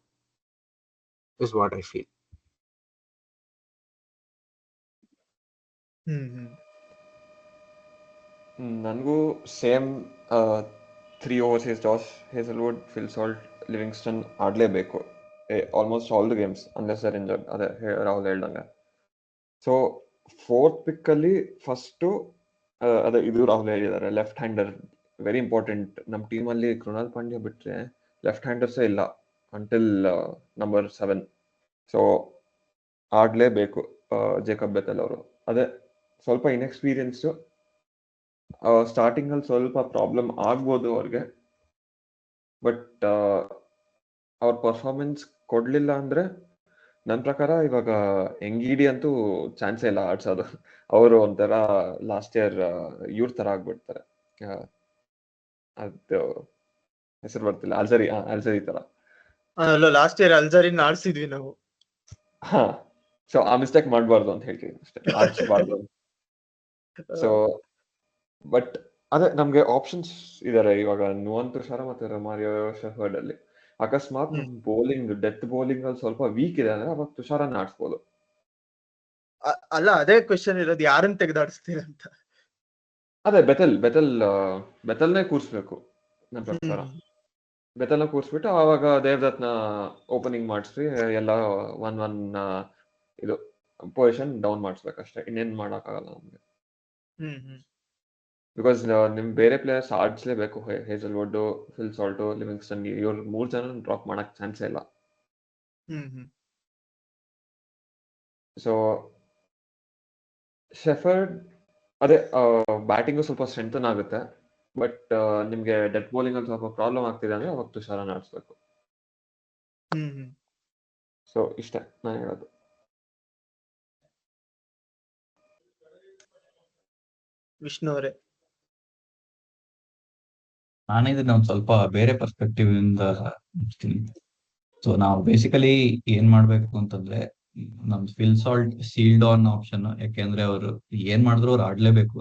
ಇಸ್ ವಾಟ್ ಐ ಫೀಲ್. ನನಗೂ same 3 overseas Josh Hazlewood, Phil Salt, Livingstone ಆಡಲೇಬೇಕು almost all the games unless are injured. ಅದೇ ರಾಹುಲ್ ಹೇಳ್ದಂಗೆ. ಸೊ 4th ಪಿಕ್ಕಲ್ಲಿ ಫಸ್ಟು ಅದೇ ಇದು ರಾಹುಲ್ ಹೇಳಿದ್ದಾರೆ, ಲೆಫ್ಟ್ ಹ್ಯಾಂಡರ್ ವೆರಿ ಇಂಪಾರ್ಟೆಂಟ್. ನಮ್ಮ ಟೀಮಲ್ಲಿ ಕೃಣಾಲ್ ಪಾಂಡ್ಯ ಬಿಟ್ಟರೆ ಲೆಫ್ಟ್ ಹ್ಯಾಂಡರ್ಸೇ ಇಲ್ಲ until number 7. So ಆಡಲೇಬೇಕು Jacob Bethell ಅವರು. ಅದೇ ಸ್ವಲ್ಪ ಇನ್ಎಕ್ಸ್ಪೀರಿಯನ್ಸು, ಸ್ಟಾರ್ಟಿಂಗಲ್ಲಿ ಸ್ವಲ್ಪ ಪ್ರಾಬ್ಲಮ್ ಆಗ್ಬೋದು ಅವ್ರಿಗೆ, ಬಟ್ ಅವ್ರ ಪರ್ಫಾರ್ಮೆನ್ಸ್ ಕೊಡಲಿಲ್ಲ ಅಂದರೆ ನನ್ನ ಪ್ರಕಾರ ಇವಾಗ ಎಂಗಿಡಿ ಅಂತೂ ಚಾನ್ಸೇ ಇಲ್ಲ ಆಡ್ಸೋದು. ಅವರು ಒಂಥರ ಲಾಸ್ಟ್ ಇಯರ್ ಇವ್ರ ಥರ ಆಗ್ಬಿಡ್ತಾರೆ, ಅದು ಹೆಸರು ಬರ್ತಿಲ್ಲ, ಅಲ್ಸರಿ ಥರ. ಲಾಸ್ಟ್ ಇಯರ್ ಅಲ್ಜರಿನ್ ಆಡ್ಸಿದ್ವಿ ನಾವು. ಹಾ, ಸೊ ಆ ಮಿಸ್ಟೇಕ್ ಮಾಡಬಾರ್ದು ಅಂತ ಹೇಳ್ತೀನಿ ಅಷ್ಟೇ, ಆಡಿಸ್ಬಾರ್ದು. ಸೊ ಬಟ್ ಅದೇ ನಮ್ಗೆ ಆಪ್ಷನ್ಸ್ ಇದಾರೆ ಇವಾಗ ನುವಾನ್ ತುಷಾರ ಮತ್ತೆ ರೊಮಾರಿಯೋ ಶೆಫರ್ಡ್ ಅಲ್ಲಿ. ಅಕಸ್ಮಾತ್ ಬೌಲಿಂಗ್ ಡೆತ್ ಬೌಲಿಂಗ್ ಅಲ್ಲಿ ಸ್ವಲ್ಪ ವೀಕ್ ಇದೆ ಅಂದ್ರೆ ಅವಾಗ ತುಷಾರನ್ನ ಆಡಿಸ್ಬೋದು. ಅಲ್ಲ, ಅದೇ ಕ್ವೆಶ್ಚನ್ ಇರೋದು, ಯಾರನ್ನ ತೆಗೆದಾಡಿಸ್ತೀರಂತ. ಅದೇ ಬೆಥೆಲ್ನೇ ಕೂರಿಸ್ಬೇಕು ನನ್ನ ಪ್ರಕಾರ. ಬೆಥೆಲ್ನ ಕೂರಿಸ್ಬಿಟ್ಟು ಆವಾಗ ದೇವದತ್ನ ಓಪನಿಂಗ್ ಮಾಡಿಸ್ರಿ, ಎಲ್ಲ 1-1 ಇದು ಪೊಸಿಷನ್ ಡೌನ್ ಮಾಡಿಸ್ಬೇಕಷ್ಟೇ, ಇನ್ನೇನ್ ಮಾಡೋಕ್ಕಾಗಲ್ಲ ನಮ್ಗೆ. ಬಿಕಾಸ್ ನಿಮ್ ಬೇರೆ ಪ್ಲೇಯರ್ಸ್ ಆಡಿಸ್ಲೇಬೇಕು. ಹೇಸಲ್ವುಡ್, ಫಿಲ್ ಸಾಲ್ಟ್, ಲಿವಿಂಗ್ಸ್ಟನ್, ಇವ್ರು 3 ಜನ ಡ್ರಾಪ್ ಮಾಡಕ್ ಚಾನ್ಸೇ ಇಲ್ಲ. ಸೊ ಶೆಫರ್ಡ್ ಅದೇ ಬ್ಯಾಟಿಂಗು ಸ್ವಲ್ಪ ಸ್ಟ್ರೆಂಥನ್ ಆಗುತ್ತೆ, ಬಟ್ ನಿಮ್ಗೆ ಡೆತ್ ಬೌಲಿಂಗ್ ಅಲ್ಲಿ ಸ್ವಲ್ಪ ಪ್ರಾಬ್ಲಮ್ ಆಗ್ತಿದೆ ಅಂದ್ರೆ ಅವಾಗ ತುಷಾರನ ಆಡಿಸ್ಬೇಕು. ಸೊ ಇಷ್ಟೇ ನಾನು ಹೇಳೋದು. ವಿಷ್ಣು ಅವರೇ, ನಾನು ಇದನ್ನ ಒಂದ್ ಸ್ವಲ್ಪ ಬೇರೆ ಪರ್ಸ್ಪೆಕ್ಟಿವ್ ಇಂದ ನೋಡ್ತೀನಿ. ಸೊ ನಾವು ಬೇಸಿಕಲಿ ಏನ್ ಮಾಡ್ಬೇಕು ಅಂತಂದ್ರೆ, ನಮ್ Phil Salt sealed on option. ಯಾಕೆಂದ್ರೆ ಅವರು ಏನ್ ಮಾಡಿದ್ರು ಅವ್ರು ಆಡ್ಲೇಬೇಕು,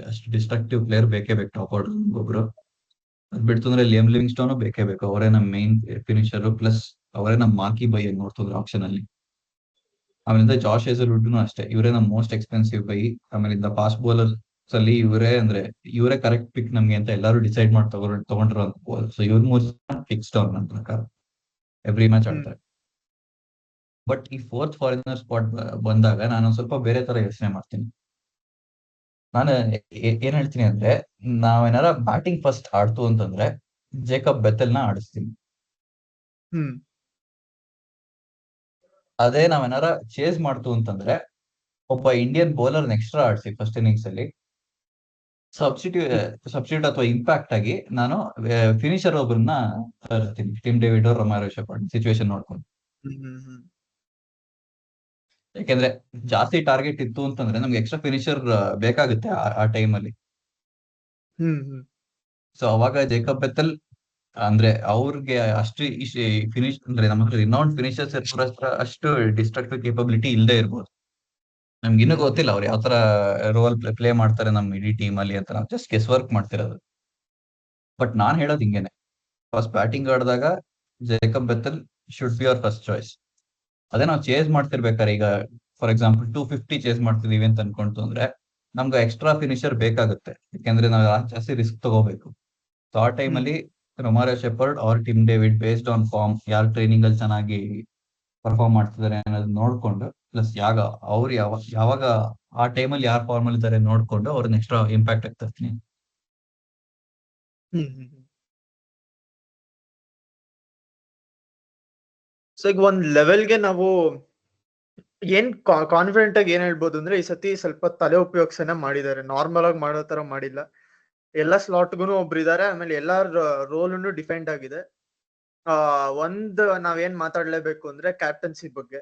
ಅಷ್ಟು ಡಿಸ್ಟ್ರಕ್ಟಿವ್ ಪ್ಲೇಯರ್ ಬೇಕೇ ಬೇಕು ಟಾಪ್ ಆರ್ಡರ್ ಒಬ್ರು. ಅದ್ ಬಿಡ್ತು ಅಂದ್ರೆ ಲಿಯಮ್ ಲಿವಿಂಗ್ ಸ್ಟೋನ್ ಬೇಕೇ ಬೇಕು. ಅವರೇ ನಮ್ಮ ಮೇನ್ ಫಿನಿಶರ್, ಪ್ಲಸ್ ಅವರೇ ನಮ್ಮ ಮಾರ್ಕಿ ಬೈ ನೋಡ್ತಿದ್ರು ಆಪ್ಷನ್ ಅಲ್ಲಿ. ಆಮೇಲಿಂದ ಜಾಶ್ ಹೇಸಲ್ವುಡ್ನು ಅಷ್ಟೇ, ಇವರೇ ನಮ್ಮ ಮೋಸ್ಟ್ ಎಕ್ಸ್ಪೆನ್ಸಿವ್ ಬೈ. ಆಮೇಲಿಂದ ಫಾಸ್ಟ್ ಬೌಲರ್ಸ್ ಅಲ್ಲಿ ಇವರೇ ಕರೆಕ್ಟ್ ಪಿಕ್ ನಮ್ಗೆ ಅಂತ ಎಲ್ಲರೂ ಡಿಸೈಡ್ ಮಾಡಿ ತಗೊಂಡಿರೋ ಬಾಲ್. ಸೊ ಇವ್ರ ಮೂರ್ ಫಿಕ್ಸ್ಡ್ ಅವ್ರು ನನ್ನ ಪ್ರಕಾರ ಎವ್ರಿ ಮ್ಯಾಚ್ ಆಡ್ತಾರೆ. ಬಟ್ ಈ ಫೋರ್ತ್ ಫಾರಿನರ್ ಸ್ಪಾಟ್ ಬಂದಾಗ ನಾನು ಸ್ವಲ್ಪ ಬೇರೆ ತರ ಯೋಚನೆ ಮಾಡ್ತೀನಿ. ನಾನು ಏನ್ ಹೇಳ್ತೀನಿ ಅಂದ್ರೆ, ನಾವೇನಾರ ಬ್ಯಾಟಿಂಗ್ ಫಸ್ಟ್ ಆಡ್ತು ಅಂತಂದ್ರೆ ಜೇಕಬ್ ಬೆಥೆಲ್ ನ ಆಡಿಸ್ತೀನಿ. ಅದೇ ನಾವೇನಾರ ಚೇಸ್ ಮಾಡ್ತು ಅಂತಂದ್ರೆ ಒಬ್ಬ ಇಂಡಿಯನ್ ಬೌಲರ್ ಎಕ್ಸ್ಟ್ರಾ ಆಡಿಸಿ ಫಸ್ಟ್ ಇನ್ನಿಂಗ್ಸ್ ಅಲ್ಲಿ ಸಬ್ಸ್ಟಿಟ್ಯೂಟ್ ಅಥವಾ ಇಂಪ್ಯಾಕ್ಟ್ ಆಗಿ ನಾನು ಫಿನಿಶರ್ ಒಬ್ಬರನ್ನ ತರ್ತೀನಿ, ಟಿಮ್ ಡೇವಿಡ್ ರೊಮಾರೋ ಶೆಪರ್ಡ್ ಸಿಚುವೇಶನ್ ನೋಡ್ಕೊಂಡು. ಯಾಕೆಂದ್ರೆ ಜಾಸ್ತಿ ಟಾರ್ಗೆಟ್ ಇತ್ತು ಅಂತಂದ್ರೆ ನಮ್ಗೆ ಎಕ್ಸ್ಟ್ರಾ ಫಿನಿಶರ್ ಬೇಕಾಗುತ್ತೆ ಆ ಟೈಮಲ್ಲಿ. ಸೊ ಅವಾಗ ಜೇಕಬ್ ಬೆಥೆಲ್ ಅಂದ್ರೆ ಅವ್ರಿಗೆ ಅಷ್ಟು ಫಿನಿಶ್ ಅಂದ್ರೆ ನಮ್ಮ ಹತ್ರ ರಿನೌಂಡ್ ಫಿನಿಶರ್ಸ್ ಅಷ್ಟು ಡಿಸ್ಟ್ರಕ್ಟಿವ್ ಕೇಪಬಿಲಿಟಿ ಇಲ್ಲದೆ ಇರ್ಬೋದು. ನಮ್ಗೆ ಇನ್ನೂ ಗೊತ್ತಿಲ್ಲ ಅವ್ರು ಯಾವ ತರ ರೋಲ್ ಪ್ಲೇ ಮಾಡ್ತಾರೆ ನಮ್ಮ ಇಡೀ ಟೀಮ್ ಅಲ್ಲಿ ಅಂತ. ನಾವು ಜಸ್ಟ್ ಗೆಸ್ ವರ್ಕ್ ಮಾಡ್ತಿರೋದು. ಬಟ್ ನಾನ್ ಹೇಳೋದು ಹಿಂಗೇನೆ, ಫಸ್ಟ್ ಬ್ಯಾಟಿಂಗ್ ಆಡಿದಾಗ Jacob Bethell should be our first choice. ಅದೇ ನಾವು ಚೇಸ್ ಮಾಡ್ತಿರ್ಬೇಕಾರೆ, ಈಗ ಫಾರ್ ಎಕ್ಸಾಂಪಲ್ 250 ಚೇಸ್ ಮಾಡ್ತಿದೀವಿ ಅಂತ ಅನ್ಕೊಂತು ಅಂದ್ರೆ ನಮ್ಗೆ ಎಕ್ಸ್ಟ್ರಾ ಫಿನಿಶರ್ ಬೇಕಾಗುತ್ತೆ, ಯಾಕೆಂದ್ರೆ ನಾವು ಜಾಸ್ತಿ ರಿಸ್ಕ್ ತಗೋಬೇಕು. ಸೊ ಆ ಟೈಮಲ್ಲಿ Romario Shepherd or Tim David based on form, ಯಾರು ಟ್ರೈನಿಂಗ್ ಅಲ್ಲಿ ಚೆನ್ನಾಗಿ ಪರ್ಫಾರ್ಮ್ ಮಾಡ್ತಿದ್ದಾರೆ ಅನ್ನೋದು ನೋಡ್ಕೊಂಡು, ಪ್ಲಸ್ ಅವ್ರು ಯಾವಾಗ ಆ ಟೈಮಲ್ಲಿ ಯಾರು ಫಾರ್ಮ್ ಅಲ್ಲಿ ಇದ್ದಾರೆ ನೋಡ್ಕೊಂಡು ಅವ್ರನ್ನ ಎಕ್ಸ್ಟ್ರಾ ಇಂಪ್ಯಾಕ್ಟ್ ಆಗ್ತಿರ್ತೀನಿ. ಸೊ ಈಗ ಒಂದ್ ಲೆವೆಲ್ಗೆ ನಾವು ಏನ್ ಕಾನ್ಫಿಡೆಂಟ್ ಆಗಿ ಏನ್ ಹೇಳ್ಬೋದು ಅಂದ್ರೆ, ಈ ಸತಿ ಸ್ವಲ್ಪ ತಲೆ ಉಪಯೋಗಿಸನ ಮಾಡಿದ್ದಾರೆ, ನಾರ್ಮಲ್ ಆಗಿ ಮಾಡೋ ತರ ಮಾಡಿಲ್ಲ. ಎಲ್ಲಾ ಸ್ಲಾಟ್ಗೂ ಒಬ್ರು ಇದಾರೆ, ಆಮೇಲೆ ಎಲ್ಲಾ ರೋಲ್ ಡಿಫೆಂಡ್ ಆಗಿದೆ. ಒಂದ್ ನಾವೇನ್ ಮಾತಾಡ್ಲೇಬೇಕು ಅಂದ್ರೆ ಕ್ಯಾಪ್ಟನ್ಸಿ ಬಗ್ಗೆ.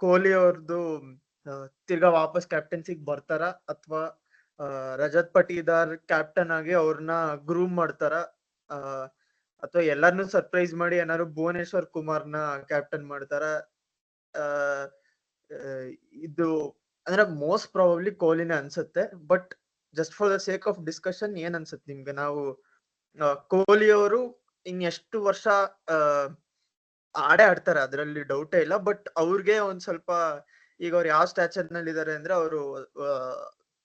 ಕೊಹ್ಲಿ ಅವ್ರದ್ದು ತಿರ್ಗಾ ವಾಪಸ್ ಕ್ಯಾಪ್ಟನ್ಸಿಗೆ ಬರ್ತಾರ, ಅಥವಾ ರಜತ್ ಪಟೀದಾರ್ ಕ್ಯಾಪ್ಟನ್ ಆಗಿ ಅವ್ರನ್ನ ಗ್ರೂಮ್ ಮಾಡ್ತಾರ, ಅಥವಾ ಎಲ್ಲಾರ್ನು ಸರ್ಪ್ರೈಸ್ ಮಾಡಿ ಏನಾದ್ರು ಭುವನೇಶ್ವರ್ ಕುಮಾರ್ನ ಕ್ಯಾಪ್ಟನ್ ಮಾಡ್ತಾರ. ಇದು ಅಂದ್ರೆ ಮೋಸ್ಟ್ ಪ್ರಾಬಬ್ಲಿ ಕೊಹ್ಲಿನೇ ಅನ್ಸುತ್ತೆ. But just for the sake of discussion ಏನ್ ಅನ್ಸುತ್ತೆ ನಿಮ್ಗೆ? ನಾವು ಕೊಹ್ಲಿ ಅವರು ಇನ್ನೆಷ್ಟು ವರ್ಷ ಆಡೇ ಆಡ್ತಾರೆ, ಅದ್ರಲ್ಲಿ ಡೌಟೇ ಇಲ್ಲ. ಬಟ್ ಅವ್ರಿಗೆ ಒಂದ್ ಸ್ವಲ್ಪ ಈಗ ಅವ್ರು ಯಾವ ಸ್ಟ್ಯಾಚರ್ ನಲ್ಲಿ ಇದಾರೆ ಅಂದ್ರೆ,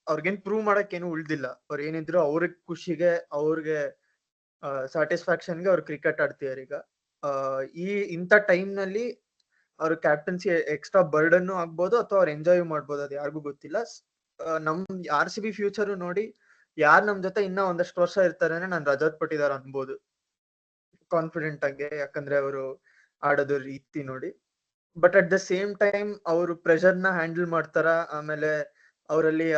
ಅವ್ರಿಗೇನ್ ಪ್ರೂವ್ ಮಾಡಕ್ ಏನು ಉಳ್ದಿಲ್ಲ. ಅವ್ರ ಏನಿದ್ರು ಅವ್ರಿಗೆ ಖುಷಿಗೆ, ಅವ್ರಿಗೆ ಸ್ಯಾಟಿಸ್ಫ್ಯಾಕ್ಷನ್ಗೆ ಅವ್ರು ಕ್ರಿಕೆಟ್ ಆಡ್ತಿದಾರೆ ಈಗ. ಇಂಥ ಟೈಮ್ ನಲ್ಲಿ ಅವ್ರ ಕ್ಯಾಪ್ಟನ್ಸಿ ಎಕ್ಸ್ಟ್ರಾ ಬರ್ಡನ್ ಆಗ್ಬೋದು, ಅಥವಾ ಅವ್ರು ಎಂಜಾಯ್ ಮಾಡ್ಬೋದು, ಅದು ಯಾರಿಗೂ ಗೊತ್ತಿಲ್ಲ. ನಮ್ RCB ಫ್ಯೂಚರ್ ನೋಡಿ ಯಾರು ನಮ್ ಜೊತೆ ಇನ್ನ ಒಂದಷ್ಟು ವರ್ಷ ಇರ್ತಾರೆ ಅಂದ್ರೆ ನಾನು ರಜತ್ ಪಟೀದಾರ್ ಅನ್ಬೋದು ಕಾನ್ಫಿಡೆಂಟ್ ಆಗಿ, ಯಾಕಂದ್ರೆ ಅವರು ಆಡೋದು ರೀತಿ ನೋಡಿ. But at the same time ಅವರು ಪ್ರೆಷರ್ ನ ಹ್ಯಾಂಡಲ್ ಮಾಡ್ತಾರ. ಆಮೇಲೆ ಅವರಲ್ಲಿ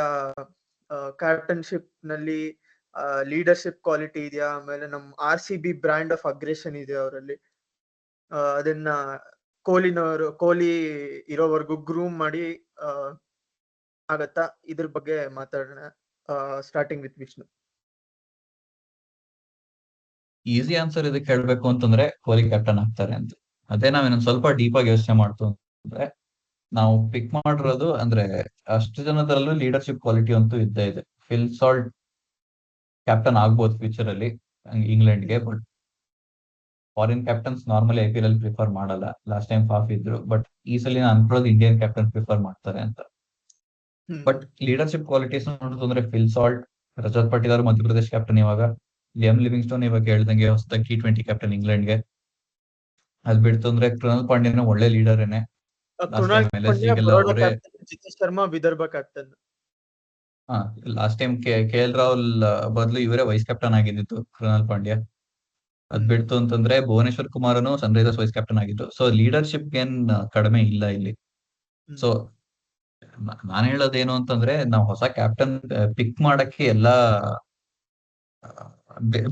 ಕ್ಯಾಪ್ಟನ್ಶಿಪ್ ನಲ್ಲಿ ಲೀಡರ್ಶಿಪ್ ಕ್ವಾಲಿಟಿ ಇದೆಯಾ, ಆಮೇಲೆ ನಮ್ RCB ಬ್ರ್ಯಾಂಡ್ ಆಫ್ ಅಗ್ರೆಷನ್ ಇದೆ ಅವರಲ್ಲಿ. ಅದನ್ನ ಕೊಹ್ಲಿ ಇರೋವರೆಗೂ ಗ್ರೂಮ್ ಮಾಡಿ ಆಗತ್ತಾ? ಇದ್ರ ಬಗ್ಗೆ ಮಾತಾಡೋಣ, starting with Vishnu. Easy answer ಇದಕ್ಕೆ ಹೇಳ್ಬೇಕು ಅಂತಂದ್ರೆ ಕೊಹ್ಲಿ ಕ್ಯಾಪ್ಟನ್ ಆಗ್ತಾರೆ ಅಂತ. ಅದೇ ನಾವೇನೊಂದ್ ಸ್ವಲ್ಪ ಡೀಪ್ ಆಗಿ ಯೋಚನೆ ಮಾಡ್ತು ಅಂದ್ರೆ, ನಾವು ಪಿಕ್ ಮಾಡಿರೋದು ಅಂದ್ರೆ ಅಷ್ಟು ಜನದಲ್ಲೂ ಲೀಡರ್ಶಿಪ್ ಕ್ವಾಲಿಟಿ ಅಂತೂ ಇದ್ದೇ ಇದೆ. ಫಿಲ್ ಸಾಲ್ಟ್ ಕ್ಯಾಪ್ಟನ್ ಆಗ್ಬೋದು ಫ್ಯೂಚರ್ ಅಲ್ಲಿ ಇಂಗ್ಲೆಂಡ್ಗೆ. But foreign captains normally IPL ಅಲ್ಲಿ ಪ್ರಿಫರ್ ಮಾಡಲ್ಲ. ಲಾಸ್ಟ್ ಟೈಮ್ ಫಾಫ್ ಇದ್ರು, ಬಟ್ ಈ ಸಲ ನಾನು ಅನ್ಕೊಳ್ಳೋದು ಇಂಡಿಯನ್ ಕ್ಯಾಪ್ಟನ್ ಪ್ರಿಫರ್ ಮಾಡ್ತಾರೆ ಅಂತ. ಬಟ್ ಲೀಡರ್ಶಿಪ್ ಕ್ವಾಲಿಟೀಸ್ ನೋಡೋದು ಅಂದ್ರೆ Phil Salt, Rajat Patidar Madhya Pradesh captain ಇವಾಗ, ಲಿಯಮ್ ಲಿವಿಂಗ್ ಸ್ಟೋನ್ ಇವಾಗ ಹೇಳ್ದಂಗೆ ಹೊಸದಾಗಿ T20 ಕ್ಯಾಪ್ಟನ್ ಇಂಗ್ಲೆಂಡ್ಗೆ. ಅದ್ ಬಿಡ್ತು ಅಂದ್ರೆ ಕೃಣಾಲ್ ಪಾಂಡ್ಯನ ಒಳ್ಳೆ ಲೀಡರ್ ಏನೆ. Jitesh Sharma Vidarbha captain. Last time KL Rahul ಬದಲು ಇವರೇ ವೈಸ್ ಕ್ಯಾಪ್ಟನ್ ಆಗಿದ್ದು ಕೃಣಾಲ್ ಪಾಂಡ್ಯ. ಅದ್ ಬಿಡ್ತು ಅಂತಂದ್ರೆ ಭುವನೇಶ್ವರ್ ಕುಮಾರನು ಸನ್ರೈಸರ್ಸ್ ವೈಸ್ ಕ್ಯಾಪ್ಟನ್ ಆಗಿದ್ದು. ಸೊ ಲೀಡರ್ಶಿಪ್ ಏನ್ ಕಡಿಮೆ ಇಲ್ಲ ಇಲ್ಲಿ. ಸೊ ನಾನ್ ಹೇಳೋದೇನು ಅಂತಂದ್ರೆ, ನಾವು ಹೊಸ ಕ್ಯಾಪ್ಟನ್ ಪಿಕ್ ಮಾಡಕ್ಕೆ ಎಲ್ಲಾ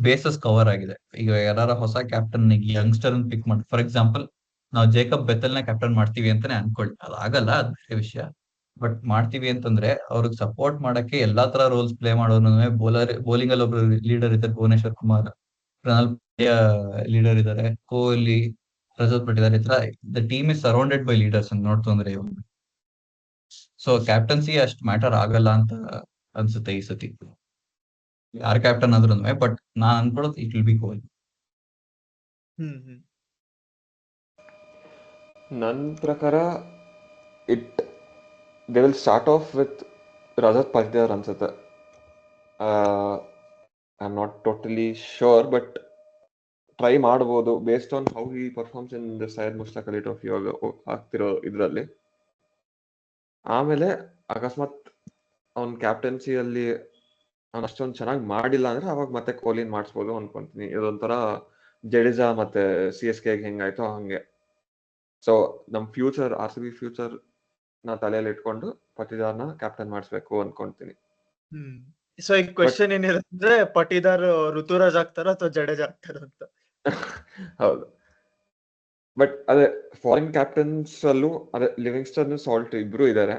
ಬೇಸಸ್ ಕವರ್ ಆಗಿದೆ. ಈಗ ಯಾರ ಹೊಸ ಕ್ಯಾಪ್ಟನ್ ಯಂಗ್ಸ್ಟರ್ ಪಿಕ್ ಮಾಡಿ, ಫಾರ್ ಎಕ್ಸಾಂಪಲ್ ನಾವು ಜೇಕಬ್ ಬೆಥೆಲ್ ನ ಕ್ಯಾಪ್ಟನ್ ಮಾಡ್ತೀವಿ ಅಂತಾನೆ ಅನ್ಕೊಳ್ಳಿ, ಅದಾಗಲ್ಲ, ಅದ್ ಬೇರೆ ವಿಷಯ. ಬಟ್ ಮಾಡ್ತೀವಿ ಅಂತಂದ್ರೆ ಅವ್ರಿಗೆ ಸಪೋರ್ಟ್ ಮಾಡಕ್ಕೆ ಎಲ್ಲಾ ತರ ರೋಲ್ಸ್ ಪ್ಲೇ ಮಾಡೋನು ಬೌಲಿಂಗ್ ಅಲ್ಲಿ ಒಬ್ರು ಲೀಡರ್ ಇದ್ದಾರೆ, ಭುವನೇಶ್ವರ್ ಕುಮಾರ್, ಕೃಣಾಲ್ ಪಾಂಡ್ಯ ಲೀಡರ್ ಇದ್ದಾರೆ, ಕೊಹ್ಲಿ, ರಜತ್ ಪಟೀದಾರ್, ಈ ತರ the team is surrounded by leaders ಅಂತ ನೋಡ್ತು ಅಂದ್ರೆ ಇವಾಗ. ಸೊ ಕ್ಯಾಪ್ಟನ್ಸಿ ಅಷ್ಟು ಮ್ಯಾಟರ್ ಆಗಲ್ಲ ಅಂತ ಅನ್ಸುತ್ತೆ ಈ ಸತಿ. ಯಾರ್ ಕ್ಯಾಪ್ಟನ್ ಆದ್ರೂ, ಬಟ್ ನಾನ್ ಅನ್ಕೊಳ್ಳೋದು ಇಟ್ ವಿಲ್ ಬಿ ಕೊಹ್ಲಿ. ನನ್ನ ಪ್ರಕಾರ they will start off with Rajat Patidar ಅನ್ಸುತ್ತೆ. I am not totally sure, but try ಮಾಡ್ಬೋದು based on how he performs in the Syed Mushtaq Ali trophy ಆಗ್ತಿರೋ ಇದರಲ್ಲಿ. ಆಮೇಲೆ ಅಕಸ್ಮಾತ್ ಅವ್ನ ಕ್ಯಾಪ್ಟನ್ಸಿಯಲ್ಲಿ ಅವ್ನು ಅಷ್ಟೊಂದು ಚೆನ್ನಾಗಿ ಮಾಡಿಲ್ಲ ಅಂದ್ರೆ ಅವಾಗ ಮತ್ತೆ ಕೊಹ್ಲಿನ ಮಾಡಿಸ್ಬೋದು ಅನ್ಕೊಂತೀನಿ. ಇದೊಂಥರ ಜಡೇಜಾ ಮತ್ತೆ CSK ಹೆಂಗಾಯ್ತೋ ಹಂಗೆ. ಸೊ ನಮ್ ಫ್ಯೂಚರ್ RCB ಫ್ಯೂಚರ್ ನಾ ತಲೆಯಲ್ಲಿ ಇಟ್ಕೊಂಡು ಪಾಟಿದಾರ್ನ ಕ್ಯಾಪ್ಟನ್ ಮಾಡಿಸ್ಬೇಕು ಅನ್ಕೊಂತೀನಿ. ಸೊ ಈ ಕ್ವೆಶನ್ ಏನಿರುತ್ತೆ, ಪಾಟಿದಾರ್ ಋತುರಾಜ್ ಆಗ್ತಾರ ಅಥವಾ ಜಡೇಜಾ ಆಗ್ತಾರ ಅಂತ. ಹೌದು, ಬಟ್ ಅದೇ ಫಾರಿನ್ ಕ್ಯಾಪ್ಟನ್ಸ್ ಅಲ್ಲೂ ಅದೇ ಲಿವಿಂಗ್ಸ್ಟನ್ ಸಾಲ್ಟ್ ಇಬ್ರು ಇದ್ದಾರೆ.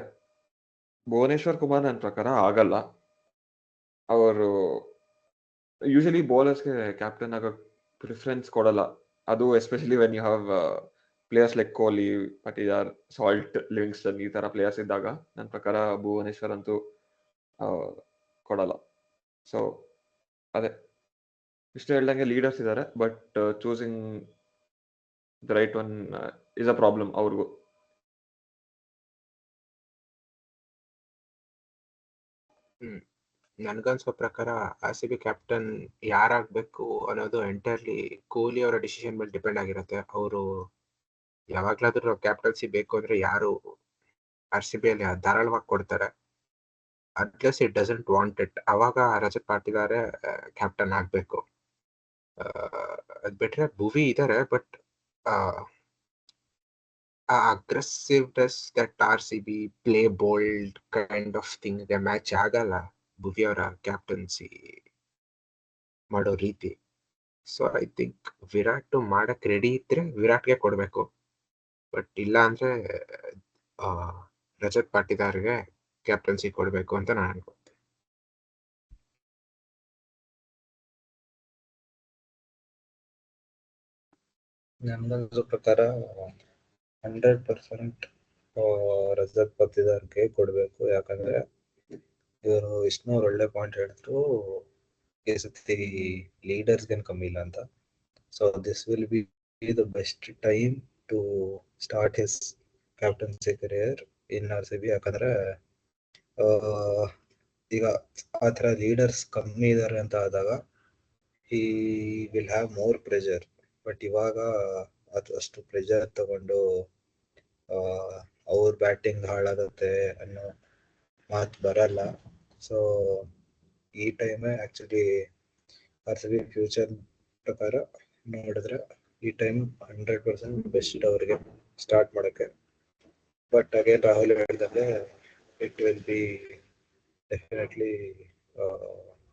ಭುವನೇಶ್ವರ್ ಕುಮಾರ್ ನನ್ನ ಪ್ರಕಾರ ಆಗಲ್ಲ. ಅವರು ಯೂಶಲಿ ಬೌಲರ್ಸ್ಗೆ ಕ್ಯಾಪ್ಟನ್ ಆಗೋ ಪ್ರಿಫರೆನ್ಸ್ ಕೊಡಲ್ಲ. ಅದು especially when you have players like Kohli, Patidar, Salt, Livingstone ಈ ತರ ಪ್ಲೇಯರ್ಸ್ ಇದ್ದಾಗ ನನ್ನ ಪ್ರಕಾರ ಭುವನೇಶ್ವರ್ ಅಂತೂ ಕೊಡಲ್ಲ. ಸೊ ಅದೇ ಇಷ್ಟು ಹೇಳ್ದಂಗೆ ಲೀಡರ್ಸ್ ಇದ್ದಾರೆ, but choosing the right one is a problem ಅವ್ರಿಗೂ. ನನ್ಗನ್ಸೋ ಪ್ರಕಾರ RCB ಕ್ಯಾಪ್ಟನ್ ಯಾರಾಗ್ಬೇಕು ಅನ್ನೋದು ಎಂಟೈರ್ಲಿ ಕೊಹ್ಲಿ ಅವರ ಡಿಸಿಷನ್ ಮೇಲೆ ಡಿಪೆಂಡ್ ಆಗಿರುತ್ತೆ. ಅವರು ಯಾವಾಗ್ಲಾದ್ರೂ ಕ್ಯಾಪ್ಟನ್ಸಿ ಬೇಕು ಅಂದ್ರೆ ಯಾರು RCB ಅಲ್ಲಿ ಧಾರಾಳವಾಗಿ ಕೊಡ್ತಾರೆ. At least it doesn't want it, ಅವಾಗ ರಜತ್ ಪಾಟಿದಾರೆ ಕ್ಯಾಪ್ಟನ್ ಆಗ್ಬೇಕು. ಅದ್ ಬಿಟ್ರೆ ಭುವಿ ಇದಾರೆ, but aggressiveness that RCB play bold kind of thing ಗೆ ಮ್ಯಾಚ್ ಆಗಲ್ಲ ಭುವಿ ಅವರ ಕ್ಯಾಪ್ಟನ್ಸಿ ಮಾಡೋ ರೀತಿ. ಸೊ ಐ ಥಿಂಕ್ ವಿರಾಟ್ ಮಾಡಕ್ ರೆಡಿ ಇದ್ರೆ ವಿರಾಟ್ಗೆ ಕೊಡ್ಬೇಕು, ಬಟ್ ಇಲ್ಲ ಅಂದ್ರೆ ರಜತ್ ಪಾಟಿದಾರ್ಗೆ ಕ್ಯಾಪ್ಟನ್ಸಿ ಕೊಡ್ಬೇಕು ಅಂತ ನಾನು ಅನ್ಕೊತೀನಿ. ನನ್ಗನ್ಸೋ ಪ್ರಕಾರ 100% ರಜತ್ ಪಾಟಿದಾರ್ಗೆ ಕೊಡ್ಬೇಕು. ಯಾಕಂದ್ರೆ ಇವರು ವಿಷ್ಣು ಒಳ್ಳೆ ಪಾಯಿಂಟ್ ಹೇಳಿದ್ರು, ಈ ಸತಿ ಲೀಡರ್ಸ್ಗೇನು ಕಮ್ಮಿ ಇಲ್ಲ ಅಂತ. So this will be the best time to start his captaincy career in RCB. ಯಾಕಂದ್ರೆ ಈಗ ಆ ಥರ ಲೀಡರ್ಸ್ ಕಮ್ಮಿ ಇದ್ದಾರೆ ಅಂತ ಆದಾಗ he will have more pressure. But ಇವಾಗ ಅಷ್ಟು ಪ್ರೆಷರ್ ತಗೊಂಡು ಅವ್ರ ಬ್ಯಾಟಿಂಗ್ ಹಾಳಾಗುತ್ತೆ ಅನ್ನೋ ಮಾತು ಬರಲ್ಲ. ಸೊ ಈ ಟೈಮೇ ಆಕ್ಚುಲಿ RCB ಫ್ಯೂಚರ್ ಪ್ರಕಾರ ನೋಡಿದ್ರೆ ಈ ಟೈಮ್ 100% ಬೆಸ್ಟ್ ಅವ್ರಿಗೆ ಸ್ಟಾರ್ಟ್ ಮಾಡೋಕ್ಕೆ. ಬಟ್ ಅಗೇನ್ ರಾಹುಲ್ ಹೇಳಿದಂಗೆ it will be definitely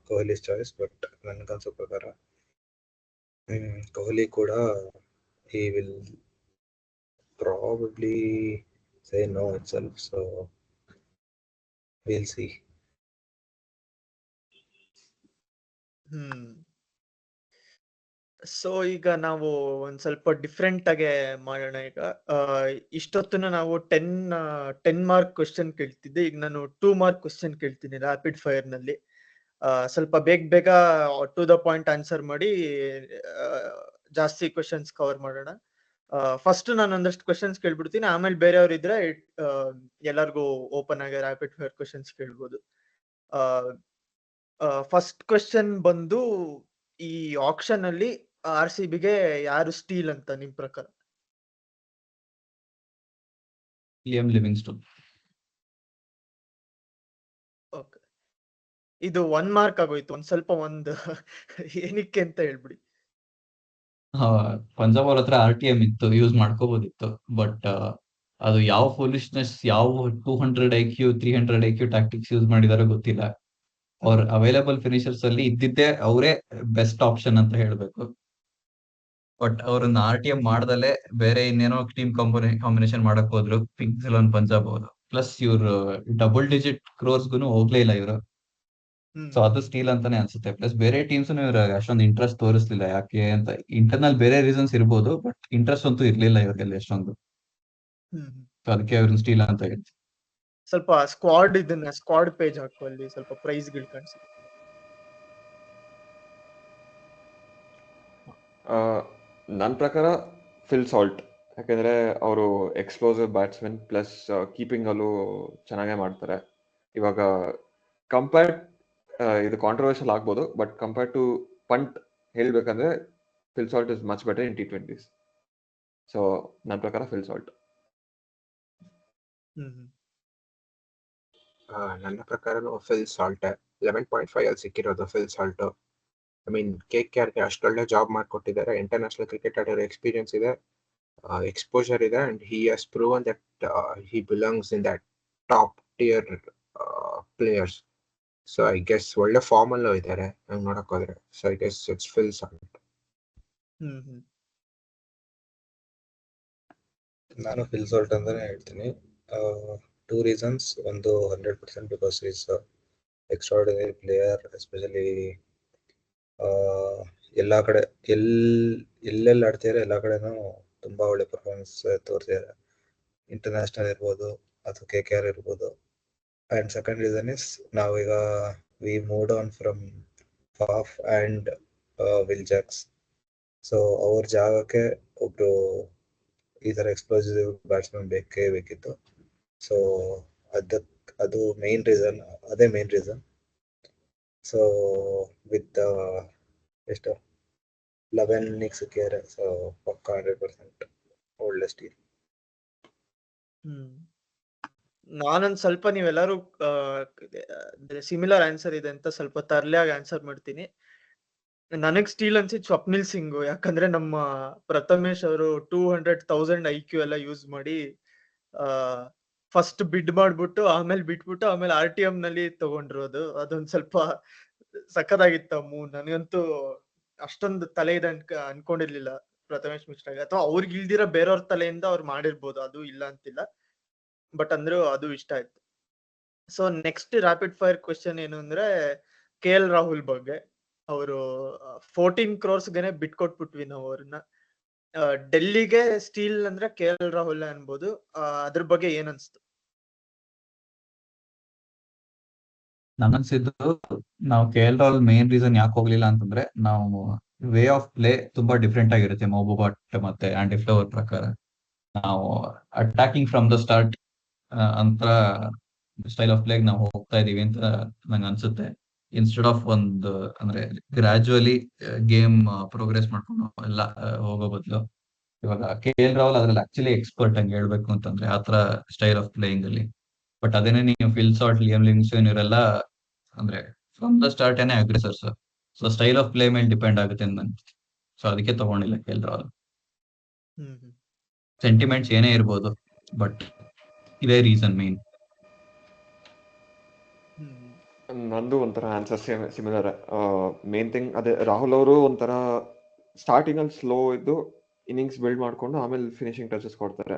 Kohli's choice. But ನನಗನ್ಸೋ ಪ್ರಕಾರ ಕೊಹ್ಲಿ ಕೂಡ he will probably say no itself. So we'll see. So ಈಗ ನಾವು ಒಂದ್ ಸ್ವಲ್ಪ ಡಿಫ್ರೆಂಟ್ ಆಗಿ ಮಾಡೋಣ. ಈಗ ಇಷ್ಟೊತ್ತನ ನಾವು 10 ಮಾರ್ಕ್ ಕ್ವಶನ್ ಕೇಳ್ತಿದ್ದೆ, ಈಗ ನಾನು 2 ಮಾರ್ಕ್ ಕ್ವಶನ್ ಕೇಳ್ತೀನಿ ರ್ಯಾಪಿಡ್ ಫೈರ್ ನಲ್ಲಿ. ಸ್ವಲ್ಪ ಬೇಗ ಟು ದ ಪಾಯಿಂಟ್ ಆನ್ಸರ್ ಮಾಡಿ ಜಾಸ್ತಿ ಕ್ವಶನ್ಸ್ ಕವರ್ ಮಾಡೋಣ. ಫಸ್ಟ್ ನಾನು ಒಂದಷ್ಟು ಕ್ವಶನ್ಸ್ ಕೇಳ್ಬಿಡ್ತೀನಿ, ಆಮೇಲೆ ಬೇರೆಯವ್ರು ಇದ್ರೆ ಎಲ್ಲರಿಗೂ ಓಪನ್ ಆಗಿ ರ್ಯಾಪಿಡ್ ಫೈರ್ ಕ್ವಶನ್ಸ್ ಕೇಳ್ಬೋದು. ಫಸ್ಟ್ ಕ್ವಶನ್ ಬಂದು, ಈ ಆಕ್ಷನ್ ಅಲ್ಲಿ RCBಗೆ ಯಾರು ಸ್ಟೀಲ್ ಅಂತ ನಿಮ್ ಪ್ರಕಾರ? Liam Livingston. ಓಕೆ, ಇದು 1 ಮಾರ್ಕ್ ಆಗೋಯ್ತು. ಒಂದ್ ಸ್ವಲ್ಪ ಏನಕ್ಕೆ ಅಂತ ಹೇಳ್ಬಿಡಿ. ಪಂಜಾಬ್ ಅವ್ರ ಹತ್ರ RTM ಇತ್ತು, ಯೂಸ್ ಮಾಡ್ಕೋಬಹುದಿತ್ತು. ಬಟ್ ಅದು ಯಾವ ಫೂಲಿಶ್ನೆಸ್, ಯಾವ 200 IQ 300 IQ ಟ್ಯಾಕ್ಟಿಕ್ಸ್ ಯೂಸ್ ಮಾಡಿದಾರೋ ಗೊತ್ತಿಲ್ಲ. ಅವ್ರ ಅವೈಲೇಬಲ್ ಫಿನಿಶರ್ಸ್ ಅಲ್ಲಿ ಇದ್ದಿದ್ದೇ ಅವರೇ ಬೆಸ್ಟ್ ಆಪ್ಷನ್ ಅಂತ ಹೇಳ್ಬೇಕು. ಬಟ್ ಅವ್ರನ್ನ RTM ಮಾಡ್ದಲೆ ಬೇರೆ ಇನ್ನೇನೋ ಟೀಮ್ ಕಾಂಬಿನೇಷನ್ ಮಾಡಕ್ ಹೋದ್ರು ಕಿಂಗ್ಸ್ 11 ಪಂಜಾಬ್ ಅವರು. ಪ್ಲಸ್ ಇವ್ರು ಡಬಲ್ ಡಿಜಿಟ್ ಕ್ರೋರ್ಸ್ಗೂ ಹೋಗ್ಲೇ ಇಲ್ಲ ಇವರು. ಸೊ ಅದು ಸ್ಟೀಲ್ ಅಂತಾನೆ ಅನ್ಸುತ್ತೆ. ಪ್ಲಸ್ ಬೇರೆ ಟೀಮ್ಸ್ ಇವ್ರಿಗೆ ಅಷ್ಟೊಂದು ಇಂಟ್ರೆಸ್ಟ್ ತೋರಿಸ್ಲಿಲ್ಲ. ಯಾಕೆ ಅಂತ ಇಂಟರ್ನಲ್ ಬೇರೆ ರೀಸನ್ಸ್ ಇರ್ಬೋದು, ಬಟ್ ಇಂಟ್ರೆಸ್ಟ್ ಅಂತೂ ಇರ್ಲಿಲ್ಲ ಇವ್ರಿಗೆಲ್ಲ ಅಷ್ಟೊಂದು. ಸೊ ಅದಕ್ಕೆ ಅವ್ರನ್ನ ಸ್ಟೀಲ್ ಅಂತ ಹೇಳ್ತೀನಿ. ಸ್ವಲ್ಪ ಸ್ಕ್ವಾಡ್ ಪೇಜ್ ಹಾಕುವಲ್ಲಿ ಸ್ವಲ್ಪ ಪ್ರೈಸ್ ಗಳು ಕಾಣಿಸುತ್ತೆ. ನನ್ನ ಪ್ರಕಾರ ಫಿಲ್ ಸಾಲ್ಟ್, ಯಾಕೆಂದರೆ ಅವರು ಎಕ್ಸ್ಪ್ಲೋಸಿವ್ ಬ್ಯಾಟ್ಸ್ಮನ್ ಪ್ಲಸ್ ಕೀಪಿಂಗಲ್ಲೂ ಚೆನ್ನಾಗೇ ಮಾಡ್ತಾರೆ. ಇವಾಗ ಕಂಪೇರ್ಡ್ ಇದು ಕಾಂಟ್ರವರ್ಷಿಯಲ್ ಆಗ್ಬೋದು, ಬಟ್ ಕಂಪೇರ್ ಟು ಪಂಟ್ ಹೇಳಬೇಕಂದ್ರೆ Phil Salt is much better in T20s. So ನನ್ನ ಪ್ರಕಾರ ಫಿಲ್ ಸಾಲ್ಟ್. ನನ್ನ ಪ್ರಕಾರನೂ ಫಿಲ್ ಸಾಲ್ಟ್ 11.5 ಅಲ್ಲಿ ಸಿಕ್ಕಿರೋದು ಫಿಲ್ ಸಾಲ್ಟ್. ಐ ಮೀನ್ KKRಗೆ ಅಷ್ಟೊಳ್ಳೆ ಜಾಬ್ ಮಾಡಿಕೊಟ್ಟಿದ್ದಾರೆ. ಇಂಟರ್ನ್ಯಾಷನಲ್ ಕ್ರಿಕೆಟ್ ಆಡೋ ಎಕ್ಸ್ಪೀರಿಯನ್ಸ್ ಇದೆ, ಎಕ್ಸ್ಪೋಜರ್ ಇದೆ, and he has proven that he belongs in that top tier players. So I guess ಒಳ್ಳೆ ಫಾರ್ಮ್ ಅಲ್ಲೂ ಇದ್ದಾರೆ ಹಂಗ್ ನೋಡಕ್ ಹೋದ್ರೆ. So I guess it's Phil Salt. ನಾನು ಫಿಲ್ ಸಾಲ್ಟ್ ಅಂತಾನೆ ಹೇಳ್ತೀನಿ. 2 reasons. ಒಂದು 100% because is extraordinary player, especially ಎಲ್ಲ ಕಡೆ ಎಲ್ಲೆಲ್ಲಿ ಆಡ್ತಿದ್ದಾರೆ ಎಲ್ಲ ಕಡೆನೂ ತುಂಬಾ ಒಳ್ಳೆ ಪರ್ಫಾರ್ಮೆನ್ಸ್ ತೋರಿಸಿದ್ದಾರೆ. ಇಂಟರ್ನ್ಯಾಷನಲ್ ಇರ್ಬೋದು ಅಥವಾ KKR ಇರ್ಬೋದು. ಅಂಡ್ ಸೆಕೆಂಡ್ ರೀಸನ್ ಇಸ್ ನಾವೀಗ we moved on from Faf and Will Jacks. So ಅವ್ರ ಜಾಗಕ್ಕೆ ಒಬ್ರು ಈ ತರ ಎಕ್ಸ್ಪ್ಲೋಸಿವ್ ಬ್ಯಾಟ್ಸ್ಮನ್ ಬೇಕಿತ್ತು. ಸೊ ಅದು ಮೇನ್ ರೀಸನ್, ಅದೇ ಮೇನ್ ರೀಸನ್. ಸೊ ವಿತ್ ಎಷ್ಟು 11 ಸಿಕ್ಕಿದ್ದಾರೆ. ಸೊ ಪಕ್ಕ 100% ಒಳ್ಳೆ ಸ್ಟೀಲ್. ನಾನೊಂದ್ ಸ್ವಲ್ಪ ನೀವೆಲ್ಲರೂ ಸಿಮಿಲರ್ ಆನ್ಸರ್ ಇದೆ ಅಂತ ಸ್ವಲ್ಪ ತರ್ಲೆಯಾಗಿ ಆನ್ಸರ್ ಮಾಡ್ತೀನಿ. ನನಗ್ ಸ್ಟೀಲ್ ಅನ್ಸಿದ್ ಸ್ವಪ್ನಿಲ್ ಸಿಂಗ್, ಯಾಕಂದ್ರೆ ನಮ್ಮ ಪ್ರಥಮೇಶ್ ಅವರು 200,000 IQ ಎಲ್ಲ ಯೂಸ್ ಮಾಡಿ ಫಸ್ಟ್ ಬಿಡ್ ಮಾಡ್ಬಿಟ್ಟು ಆಮೇಲೆ ಬಿಟ್ಬಿಟ್ಟು ಆಮೇಲೆ RTM ನಲ್ಲಿ ತಗೊಂಡಿರೋದು. ಅದೊಂದ್ ಸ್ವಲ್ಪ ಸಖತ್ತಾಗಿತ್ತು ಮೂವ್. ನನಗಂತೂ ಅಷ್ಟೊಂದು ತಲೆ ಇದೆ ಅನ್ಕೊಂಡಿರ್ಲಿಲ್ಲ ಪ್ರಥಮೇಶ್ ಮಿಶ್ರಾಗೆ, ಅಥವಾ ಅವ್ರಿಗೆ ಇಲ್ದಿರೋ ಬೇರೆಯವ್ರ ತಲೆಯಿಂದ ಅವ್ರು ಮಾಡಿರ್ಬೋದು, ಅದು ಇಲ್ಲ ಅಂತಿಲ್ಲ, ಬಟ್ ಅಂದ್ರೂ ಅದು ಇಷ್ಟ ಆಯ್ತು. So next rapid fire question ಏನು ಅಂದ್ರೆ KL ರಾಹುಲ್ ಬಗ್ಗೆ. ಅವರು 14 crores ಬಿಟ್ಕೊಟ್ಬಿಟ್ವಿ ನಾವು ಅವ್ರನ್ನ. ಡೆಲ್ಲಿಗೆ ಸ್ಟೀಲ್ ಅಂದ್ರೆ KL ರಾಹುಲ್ ಅನ್ಬೋದು. ಅದ್ರ ಬಗ್ಗೆ ಏನ್ ಅನ್ಸ್ತು? ನನಗನ್ಸಿದ್ದು ನಾವು KL ರಾಹುಲ್ ಮೇನ್ ರೀಸನ್ ಯಾಕೆ ಹೋಗ್ಲಿಲ್ಲ ಅಂತಂದ್ರೆ, ನಾವು ವೇ ಆಫ್ ಪ್ಲೇ ತುಂಬಾ ಡಿಫ್ರೆಂಟ್ ಆಗಿರುತ್ತೆ ಮಹಬೂಬ್ ಭಟ್ ಮತ್ತೆ ಆಂಡಿ ಫ್ಲವರ್ ಪ್ರಕಾರ. ನಾವು ಅಟ್ಯಾಕಿಂಗ್ ಫ್ರಮ್ ದ ಸ್ಟಾರ್ಟ್ ಅಂತ ಸ್ಟೈಲ್ ಆಫ್ ಪ್ಲೇಗ್ ನಾವು ಹೋಗ್ತಾ ಇದೀವಿ ಅಂತ ನಂಗೆ ಅನ್ಸುತ್ತೆ. ಇನ್ಸ್ಟೆಡ್ ಆಫ್ ಒಂದು ಅಂದ್ರೆ ಗ್ರಾಜುವಲಿ ಗೇಮ್ ಪ್ರೋಗ್ರೆಸ್ ಮಾಡ್ಕೊಂಡು ಎಲ್ಲ ಹೋಗೋ ಬದಲು, ಇವಾಗ KL ರಾಹುಲ್ ಅದ್ರಲ್ಲಿ ಆಕ್ಚುಲಿ ಎಕ್ಸ್ಪರ್ಟ್ ಹಂಗೆ ಹೇಳ್ಬೇಕು ಅಂತಂದ್ರೆ ಆತರ ಸ್ಟೈಲ್ ಆಫ್ ಪ್ಲೇಯಿಂಗ್ ಅಲ್ಲಿ. ಬಟ್ ಅದೇನೇ ನೀವು ಫಿಲ್ ಸಾಲ್ಟ್, ಲಿಯಮ್ ಲಿವಿಂಗ್ಸ್ಟನ್ ಇವರೆಲ್ಲ ಅಂದ್ರೆ ಫ್ರಮ್ ದ ಸ್ಟಾರ್ಟ್ ಏನೇ ಅಗ್ರೆಸರ್ಸ್. ಸೊ ಸ್ಟೈಲ್ ಆಫ್ ಪ್ಲೇ ಮೇಲೆ ಡಿಪೆಂಡ್ ಆಗುತ್ತೆ ಅಂತ. ಸೊ ಅದಕ್ಕೆ ತಗೊಂಡಿಲ್ಲ KL ರಾಹುಲ್. ಸೆಂಟಿಮೆಂಟ್ಸ್ ಏನೇ ಇರ್ಬೋದು, ಬಟ್ ಇದೇ ರೀಸನ್ ಮೇನ್. ನಂದು ಒಂಥರ ಆನ್ಸರ್ ಸಿಮಿಲರ್. ಮೇನ್ ಥಿಂಗ್ ಅದೇ, ರಾಹುಲ್ ಅವರು ಒಂಥರ ಸ್ಟಾರ್ಟಿಂಗಲ್ಲಿ ಸ್ಲೋ ಇದ್ದು ಇನ್ನಿಂಗ್ಸ್ ಬಿಲ್ಡ್ ಮಾಡ್ಕೊಂಡು ಆಮೇಲೆ ಫಿನಿಶಿಂಗ್ ಟಚಸ್ ಕೊಡ್ತಾರೆ.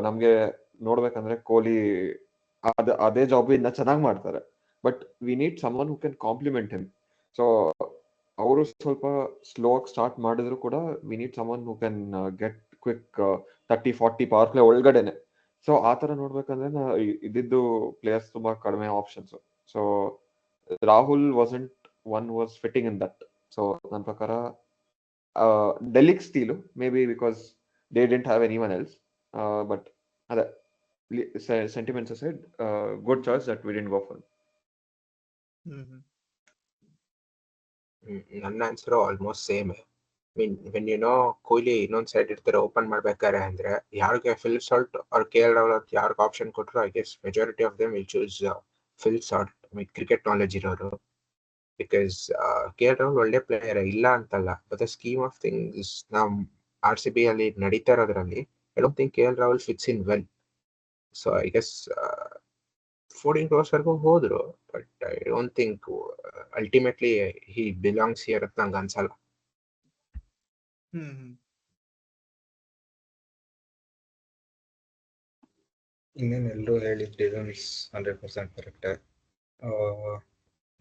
ನಮಗೆ ನೋಡ್ಬೇಕಂದ್ರೆ ಕೊಹ್ಲಿ ಅದೇ ಜಾಬ್ ಇನ್ನ ಚೆನ್ನಾಗಿ ಮಾಡ್ತಾರೆ. But we need someone who can complement him. So ಅವರು ಸ್ವಲ್ಪ ಸ್ಲೋ ಆಗಿ ಸ್ಟಾರ್ಟ್ ಮಾಡಿದ್ರು ಕೂಡ we need someone who can get quick 30-40 power play ಒಳಗಡೆನೆ. ಸೊ ಆ ತರ ನೋಡ್ಬೇಕಂದ್ರೆ ಇದ್ದಿದ್ದು ಪ್ಲೇಯರ್ಸ್ ತುಂಬಾ ಕಡಿಮೆ options. So Rahul wasn't one was fitting in that. So ನನ್ನ ಪ್ರಕಾರ ಡೆಲ್ಲಿಗೆ steal, may be because they didn't have any one else. But ಅದೇ sentiments aside, good choice that we didn't go for. ನನ್ನ answer almost same. Mean when Kohli ಇನ್ನೊಂದ್ side ಇರ್ತಾರೆ open ಮಾಡ್ಬೇಕಾರೆ ಅಂದ್ರೆ ಯಾರಿಗೆ ಫಿಲ್ ಸಾಲ್ಟ್ ಅವ್ರ KL ರಾಹುಲ್ ಯಾರಿಗೆ ಆಪ್ಷನ್ ಕೊಟ್ಟರು, I guess majority of them will choose Phil Salt. Mean cricket knowledge ಇರೋರು. ಬಿಕಾಸ್ KL ರಾಹುಲ್ ಒಳ್ಳೆ ಪ್ಲೇಯರ್ ಇಲ್ಲ ಅಂತಲ್ಲ, but the scheme of things ನಮ್ RCB ಅಲ್ಲಿ ನಡೀತಾ ಇರೋದ್ರಲ್ಲಿ I don't think KL Rahul fits in well. So I guess 14 crores ವರೆಗೂ ಹೋದ್ರು, but I don't think ultimately he belongs here ಅಂತ ನಂಗೆ ಅನ್ಸಲ್ಲ. ಇನ್ನೇನು ಎಲ್ಲರೂ ಹೇಳಿದ ರೀಸನ್ಸ್ 100% ಕರೆಕ್ಟ್.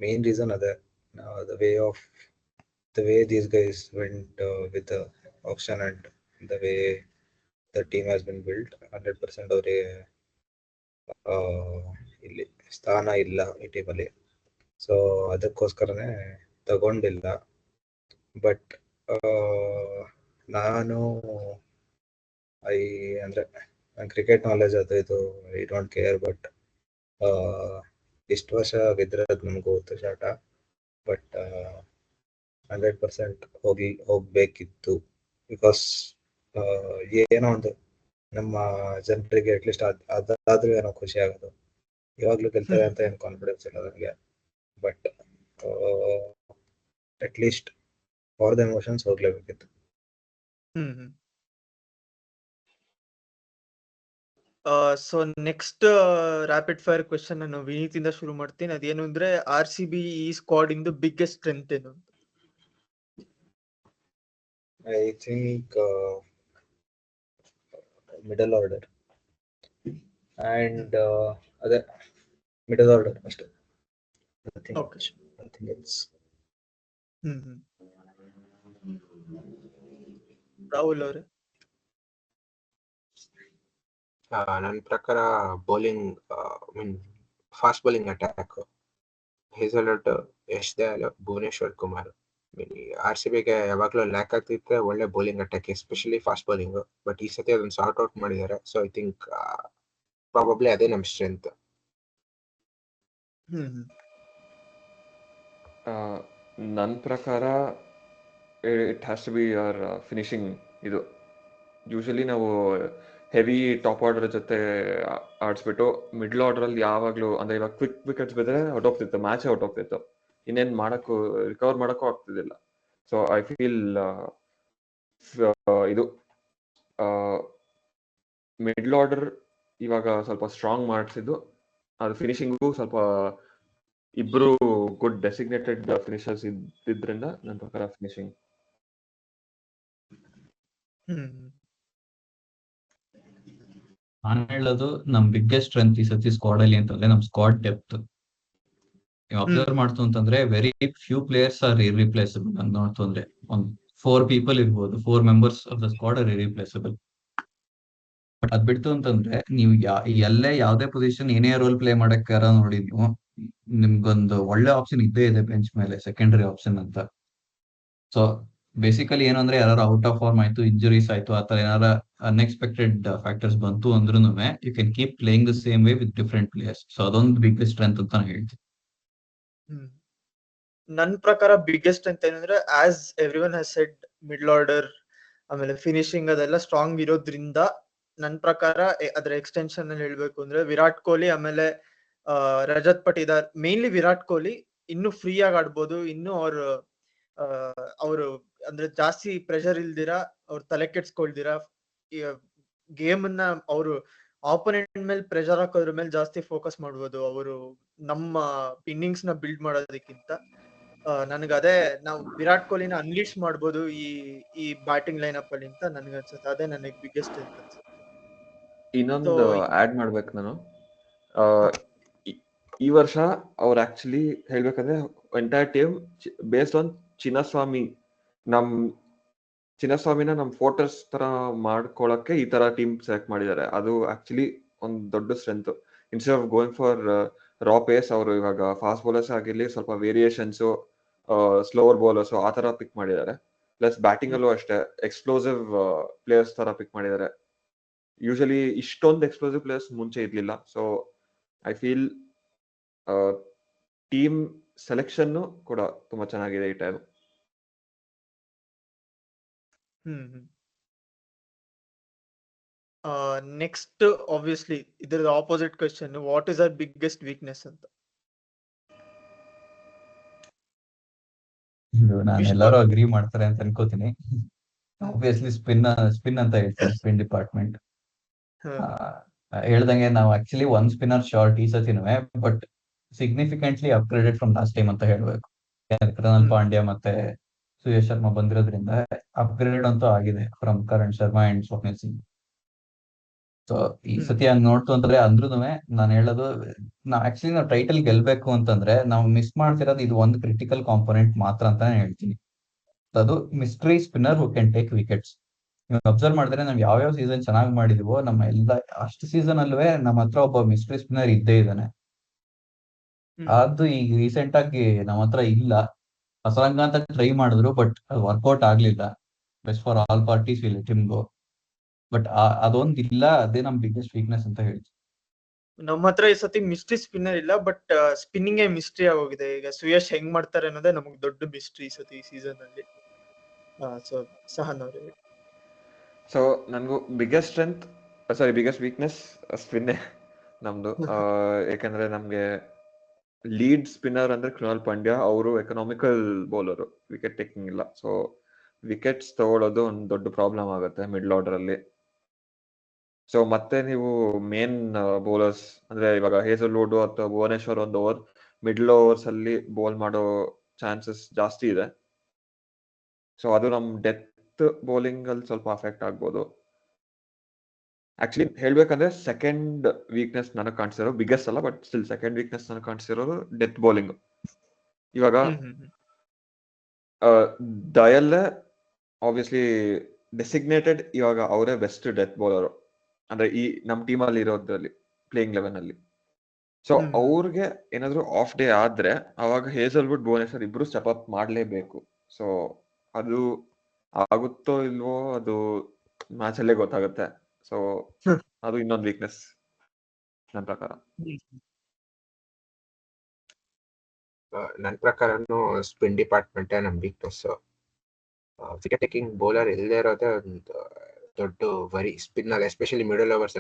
ಮೇನ್ ರೀಸನ್ ಅದೇ, the way these guys went with the auction and the way the team has been built. 100% ಅವರಿಗೆ ಇಲ್ಲಿ ಸ್ಥಾನ ಇಲ್ಲ ಈ ಟೀಮಲ್ಲಿ. ಸೊ ಅದಕ್ಕೋಸ್ಕರನೇ ತಗೊಂಡಿಲ್ಲ. ಬಟ್ ನಾನು ಅಂದ್ರೆ ಕ್ರಿಕೆಟ್ ನಾಲೆಜ್ ಅದು ಇದು ಐ ಡೋಂಟ್ ಕೇರ್, ಬಟ್ ಇಷ್ಟು ವರ್ಷ ಗೆದ್ದಿರೋದು ನಮಗೂ ಗೊತ್ತು ಶಾಟ. ಬಟ್ 100% ಹೋಗ್ಬೇಕಿತ್ತು. ಬಿಕಾಸ್ ಏನೋ ಒಂದು ನಮ್ಮ ಜನರಿಗೆ ಅಟ್ಲೀಸ್ಟ್ ಅದಾದ್ರೂ ಏನೋ ಖುಷಿ ಆಗೋದು. ಇವಾಗ್ಲೂ ಗೆಲ್ತಾರೆ ಅಂತ ಏನು ಕಾನ್ಫಿಡೆನ್ಸ್ ಇಲ್ಲ ನನಗೆ, but at least for the emotions ಹೋಗ್ಲೇಬೇಕಿತ್ತು. So next rapid fire question ನಾನು ವಿನೀತ್ ಇಂದ ಶುರು ಮಾಡ್ತೀನಿ. ಅದೇನು ಅಂದ್ರೆ RCB ಈ ಸ್ಕ್ವಾಡ್ ಇಂದು ಬಿಗ್ಗೆಸ್ಟ್ ಸ್ಟ್ರೆಂತ್ ಏನು? I think middle order and ಅದೇ ಮಿಡಲ್ ಆರ್ಡರ್ ಅಷ್ಟೇ. Nothing else. ರಾಹುಲ್ ಅವರೇ? ನನ್ನ ಪ್ರಕಾರ bowling, mean fast bowling attack, Hazlewood, Yash Dayal, Bhuvneshwar Kumar. RCBಗೆ ಯಾವಾಗಲೂ ಲ್ಯಾಕ್ ಆಗ್ತಿದ್ರೆ ಒಳ್ಳೆ bowling attack, especially fast bowling. But ಈ ಸತಿ ಅದನ್ನ ಸಾರ್ಟ್ ಔಟ್ ಮಾಡಿದ್ದಾರೆ. ಸೊ ಐ ಥಿಂಕ್ ಪ್ರಾಬಬ್ಲಿ ಅದೇ ನಮ್ಮ ಸ್ಟ್ರೆಂತ್. ನನ್ನ ಪ್ರಕಾರ it has to be your finishing. ಇದು ಯೂಶಲಿ ನಾವು ಹೆವಿ ಟಾಪ್ ಆರ್ಡರ್ ಜೊತೆ ಆಡಿಸ್ಬಿಟ್ಟು ಮಿಡ್ಲ್ ಆರ್ಡರಲ್ಲಿ ಯಾವಾಗಲೂ ಅಂದರೆ ಇವಾಗ ಕ್ವಿಕ್ ವಿಕೆಟ್ಸ್ ಬಿದ್ದರೆ ಔಟ್ ಹೋಗ್ತಿತ್ತು, ಮ್ಯಾಚ್ ಔಟ್ ಹೋಗ್ತಿತ್ತು, ಇನ್ನೇನು ಮಾಡೋಕ್ಕೂ ರಿಕವರ್ ಮಾಡೋಕ್ಕೂ ಆಗ್ತಿದ್ದಿಲ್ಲ. ಸೊ ಐ ಫೀಲ್ ಇದು ಮಿಡ್ಲ್ ಆರ್ಡರ್ ಇವಾಗ ಸ್ವಲ್ಪ ಸ್ಟ್ರಾಂಗ್ ಮಾಡಿಸಿದ್ದು, ಅದು ಫಿನಿಶಿಂಗು ಸ್ವಲ್ಪ ಇಬ್ರು ಗುಡ್ ಡೆಸಿಗ್ನೇಟೆಡ್ ಫಿನಿಷರ್ಸ್ ಇದ್ರಿಂದ ನನ್ನ ಪ್ರಕಾರ ಫಿನಿಶಿಂಗ್. ನಾನು ಹೇಳೋದು ನಮ್ ಬಿಗ್ಗೆಸ್ಟ್ ಸ್ಟ್ರೆಂತ್ ಈ ಸತಿ ಸ್ಕ್ವಾಡ್ ಅಲ್ಲಿ ಅಂತಂದ್ರೆ ನಮ್ ಸ್ಕ್ವಾಡ್ ಡೆಪ್ತ್. ನೀವು ಅಬ್ಸರ್ವ್ ಮಾಡ್ತು ಅಂತಂದ್ರೆ very few players are irreplaceable. ನಾನು ನೋಡ್ತು ಅಂದ್ರೆ ಒಂದ್ 4 people ಇರ್ಬೋದು, 4 members of the squad are irreplaceable. But ಅದ್ ಬಿಡ್ತು ಅಂತಂದ್ರೆ ನೀವು ಎಲ್ಲೇ ಯಾವ್ದೇ ಪೊಸಿಷನ್ ಏನೇ ರೋಲ್ ಪ್ಲೇ ಮಾಡಕ್ಕಾರ ನೋಡಿ, ನೀವು ನಿಮ್ಗೊಂದು ಒಳ್ಳೆ ಆಪ್ಷನ್ ಇದ್ದೇ ಇದೆ ಬೆಂಚ್ ಮೇಲೆ, ಸೆಕೆಂಡರಿ ಆಪ್ಷನ್ ಅಂತ. ಸೊ ಬೇಸಿಕಲಿ ಏನು ಅಂದ್ರೆ ಯಾರು ಔಟ್ ಆಫ್ ಫಾರ್ಮ್ ಆಯ್ತು, ಇಂಜುರೀಸ್ ಆಯ್ತು, ಆತರ ಏನಾರ ಅನ್ಎಕ್ಸ್ಪೆಕ್ಟೆಡ್ ಫ್ಯಾಕ್ಟರ್ಸ್ ಬಂತು ಅಂದ್ರೂ you can keep playing the same way with different players. So ಅದೊಂದು ಬಿಗ್ಗೆಸ್ಟ್ ಸ್ಟ್ರೆಂತ್ ಅಂತ ನಾನು ಹೇಳ್ತೀನಿ. ನನ್ನ ಪ್ರಕಾರ ಬಿಗ್ಗೆಸ್ಟ್ ಅಂತ ಏನಂದ್ರೆ as every one has said middle order ಆಮೇಲೆ ಫಿನಿಶಿಂಗ್ ಅದೆಲ್ಲ ಸ್ಟ್ರಾಂಗ್ ಇರೋದ್ರಿಂದ ನನ್ನ ಪ್ರಕಾರ ಅದರ ಎಕ್ಸ್ಟೆನ್ಷನ್ ಅಲ್ಲಿ ಹೇಳ್ಬೇಕು ಅಂದ್ರೆ ವಿರಾಟ್ ಕೊಹ್ಲಿ ಆಮೇಲೆ ರಜತ್ ಪಟಿದಾರ್, ಮೇನ್ಲಿ ವಿರಾಟ್ ಕೊಹ್ಲಿ ಇನ್ನು ಫ್ರೀ ಆಗಿ ಆಡ್ಬೋದು. ಇನ್ನು ಅವರು ಅಂದ್ರೆ ಜಾಸ್ತಿ ಪ್ರೆಷರ್ ಇಲ್ದಿರಾ, ಅವ್ರ ತಲೆ ಕೆಡ್ಸ್ಕೊಳ್ದಿರಾ ಗೇಮ್ ಅನ್ನ ಅವರು ಆಪೋನೆಂಟ್ ಮೇಲೆ ಪ್ರೆಷರ್ ಹಾಕೋದ್ರ ಮೇಲೆ ಜಾಸ್ತಿ ಫೋಕಸ್ ಮಾಡ್ಬೋದು ಅವರು ನಮ್ಮ ಇನ್ನಿಂಗ್ಸ್ ನ ಬಿಲ್ಡ್ ಮಾಡೋದಕ್ಕಿಂತ. ನನಗದೇ ನಾವು ವಿರಾಟ್ ಕೊಹ್ಲಿನ ಅನ್ಲೀಶ್ ಮಾಡ್ಬೋದು ಈ ಬ್ಯಾಟಿಂಗ್ ಲೈನ್ ಅಪ್ ಅಲ್ಲಿ ಅಂತ ನನ್ಗನ್ಸುತ್ತೆ. ಅದೇ ನನಗೆ ಬಿಗ್ಗೆಸ್ಟ್ ಅಂತ ಅನ್ಸುತ್ತೆ. ಇನ್ನೊಂದು ಆಡ್ ಮಾಡ್ಬೇಕು ನಾನು, ಈ ವರ್ಷ ಅವ್ರು ಆಕ್ಚುಲಿ ಹೇಳ್ಬೇಕಂದ್ರೆ ಎಂಟೈರ್ ಟೀಮ್ ಬೇಸ್ಡ್ ಆನ್ ಚಿನ್ನಸ್ವಾಮಿನ ನಮ್ ಫೋರ್ಟರ್ಸ್ ತರ ಮಾಡ್ಕೊಳಕ್ಕೆ ಈ ತರ ಟೀಮ್ ಸೆಲೆಕ್ಟ್ ಮಾಡಿದ್ದಾರೆ. ಅದು ಆಕ್ಚುಲಿ ಒಂದು ದೊಡ್ಡ strength. Instead of going for raw pace, ಅವರು ಇವಾಗ ಫಾಸ್ಟ್ ಬೌಲರ್ಸ್ ಆಗಿರ್ಲಿ, ಸ್ವಲ್ಪ ವೇರಿಯೇಷನ್ಸ್, ಸ್ಲೋವರ್ ಬೌಲರ್ಸ್ ಆ ತರ ಪಿಕ್ ಮಾಡಿದ್ದಾರೆ. ಪ್ಲಸ್ ಬ್ಯಾಟಿಂಗ್ ಅಲ್ಲೂ ಅಷ್ಟೇ ಎಕ್ಸ್ಪ್ಲೋಸಿವ್ ಪ್ಲೇಯರ್ಸ್ ತರ ಪಿಕ್ ಮಾಡಿದ್ದಾರೆ. ಯೂಶಲಿ ಇಷ್ಟೊಂದು ಎಕ್ಸ್ಪ್ಲೋಸಿವ್ ಪ್ಲೇಯರ್ಸ್ ಮುಂಚೆ ಇರ್ಲಿಲ್ಲ. So I feel team selection ಕೂಡ ತುಂಬಾ ಚೆನ್ನಾಗಿದೆ ಈ ಟೈಮ್. ನೆಕ್ಸ್ಟ್ ಆಬ್ವಿಯಸ್ಲಿ ಇದ್ರದ್ದು opposite question, what is our biggest weakness ಅಂತ. ನಾನು ಎಲ್ಲರೂ ಅಗ್ರಿ ಮಾಡ್ತಾರೆ ಅಂತ ಅನ್ಕೋತೀನಿ. ಆಬ್ವಿಯಸ್ಲಿ ಸ್ಪಿನ್ ಅಂತ ಹೇಳ್ತೀನಿ, ಸ್ಪಿನ್ ಡಿಪಾರ್ಟ್ಮೆಂಟ್. ಹೇಳ್ದಂಗೆ ನಾವು ಆಕ್ಚುಲಿ ಒಂದ್ ಸ್ಪಿನ್ನರ್ ಶಾರ್ಟ್ ಈ ಸತಿನೂ, but significantly upgraded from last time ಅಂತ ಹೇಳ್ಬೇಕು. ಕೃಣಾಲ್ ಪಾಂಡ್ಯ ಮತ್ತೆ ಸುಯೇಶ್ ಶರ್ಮಾ ಬಂದಿರೋದ್ರಿಂದ ಅಪ್ಗ್ರೇಡ್ ಅಂತೂ ಆಗಿದೆ from Karan Sharma and Swapnil Singh. So ಈ ಸತಿ ಹಂಗ್ ನೋಡ್ತು ಅಂತಂದ್ರೆ ಅಂದ್ರೂ ನಾನು ಹೇಳೋದು, ನಾವು ಟೈಟಲ್ ಗೆಲ್ಬೇಕು ಅಂತಂದ್ರೆ ನಾವು ಮಿಸ್ ಮಾಡ್ತಿರೋದು ಇದು ಒಂದು ಕ್ರಿಟಿಕಲ್ ಕಾಂಪೊನೆಂಟ್ ಮಾತ್ರ ಅಂತ ಹೇಳ್ತೀನಿ. ಅದು mystery spinner who can take wickets. ನೀವು ಅಬ್ಸರ್ವ್ ಮಾಡಿದ್ರೆ ನಾವ್ ಯಾವ್ಯಾವ ಸೀಸನ್ ಚೆನ್ನಾಗಿ ಮಾಡಿದೀವೋ ನಮ್ಮ ಎಲ್ಲ ಅಷ್ಟು ಸೀಸನ್ ಅಲ್ವೇ ನಮ್ಮ ಹತ್ರ ಒಬ್ಬ ಮಿಸ್ಟ್ರಿ ಸ್ಪಿನ್ನರ್ ಇದ್ದೇ ಇದ್ದಾನೆ. ಅದು ಈಗ ರೀಸೆಂಟ್ ಆಗಿ ನಮ್ಮ ಹತ್ರ ಇಲ್ಲ. ಹಸರಂಗ ಅಂತ ಟ್ರೈ ಮಾಡಿದ್ರು, ಬಟ್ ಅದು ವರ್ಕೌಟ್ ಆಗ್ಲಿಲ್ಲ. Best for all parties will let him go. But ಅದೊಂದು ಇಲ್ಲ, ಅದೇ ನಮ್ ಬಿಗ್ಗೆಸ್ಟ್ ವೀಕ್ನೆಸ್ ಅಂತ ಹೇಳ್ತೀನಿ. ನಮ್ಮ ಹತ್ರ ಈ ಸತಿ ಮಿಸ್ಟ್ರಿ ಸ್ಪಿನ್ನರ್ ಇಲ್ಲ, ಬಟ್ ಸ್ಪಿನ್ನಿಂಗ್ ಮಿಸ್ಟ್ರಿ ಆಗೋಗಿದೆ. ಈಗ ಸುಯಶ್ ಹೆಂಗ್ ಮಾಡ್ತಾರೆ ಅನ್ನೋದೇ ನಮಗೆ ದೊಡ್ಡ ಮಿಸ್ಟ್ರಿ ಈ ಸತಿ ಸೀಸನ್ ಅಲ್ಲಿ. ಸೊ ಸಹನ್ ಅವ್ರೆ. ಸೊ ನನಗೂ ಬಿಗ್ಗೆಸ್ಟ್ ವೀಕ್ನೆಸ್ ಸ್ಪಿನ್ನೇ ನಮ್ದು. ಯಾಕಂದ್ರೆ ನಮ್ಗೆ ಲೀಡ್ ಸ್ಪಿನ್ನರ್ ಅಂದ್ರೆ ಕೃಣಾಲ್ ಪಾಂಡ್ಯ. ಅವರು ಎಕನಾಮಿಕಲ್ ಬೌಲರು, ವಿಕೆಟ್ ಟೇಕಿಂಗ್ ಇಲ್ಲ. ಸೊ ವಿಕೆಟ್ಸ್ ತಗೊಳ್ಳೋದು ಒಂದು ದೊಡ್ಡ ಪ್ರಾಬ್ಲಮ್ ಆಗುತ್ತೆ ಮಿಡ್ಲ್ ಆರ್ಡರ್ ಅಲ್ಲಿ. ಸೊ ಮತ್ತೆ ನೀವು ಮೇನ್ ಬೌಲರ್ಸ್ ಅಂದ್ರೆ ಇವಾಗ ಹೇಸಲ್ವುಡ್ ಅಥವಾ ಭುವನೇಶ್ವರ್ ಒಂದು ಓವರ್ ಮಿಡ್ಲ್ ಓವರ್ಸ್ ಅಲ್ಲಿ ಬೌಲ್ ಮಾಡೋ ಚಾನ್ಸಸ್ ಜಾಸ್ತಿ ಇದೆ. ಸೊ ಅದು ನಮ್ ಡೆತ್ ಬೌಲಿಂಗ್ ಅಲ್ಲಿ ಸ್ವಲ್ಪ ಅಫೆಕ್ಟ್ ಆಗ್ಬೋದು. ಆಕ್ಚುಲಿ ಹೇಳ್ಬೇಕಂದ್ರೆ ಸೆಕೆಂಡ್ ವೀಕ್ನೆಸ್ ನನಗೆ ಕಾಣಿಸಿರೋ, ಬಿಗ್ಗೆಸ್ಟ್ ಅಲ್ಲ ಬಟ್ ಸ್ಟಿಲ್ ಸೆಕೆಂಡ್ ವೀಕ್ನೆಸ್ ನನಗೆ ಕಾಣಿಸಿರೋದು ಡೆತ್ ಬೌಲಿಂಗ್. ಇವಾಗ ದಯಲ್ ಆಬ್ವಿಯಸ್ಲಿ ಡೆಸಿಗ್ನೇಟೆಡ್ ಇವಾಗ ಅವರೇ ಬೆಸ್ಟ್ ಡೆತ್ ಬೌಲರ್ ಅಂದ್ರೆ ಈ ನಮ್ ಟೀಮ್ ಅಲ್ಲಿ ಇರೋದ್ರಲ್ಲಿ ಪ್ಲೇಯಿಂಗ್ 11 ಅಲ್ಲಿ. ಸೊ ಅವ್ರಿಗೆ ಏನಾದ್ರು ಆಫ್ ಡೇ ಆದ್ರೆ ಅವಾಗ ಹೇಸಲ್ವುಡ್ ಭುವನೇಶ್ವರ್ ಇಬ್ರು ಸ್ಟೆಪ್ ಅಪ್ ಮಾಡ್ಲೇಬೇಕು. ಸೊ ಅದು ಆಗುತ್ತೋ ಇಲ್ವೋ ಅದು ಮ್ಯಾಚ್ ಅಲ್ಲೇ ಗೊತ್ತಾಗುತ್ತೆ. ಸೊ ಅದು ಇನ್ನೊಂದು ವೀಕ್ನೆಸ್ ನನ್ನ ಪ್ರಕಾರ. ನನ್ನ ಪ್ರಕಾರನು ಸ್ಪಿನ್ ಡಿಪಾರ್ಟ್ಮೆಂಟ್ ನಮ್ ವೀಕ್ನೆಸ್. ವಿಕೆಟ್ ಟೇಕಿಂಗ್ ಬೌಲರ್ ಇಲ್ಲದೆ ಇರೋದೇ ಒಂದು ದೊಡ್ಡ ವರಿ ಸ್ಪಿನ್ ಅಲ್ಲಿ, ಎಸ್ಪೆಷಲಿ ಮಿಡಲ್ ಓವರ್ಸ್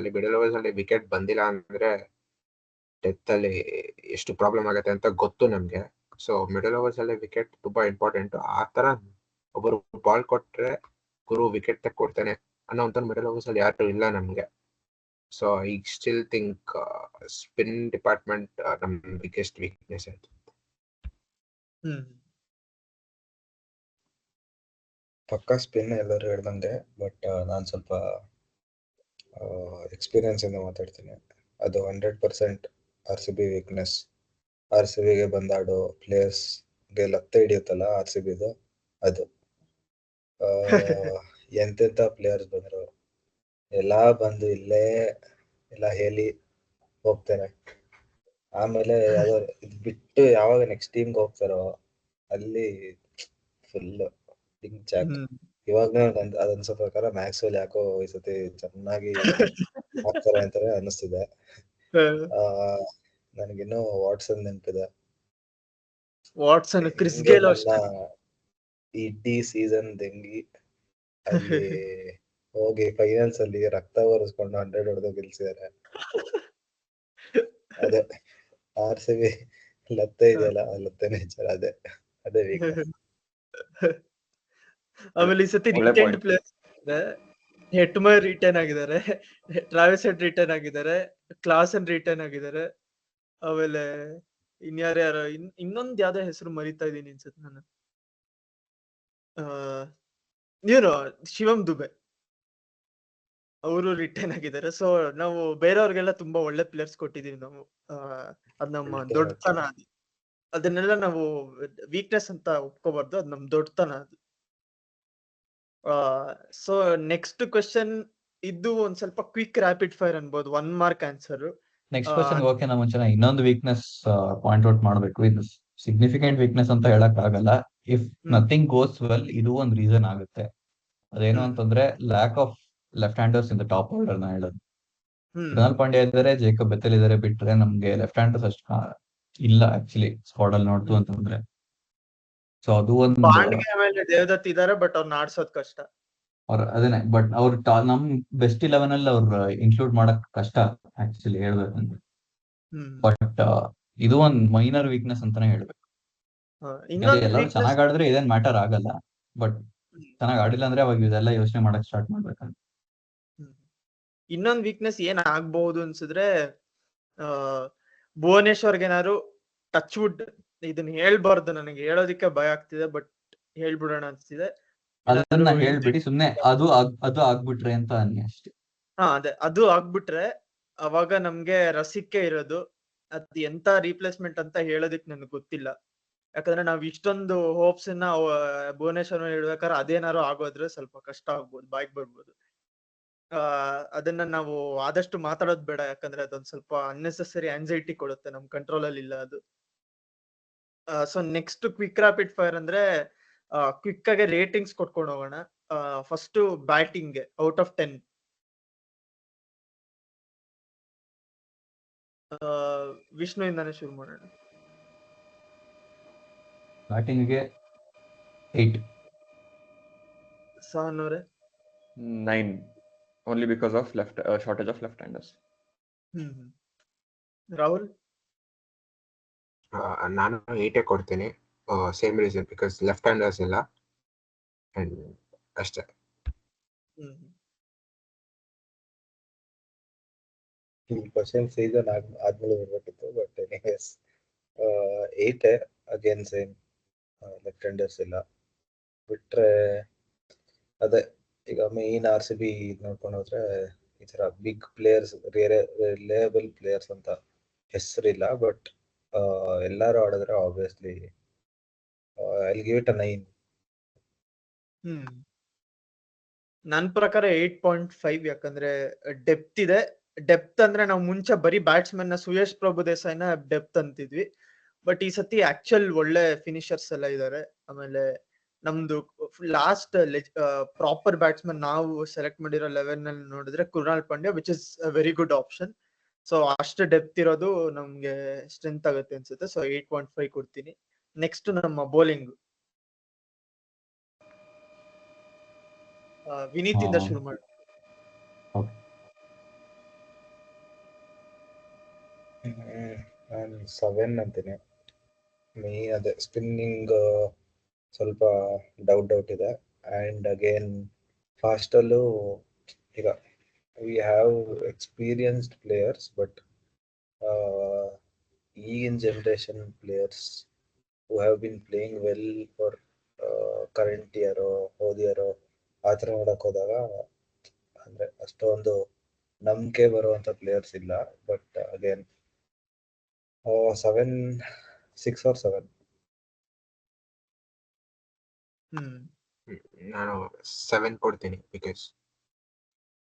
ಅಲ್ಲಿ ವಿಕೆಟ್ ಬಂದಿಲ್ಲ ಅಂದ್ರೆ ಡೆತ್ ಅಲ್ಲಿ ಎಷ್ಟು ಪ್ರಾಬ್ಲಮ್ ಆಗುತ್ತೆ ಅಂತ ಗೊತ್ತು ನಮ್ಗೆ. ಸೊ ಮಿಡಲ್ ಓವರ್ಸ್ ಅಲ್ಲಿ ವಿಕೆಟ್ ತುಂಬಾ ಇಂಪಾರ್ಟೆಂಟ್. ಆ ತರ ಒಬ್ಬರು ಬಾಲ್ ಕೊಟ್ರೆ ಗುರು ವಿಕೆಟ್ ತೆಕ್ಕೊಡ್ತಾನೆ ಅನ್ನೋ ಅಂತ ಮಿಡಲ್ ಓವರ್ಸ್ ಅಲ್ಲಿ ಯಾರು ಇಲ್ಲ ನಮ್ಗೆ. So I still think spin department ನಮ್ ಬಿಗ್ಗೆಸ್ಟ್ ವೀಕ್ನೆಸ್ ಆಯ್ತು. ಪಕ್ಕ ಸ್ಪಿನ್ ಎಲ್ಲರೂ ಹೇಳ್ದಂಗೆ, ಬಟ್ ನಾನು ಸ್ವಲ್ಪ ಎಕ್ಸ್ಪೀರಿಯನ್ಸ್ ಇಂದ ಮಾತಾಡ್ತೀನಿ. ಅದು 100% RCB ವೀಕ್ನೆಸ್. RCBಗೆ ಬಂದಾಡೋ ಪ್ಲೇಯರ್ಸ್ಗೆ ಲತ್ತೆ ಹಿಡಿಯುತ್ತಲ್ಲ RCBದು, ಅದು ಎಂತೆಂಥ ಪ್ಲೇಯರ್ಸ್ ಬಂದರು ಎಲ್ಲ ಬಂದು ಇಲ್ಲೇ ಎಲ್ಲ ಹೇಳಿ ಹೋಗ್ತಾರೆ. ಆಮೇಲೆ ಯಾವ್ದೋ ಇದು ಬಿಟ್ಟು ಯಾವಾಗ ನೆಕ್ಸ್ಟ್ ಟೀಮ್ಗೆ ಹೋಗ್ತಾರೋ ಅಲ್ಲಿ ಫುಲ್ ಚಾಕ್. ಇವಾಗ ಅದನ್ಸೋ ಪ್ರಕಾರ ಮ್ಯಾಕ್ಸ್ವೆಲ್ ಯಾಕೋ ಈ ಸತಿ ಚೆನ್ನಾಗಿ ಆಗ್ತಾರೆ ಅಂತಾನೆ ಅನ್ನಿಸ್ತಿದೆ. ನನಗಿನ್ನೂ ವಾಟ್ಸನ್ ನೆನಪಿದೆ. ವಾಟ್ಸನ್, ಕ್ರಿಸ್ ಗೇಲ್ ಇಡೀ ಸೀಸನ್ ದಂಗಿ ಅಲ್ಲಿ ಹೋಗಿ ಫೈನಲ್ಸ್ ಅಲ್ಲಿ ರಕ್ತ ಒರೆಸ್ಕೊಂಡು 100 ಹೊಡೆದು ಗೆಲ್ಸಿದ್ದಾರೆ. ಅದೇ RCB ಲತ್ತೆ ಇದೆಯಲ್ಲ, ಲತ್ತೆನೇ ಅದೇ ಅದೇ ವೀಕ್ನೆಸ್. ಆಮೇಲೆ ಈ ಸತಿ ರಿಟೈನ್ಡ್ ಪ್ಲೇಯರ್ಸ್ ಹೆಟ್ಮರ್ ರಿಟರ್ನ್ ಆಗಿದ್ದಾರೆ, ಟ್ರಾವಿಸ್ ಹೆಡ್ ರಿಟರ್ನ್ ಆಗಿದ್ದಾರೆ, ಕ್ಲಾಸನ್ ರಿಟರ್ನ್ ಆಗಿದ್ದಾರೆ. ಆಮೇಲೆ ಇನ್ಯಾರ್ಯಾರು ಇನ್ನೊಂದ್ ಯಾವ್ದೋ ಹೆಸರು ಮರಿತಾ ಇದೀನಿ ಅನ್ಸುತ್ತೆ ನಾನು. ಏನು ಶಿವಮ್ ದುಬೆ ಅವರು ರಿಟರ್ನ್ ಆಗಿದ್ದಾರೆ. ಸೊ ನಾವು ಬೇರೆಯವ್ರಿಗೆಲ್ಲ ತುಂಬಾ ಒಳ್ಳೆ ಪ್ಲೇಯರ್ಸ್ ಕೊಟ್ಟಿದೀವಿ ನಾವು. ಅದ್ ನಮ್ಮ ದೊಡ್ಡತನ. ಅದನ್ನೆಲ್ಲ ನಾವು ವೀಕ್ನೆಸ್ ಅಂತ ಒಪ್ಕೋಬಾರ್ದು, ಅದ್ ನಮ್ ದೊಡ್ಡತನ ಅದು. ಸೊ ನೆಕ್ಸ್ಟ್ ಕ್ವೆಶ್ಚನ್ ಇದು ಒಂದ್ ಸ್ವಲ್ಪ ಕ್ವಿಕ್ ರ್ಯಾಪಿಡ್ ಫೈರ್ ಅನ್ಬೋದು, 1 ಮಾರ್ಕ್ ಆನ್ಸರ್. ನೆಕ್ಸ್ಟ್ ಕ್ವೆಶ್ಚನ್ ಓಕೆನಾ ಮುಂಚೆ ಇನ್ನೊಂದು ವೀಕ್ನೆಸ್ ಪಾಯಿಂಟ್ ಔಟ್ ಮಾಡ್ಬೇಕು. ಇದು ಸಿಗ್ನಿಫಿಕೆಂಟ್ ವೀಕ್ನೆಸ್ ಅಂತ ಹೇಳಕ್ ಆಗಲ್ಲ. ಇಫ್ ನಥಿಂಗ್ ಗೋಸ್ ವೆಲ್, ಇದು ಒಂದು ರೀಸನ್ ಆಗುತ್ತೆ. ಅದೇನು ಅಂತಂದ್ರೆ lack of left handers in the top order ನ ಹೇಳೋದು. ಕೃಣಾಲ್ ಪಾಂಡ್ಯ ಇದ್ದಾರೆ, ಜೇಕಬ್ ಬೆಥೆಲ್ ಇದ್ದಾರೆ, ಬಿಟ್ರೆ ನಮ್ಗೆ ಲೆಫ್ಟ್ ಹ್ಯಾಂಡರ್ಸ್ ಅಷ್ಟು ಇಲ್ಲ ಆಕ್ಚುಲಿ ಸ್ಕ್ವಾಡ್ ಅಲ್ಲಿ ನೋಡ್ತು ಅಂತಂದ್ರೆ. ಸೊ ಅದು ಒಂದು ದೇವದತ್ ಇದಾರೆ, ಬಟ್ ಅವ್ರನ್ನ ಆಡ್ಸೋದ್ ಕಷ್ಟ. ಅದೇನೆ, ಬಟ್ ಅವ್ರ ನಮ್ ಬೆಸ್ಟ್ 11 ಅಲ್ಲಿ ಅವ್ರ ಇನ್ಕ್ಲೂಡ್ ಮಾಡಕ್ ಕಷ್ಟ ಆಕ್ಚುಲಿ ಹೇಳ್ಬೇಕಂದ್ರೆ. ಬಟ್ ಇದು ಒಂದ್ ಮೈನರ್ ವೀಕ್ನೆಸ್ ಅಂತಾನೆ ಹೇಳ್ಬೇಕು. ಎಲ್ಲರೂ ಚೆನ್ನಾಗ್ ಆಡಿದ್ರೆ ಇದೇನ್ ಮ್ಯಾಟರ್ ಆಗಲ್ಲ, ಬಟ್ ಚೆನ್ನಾಗ್ ಆಡಿಲ್ಲ ಅಂದ್ರೆ ಅವಾಗ ಇದೆಲ್ಲ ಯೋಚನೆ ಮಾಡಕ್ ಸ್ಟಾರ್ಟ್ ಮಾಡ್ಬೇಕಂತ. ಇನ್ನೊಂದ್ ವೀಕ್ನೆಸ್ ಏನ್ ಆಗ್ಬಹುದು ಅನ್ಸಿದ್ರೆ, ಭುವನೇಶ್ವರ್ಗೆ ಏನಾದ್ರು ಟಚ್ ವುಡ್, ಇದನ್ನ ಹೇಳ್ಬಾರ್ದು, ನನಗೆ ಹೇಳೋದಿಕ್ಕೆ ಭಯ ಆಗ್ತಿದೆ, ಬಟ್ ಹೇಳ್ಬಿಡೋಣ ಅನ್ಸ್ತಿದೆ. ಅದನ್ನ ಹೇಳ್ಬಿಡಿ ಸುಮ್ನೆ ಅದು ಆಗ್ಬಿಟ್ರೆ ಅಂತ ಅನ್ನಿ ಅಷ್ಟೇ. ಅದೇ ಅದು ಆಗ್ಬಿಟ್ರೆ ಅವಾಗ ನಮ್ಗೆ ರಸಿಕೆ ಇರೋದು. ಅದ್ ಎಂತ ರೀಪ್ಲೇಸ್ಮೆಂಟ್ ಅಂತ ಹೇಳೋದಿಕ್ ನನ್ಗೆ ಗೊತ್ತಿಲ್ಲ. ಯಾಕಂದ್ರೆ ನಾವ್ ಇಷ್ಟೊಂದು ಹೋಪ್ಸ್ ನ ಭುವನೇಶ್ವರ್ ಹೇಳ್ಬೇಕಾದ್ರೆ ಅದೇನಾರು ಆಗೋದ್ರೆ ಸ್ವಲ್ಪ ಕಷ್ಟ ಆಗ್ಬೋದು, ಬಾಯ್ಗೆ ಬರ್ಬೋದು. ಅದನ್ನ ನಾವು ಆದಷ್ಟು ಮಾತಾಡೋದ್ ಬೇಡ, ಯಾಕಂದ್ರೆ ಅದೊಂದ್ ಸ್ವಲ್ಪ ಅನ್ನೆಸೆಸರಿ ಆಂಗ್ಸೈಟಿ ಕೊಡುತ್ತೆ, ನಮ್ ಕಂಟ್ರೋಲ್ ಅಲ್ಲಿ ಇಲ್ಲ ಅದು. So next quick rapid fire ಅಂದ್ರೆ ಕ್ವಿಕ್ ಆಗಿ ರೇಟಿಂಗ್ಸ್ ಕೊಟ್ಕೊಂಡು ಹೋಗೋಣ. First batting out of 10. Vishnu ಇಂದಾನೆ ಶುರು ಮಾಡೋಣ. ಬ್ಯಾಟಿಂಗ್ಗೆ 8. ಸಹನ್ ಅವರೇ? 9, only because of shortage of left-handers. Rahul? ನಾನು 8 ಕೊಡ್ತೀನಿ. Same reason, because left handers ಇಲ್ಲ ಅಂಡ್ ಅಷ್ಟೇ. ಈ ಕ್ವಶನ್ ಸೀಸನ್ ಆದ್ಮೇಲೆ ಬರ್ಬೇಕಿತ್ತು, but anyways 8 again same, left handers ಇಲ್ಲ. ಬಿಟ್ರೆ ಅದೇ ಈಗ ಮೇನ್ RCB ನೋಡ್ಕೊಂಡು ಹೋದ್ರೆ ಈ ತರ ಬಿಗ್ ಪ್ಲೇಯರ್ಸ್, ರಿಲೇಬಲ್ ಪ್ಲೇಯರ್ಸ್ ಅಂತ ಹೆಸರಿಲ್ಲ, ಬಟ್ ಎಲ್ಲಾರು ಆಡಿದ್ರೆ obviously I'll give it a 9. ನನ್ ಪ್ರಕಾರ 8.5. ಯಾಕಂದ್ರೆ ಡೆಪ್ತ್ ಇದೆ. ಡೆಪ್ತ್ ಅಂದ್ರೆ ನಾವು ಮುಂಚೆ ಬರೀ ಬ್ಯಾಟ್ಸ್ಮನ್ ಸುಯೇಶ್ ಪ್ರಭು ದೇಸಾಯಿನ ಡೆಪ್ತ್ ಅಂತಿದ್ವಿ, ಬಟ್ ಈ ಸತಿ ಆಕ್ಚುಲ್ ಒಳ್ಳೆ ಫಿನಿಶರ್ಸ್ ಎಲ್ಲ ಇದಾರೆ. ಆಮೇಲೆ ನಮ್ದು ಲಾಸ್ಟ್ ಪ್ರಾಪರ್ ಬ್ಯಾಟ್ಸ್ಮನ್ ನಾವು ಸೆಲೆಕ್ಟ್ ಮಾಡಿರೋ 11 ನಲ್ಲಿ ನೋಡಿದ್ರೆ Krunal Pandya, which is a very good option. So ಅಷ್ಟು ಡೆಪ್ತ್ ಇರೋದು ನಮ್ಗೆ ಸ್ಟ್ರೆಂತ್ ಆಗುತ್ತೆ ಅನ್ಸುತ್ತೆ. ಸೊ 8.5 ಕೊಡ್ತೀನಿ. ನೆಕ್ಸ್ಟ್ ನಮ್ಮ ಬೌಲಿಂಗ್, ವಿನೀತ್ ಇಂದ ಶುರು ಮಾಡಿ. ನಾನು 7 ಅಂತೀನಿ. ಅದೇ ಸ್ಪಿನ್ನಿಂಗ್ ಸ್ವಲ್ಪ ಡೌಟ್ ಇದೆ. ಅಂಡ್ ಅಗೇನ್ ಫಾಸ್ಟಲ್ಲೂ ಈಗ we have experienced players, but ಈಗಿನ generation players who have been playing well for current ಇಯರೋ ಹೋದ ಇಯರೋ ಆ ಥರ ನೋಡಕ್ ಹೋದಾಗ ಅಂದ್ರೆ ಅಷ್ಟೊಂದು ನಂಬಿಕೆ ಬರುವಂತ ಪ್ಲೇಯರ್ಸ್ ಇಲ್ಲ. But again 6 or 7. ನಾನು 7 ಕೊಡ್ತೀನಿ, ಬಿಕಾಸ್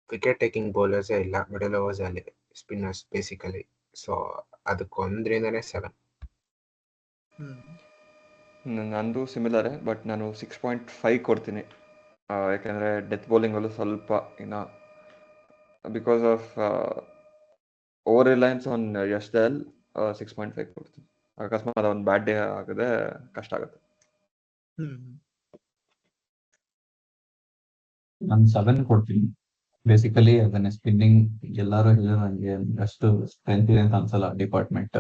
ವಿಕೆಟ್ ಟೇಕಿಂಗ್ ಬೌಲರ್ಸೇ ಇಲ್ಲ ಮಿಡಲ್ ಓವರ್ಸ್ ಅಲ್ಲಿ, ಸ್ಪಿನ್ನರ್ಸ್ ಬೇಸಿಕಲಿ. ಸೊ ಅದಕ್ಕೊಂದ್ರಿಂದನೇ 7. ನಂದು ಸಿಮಿಲರೇ, ಬಟ್ ನಾನು 6.5 ಕೊಡ್ತೀನಿ. ಯಾಕೆಂದರೆ ಡೆತ್ ಬೌಲಿಂಗಲ್ಲೂ ಸ್ವಲ್ಪ ಇನ್ನು because of over Reliance on Yash Dayal 6.5 ಕೊಡ್ತೀನಿ. ಅಕಸ್ಮಾತ್ ಒಂದು ಬ್ಯಾಡ್ ಡೇ ಆಗದೆ ಕಷ್ಟ ಆಗುತ್ತೆ. ನಾನು 7 ಕೊಡ್ತೀನಿ. ಬೇಸಿಕಲಿ ಅದನ್ನ ಸ್ಪಿನ್ನಿಂಗ್ ಎಲ್ಲಾರು ಹೇಳಿದ್ರು ನನಗೆ ಅಷ್ಟು ಸ್ಟ್ರೆಂತ್ ಇದೆ ಅಂತ ಅನ್ಸಲ್ಲ ಡಿಪಾರ್ಟ್ಮೆಂಟ್.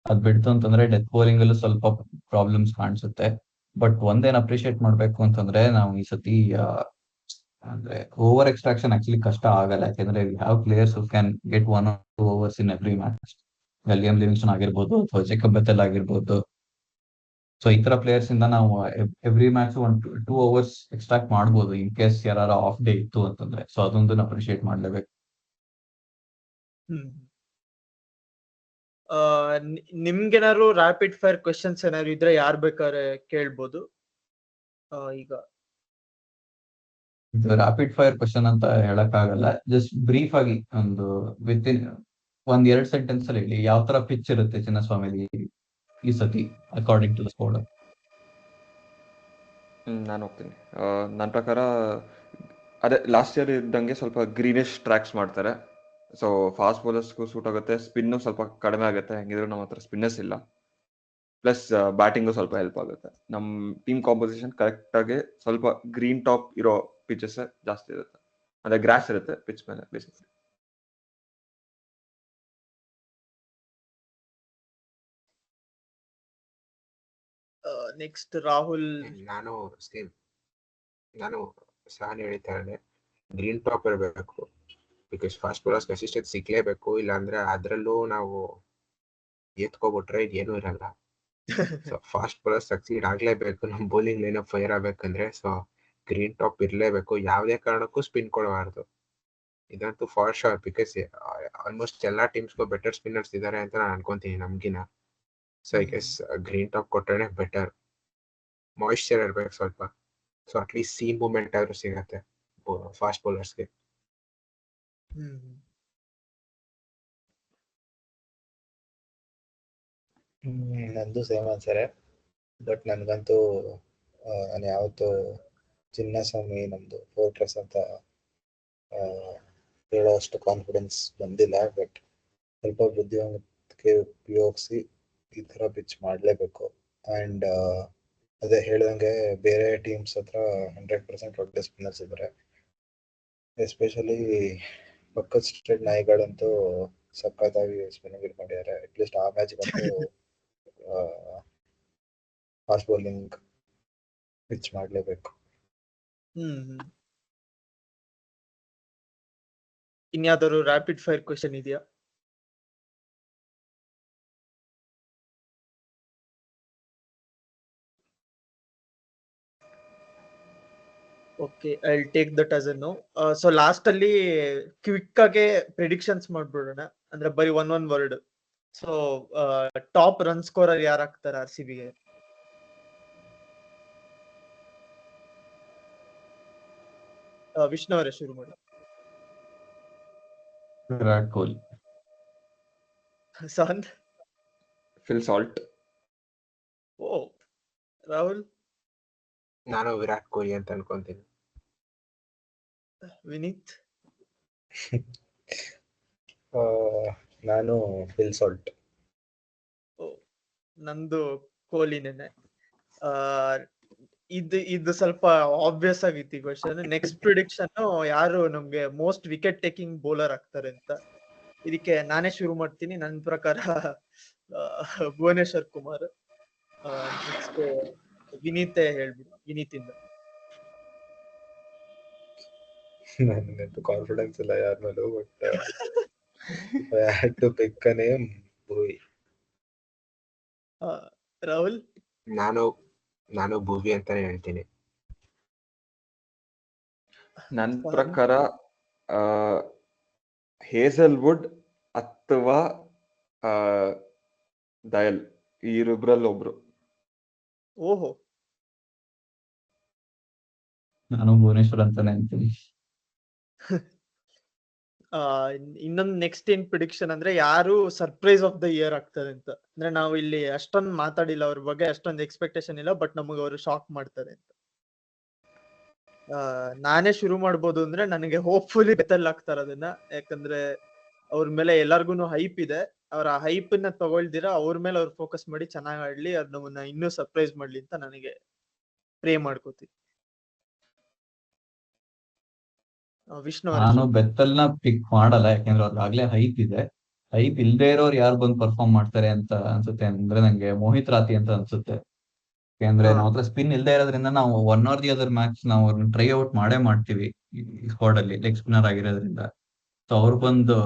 ಅದ್ ಬಿಡ್ತು ಅಂತಂದ್ರೆ ಡೆತ್ ಬೌಲಿಂಗ್ ಅಲ್ಲೂ ಸ್ವಲ್ಪ ಪ್ರಾಬ್ಲಮ್ಸ್ ಕಾಣಿಸುತ್ತೆ. ಬಟ್ ಒಂದೇನ್ ಅಪ್ರಿಶಿಯೇಟ್ ಮಾಡ್ಬೇಕು ಅಂತಂದ್ರೆ ನಾವು ಈ ಸತಿ ಅಂದ್ರೆ ಓವರ್ ಎಕ್ಸ್ಟ್ರಾಕ್ಷನ್ ಆಕ್ಚುಲಿ ಕಷ್ಟ ಆಗಲ್ಲ. ಯಾಕಂದ್ರೆ we have players who can get 1 or 2 overs in every match. Liam Livingston ಆಗಿರ್ಬೋದು ಅಥವಾ ಜೇಕಬ್ ಬೆಥೆಲ್ ಆಗಿರ್ಬೋದು. ಸೊ ಈ ತರ ಪ್ಲೇಯರ್ಸ್ ಇಂದ ನಾವು ಎವ್ರಿ ಮ್ಯಾಚ್ 1-2 overs ಎಕ್ಸ್ಟ್ರಾಕ್ಟ್ ಮಾಡ್ಬೋದು ಇನ್ ಕೇಸ್ ಯಾರು ಆಫ್ ಡೇ ಇತ್ತು ಅಂತಂದ್ರೆ. ಸೊ ಅದೊಂದು ಅಪ್ರಿಶಿಯೇಟ್ ಮಾಡ್ಲೇಬೇಕು. ನಿಮ್ಗೇನಾದ್ರು ರ್ಯಾಪಿಡ್ ಫೈರ್ ಕ್ವೆಶನ್ಸ್ ಏನಾದ್ರು ಇದ್ರೆ ಯಾರು ಬೇಕಾದ್ರೆ ಕೇಳ್ಬೋದು. ಈಗ ರ್ಯಾಪಿಡ್ ಫೈರ್ ಕ್ವಶನ್ ಅಂತ ಹೇಳಕ್ ಆಗಲ್ಲ, ಜಸ್ಟ್ ಬ್ರೀಫ್ ಆಗಿ ಒಂದು ವಿತಿನ್ 1-2 ಸೆಂಟೆನ್ಸ್ ಅಲ್ಲಿ ಹೇಳಿ ಯಾವ ತರ ಪಿಚ್ ಇರುತ್ತೆ ಚಿನ್ನಸ್ವಾಮಿ ಈ ಸತಿ ಅಕಾರ್ಡಿಂಗ್ ಟು ದ ಸ್ಕೋರ್. ನಾನು ಹೋಗ್ತೀನಿ. ನನ್ನ ಪ್ರಕಾರ ಅದೇ ಲಾಸ್ಟ್ ಇಯರ್ ಇದ್ದಂಗೆ ಸ್ವಲ್ಪ ಗ್ರೀನಿಶ್ ಟ್ರ್ಯಾಕ್ಸ್ ಮಾಡ್ತಾರೆ. ಸೊ ಫಾಸ್ಟ್ ಬೌಲರ್ಸ್ಗೂ ಸೂಟ್ ಆಗುತ್ತೆ, ಸ್ಪಿನ್ನು ಸ್ವಲ್ಪ ಕಡಿಮೆ ಆಗುತ್ತೆ. ಹೆಂಗಿದ್ರು ನಮ್ಮ ಹತ್ರ ಸ್ಪಿನ್ನರ್ಸ್ ಇಲ್ಲ, ಪ್ಲಸ್ ಬ್ಯಾಟಿಂಗು ಸ್ವಲ್ಪ ಹೆಲ್ಪ್ ಆಗುತ್ತೆ. ನಮ್ಮ ಟೀಮ್ ಕಾಂಪೋಸಿಷನ್ ಕರೆಕ್ಟಾಗಿ ಸ್ವಲ್ಪ ಗ್ರೀನ್ ಟಾಪ್ ಇರೋ ಪಿಚಸ್ ಜಾಸ್ತಿ ಇರುತ್ತೆ, ಅಂದರೆ ಗ್ರಾಸ್ ಇರುತ್ತೆ ಪಿಚ್ ಮೇಲೆ ಬೇಸಿಕಲಿ. ನೆಕ್ಸ್ಟ್ ರಾಹುಲ್. ನಾನು ಸಹನ್ ಹೇಳ್ತಾರೆ ಗ್ರೀನ್ ಟಾಪ್ ಇರಬೇಕು, ಬಿಕಾಸ್ ಫಾಸ್ಟ್ ಬೌಲರ್ಸ್ ಕನ್ಸಿಸ್ಟೆನ್ಸಿ ಸಿಗ್ಲೇಬೇಕು. ಇಲ್ಲಾಂದ್ರೆ ಅದರಲ್ಲೂ ನಾವು ಎತ್ಕೊಬಿಟ್ರೆ ಏನೂ ಇರಲ್ಲ. ಸೊ ಫಾಸ್ಟ್ ಬೌಲರ್ ಸಕ್ಸೀಡ್ ಆಗ್ಲೇಬೇಕು, ನಮ್ಮ ಬೌಲಿಂಗ್ ಲೈನ್ ಫೈರ್ ಆಗ್ಬೇಕಂದ್ರೆ. ಸೊ ಗ್ರೀನ್ ಟಾಪ್ ಇರಲೇಬೇಕು, ಯಾವುದೇ ಕಾರಣಕ್ಕೂ ಸ್ಪಿನ್ ಕೊಡಬಾರ್ದು. ಇದಂತೂ ಫಾರ್ ಶೋರ್, ಬಿಕಾಸ್ ಆಲ್ಮೋಸ್ಟ್ ಎಲ್ಲಾ ಟೀಮ್ಸ್ಗೂ ಬೆಟರ್ ಸ್ಪಿನ್ನರ್ಸ್ ಇದ್ದಾರೆ ಅಂತ ನಾನು ಅನ್ಕೊಂತೀನಿ ನಮ್ಗಿನ. So I guess green top ಕೊಟ್ರೇನೆ ಬೆಟರ್. ಮಾಯಿಶ್ಚರ್ ಇರ್ಬೇಕು ಸ್ವಲ್ಪ, ಸೊ ಅಟ್ಲೀಸ್ಟ್ ಸೀಮ್ ಮೂವ್ಮೆಂಟ್ ಆದ್ರೂ ಸಿಗತ್ತೆ ಫಾಸ್ಟ್ ಬೌಲರ್ಸ್ಗೆ. ನಂದು ಸೇಮ್ ಆನ್ಸರೇ. ಬಟ್ ನನಗಂತೂ ನಾನು ಯಾವತ್ತೂ ಚಿನ್ನಸ್ವಾಮಿ ನಮ್ದು ಫೋರ್ಟ್ರೆಸ್ ಅಂತ ಹೇಳೋ ಅಷ್ಟು ಕಾನ್ಫಿಡೆನ್ಸ್ ಬಂದಿಲ್ಲ. ಬಟ್ ಸ್ವಲ್ಪ ಬುದ್ಧಿವಂತಿಕೆ ಉಪಯೋಗಿಸಿ ಈ ಥರ ಪಿಚ್ ಮಾಡಲೇಬೇಕು. ಆ್ಯಂಡ್ ಅದೇ ಹೇಳ್ದಂಗೆ ಬೇರೆ ಟೀಮ್ಸ್ ಹತ್ರ 100% ಒಳ್ಳೆ ಸ್ಪಿನ್ನರ್ಸ್ ಇದ್ದಾರೆ. ಎಸ್ಪೆಷಲಿ ಪಕ್ಕದ ಸ್ಟೇಟ್ ನಾಯಿಗಳಂತೂ ಸಖತ್ತಾಗಿ ಸ್ಪಿನ್ನಿಂಗ್ ಇಟ್ಕೊಂಡಿದ್ದಾರೆ. ಅಟ್ಲೀಸ್ಟ್ ಆ ಮ್ಯಾಚ್ಗಂತೂ ಫಾಸ್ಟ್ ಬೌಲಿಂಗ್ ಪಿಚ್ ಮಾಡಲೇಬೇಕು. ಇನ್ಯಾವ್ದಾದ್ರು ರ್ಯಾಪಿಡ್ ಫೈರ್ ಕ್ವೆಶನ್ ಇದೆಯಾ? Okay, I will take that as a no. So last ಅಲ್ಲಿ ಕ್ವಿಕ್ ಆಗಿ ಪ್ರಿಡಿಕ್ಷನ್ಸ್ ಮಾಡ್ಬಿಡೋಣ, ಅಂದ್ರೆ ಬರೀ one word. So top run scorer ಯಾರು ಆಗ್ತಾರೆ RCB ಗೆ? ವಿಷ್ಣು ಅವರೇ ಶುರು ಮಾಡಿ. ವಿರಾಟ್ ಕೊಹ್ಲಿ. ಸಾಂದ್? Phil Salt. ಓ, ರಾಹುಲ್? ನಾನು ವಿರಾಟ್ ಕೊಹ್ಲಿ ಅಂತ ಅನ್ಕೊಂತೀನಿ. ವಿನೀತ್? ನಾನು ಫಿಲ್ ಸಾಲ್ಟ್. ಓ, ನಂದು ಕೊಹ್ಲಿನೇನೆ. ಇದು ಸ್ವಲ್ಪ ಆಬ್ವಿಯಸ್ ಆಗಿತ್ತು ಈ ಕ್ವಶನ್. ನೆಕ್ಸ್ಟ್ ಪ್ರಿಡಿಕ್ಷನ್ ಯಾರು ನಮ್ಗೆ ಮೋಸ್ಟ್ ವಿಕೆಟ್ ಟೇಕಿಂಗ್ ಬೌಲರ್ ಆಗ್ತಾರೆ ಅಂತ. ಇದಕ್ಕೆ ನಾನೇ ಶುರು ಮಾಡ್ತೀನಿ. ನನ್ನ ಪ್ರಕಾರ ಭುವನೇಶ್ವರ್ ಕುಮಾರ್. ನೆಕ್ಸ್ಟ್ ವಿನೀತ್ ಹೇಳ್ಬಿಡಿ, ವಿನೀತಿಂದ. ನನಗಂತೂ ಕಾನ್ಫಿಡೆನ್ಸ್ ಇಲ್ಲ ಯಾರ ಮೇಲೂ. But I had to pick a name, Bhuvi. Rahul? ನಾನು ಭುವಿ ಅಂತಾನೆ ಹೇಳ್ತೀನಿ. ನನ್ನ ಪ್ರಕಾರ ಹೇಸಲ್ವುಡ್ ಅಥವಾ ದಯಲ್, ಈ ಇಬ್ರಲ್ಲಿ ಒಬ್ರು. ಓಹೋ, ನಾನು ಭುವನೇಶ್ವರ್ ಅಂತಾನೆ ಅಂತೀನಿ. ಇನ್ನೊಂದು ನೆಕ್ಸ್ಟ್ ಏನ್ ಪ್ರಿಡಿಕ್ಷನ್ ಅಂದ್ರೆ ಯಾರು ಸರ್ಪ್ರೈಸ್ ಆಫ್ ದ ಇಯರ್ ಆಗ್ತಾರೆ ಅಂತ. ಅಂದ್ರೆ ನಾವು ಇಲ್ಲಿ ಅಷ್ಟೊಂದು ಮಾತಾಡಿಲ್ಲ ಅವ್ರ ಬಗ್ಗೆ, ಅಷ್ಟೊಂದು ಎಕ್ಸ್ಪೆಕ್ಟೇಷನ್ ಇಲ್ಲ, ಬಟ್ ನಮಗೆ ಅವರು ಶಾಕ್ ಮಾಡ್ತಾರೆ ಅಂತ. ನಾನೇ ಶುರು ಮಾಡ್ಬೋದು. ಅಂದ್ರೆ ನನಗೆ ಹೋಪ್ಫುಲಿ ಬೆತಲ್ ಆಗ್ತಾರೆ ಅದನ್ನ. ಯಾಕಂದ್ರೆ ಅವ್ರ ಮೇಲೆ ಎಲ್ಲಾರ್ಗು ಹೈಪ್ ಇದೆ. ಅವ್ರ ಆ ಹೈಪ್ ನ ತಗೊಳ್ದಿರಾ ಅವ್ರ ಮೇಲೆ ಅವ್ರು ಫೋಕಸ್ ಮಾಡಿ ಚೆನ್ನಾಗಿ ಆಡ್ಲಿ, ಅದ್ ನಮ್ಮನ್ನ ಇನ್ನೂ ಸರ್ಪ್ರೈಸ್ ಮಾಡ್ಲಿ ಅಂತ ನನಗೆ ಪ್ರೇ ಮಾಡ್ಕೋತೀನಿ. ವಿಷ್ಣು ಅವರೇ ನಾನು ಶುರು. ಬೆತ್ತಲ್ನ ಪಿಕ್ ಮಾಡಲ್ಲ, ಯಾಕೆಂದ್ರೆ ಅವ್ರಾಗ್ಲೇ ಹೈಪ್ ಇದೆ. ಹೈಪ್ ಇಲ್ದೇ ಇರೋರು ಯಾರು ಬಂದು ಪರ್ಫಾರ್ಮ್ ಮಾಡ್ತಾರೆ ಅಂತ ಅನ್ಸುತ್ತೆ ಅಂದ್ರೆ ನಂಗೆ ಮೋಹಿತ್ ರಾತಿ ಅಂತ ಅನ್ಸುತ್ತೆ. ಯಾಕೆಂದ್ರೆ ಹಾ. ನಾವ್ ಹತ್ರ ಸ್ಪಿನ್ ಇಲ್ದೇ ಇರೋದ್ರಿಂದ ನಾವು one R the other match ನಾವು ಅವ್ರನ್ನ ಟ್ರೈ ಔಟ್ ಮಾಡೇ ಮಾಡ್ತೀವಿ ಈ ಸ್ಕ್ವಾಡ್ ಅಲ್ಲಿ, ಲೆಗ್ ಸ್ಪಿನ್ನರ್ ಆಗಿರೋದ್ರಿಂದ. ಸೊ ಅವ್ರು ಬಂದು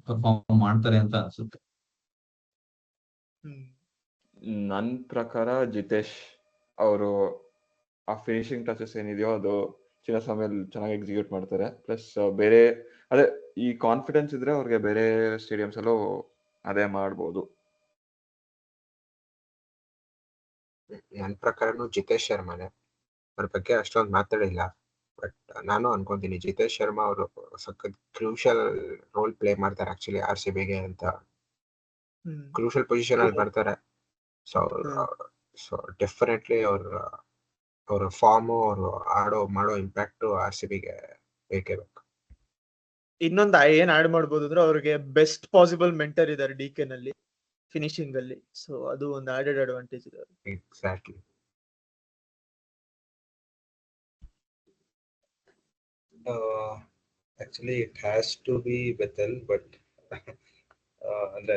ಪರ್ಫಾರ್ಮ್ ಮಾಡ್ತಾರೆ ಅಂತ ಅನ್ಸುತ್ತೆ. ನನ್ನ ಪ್ರಕಾರ ಜಿತೇಶ್ ಅವರು ಆ ಫಿನಿಶಿಂಗ್ ಟಚಸ್ ಏನಿದೆಯೋ ಅದು ಚಿನ್ನಸ್ವಾಮಿಯಲ್ಲಿ ಚೆನ್ನಾಗಿ ಎಕ್ಸಿಕ್ಯೂಟ್ ಮಾಡ್ತಾರೆ. ಪ್ಲಸ್ ಬೇರೆ ಅದೇ ಈ ಕಾನ್ಫಿಡೆನ್ಸ್ ಇದ್ರೆ ಅವ್ರಿಗೆ ಬೇರೆ ಸ್ಟೇಡಿಯಮ್ಸ್ ಅಲ್ಲೂ ಅದೇ ಮಾಡ್ಬೋದು. ನನ್ನ ಪ್ರಕಾರನು ಜಿತೇಶ್ ಶರ್ಮಾನೆ. ಅವ್ರ ಬಗ್ಗೆ ಅಷ್ಟೊಂದು ಮಾತಾಡಿಲ್ಲ, ಬಟ್ ನಾನು ಅನ್ಕೊಂತೀನಿ ಜಿತೇಶ್ ಶರ್ಮಾ ಅವರು ಸಖತ್ ಕ್ರೂಷಿಯಲ್ ರೋಲ್ ಪ್ಲೇ ಮಾಡ್ತಾರೆ ಆಕ್ಚುಲಿ RCBಗೆ ಅಂತ. ಕ್ರೂಷಿಯಲ್ ಪೊಸಿಷನ್ ಅಲ್ಲಿ ಬರ್ತಾರೆ. ಸೊ ಡೆಫಿನೆಟ್ಲಿ ಅವ್ರ ಫಾರ್ಮು, ಅವರು ಮಾಡೋ ಇಂಪ್ಯಾಕ್ಟ್ RCBಗೆ ಬೇಕೇ ಬೇಕು. ಇನ್ನೊಂದು ಏನ್ ಆಡ್ ಮಾಡ್ಬೋದು ಅಂದ್ರೆ ಅವ್ರಿಗೆ ಬೆಸ್ಟ್ ಪಾಸಿಬಲ್ ಮೆಂಟರ್ ಇದಾರೆ DK ನಲ್ಲಿ ಫಿನಿಶಿಂಗ್ ಅಲ್ಲಿ. ಸೊ ಅದು ಒಂದು ಆಡೆಡ್ ಅಡ್ವಾಂಟೇಜ್ ಇದೆ. Exactly. Actually it has to be Bethell, but ಅಂದ್ರೆ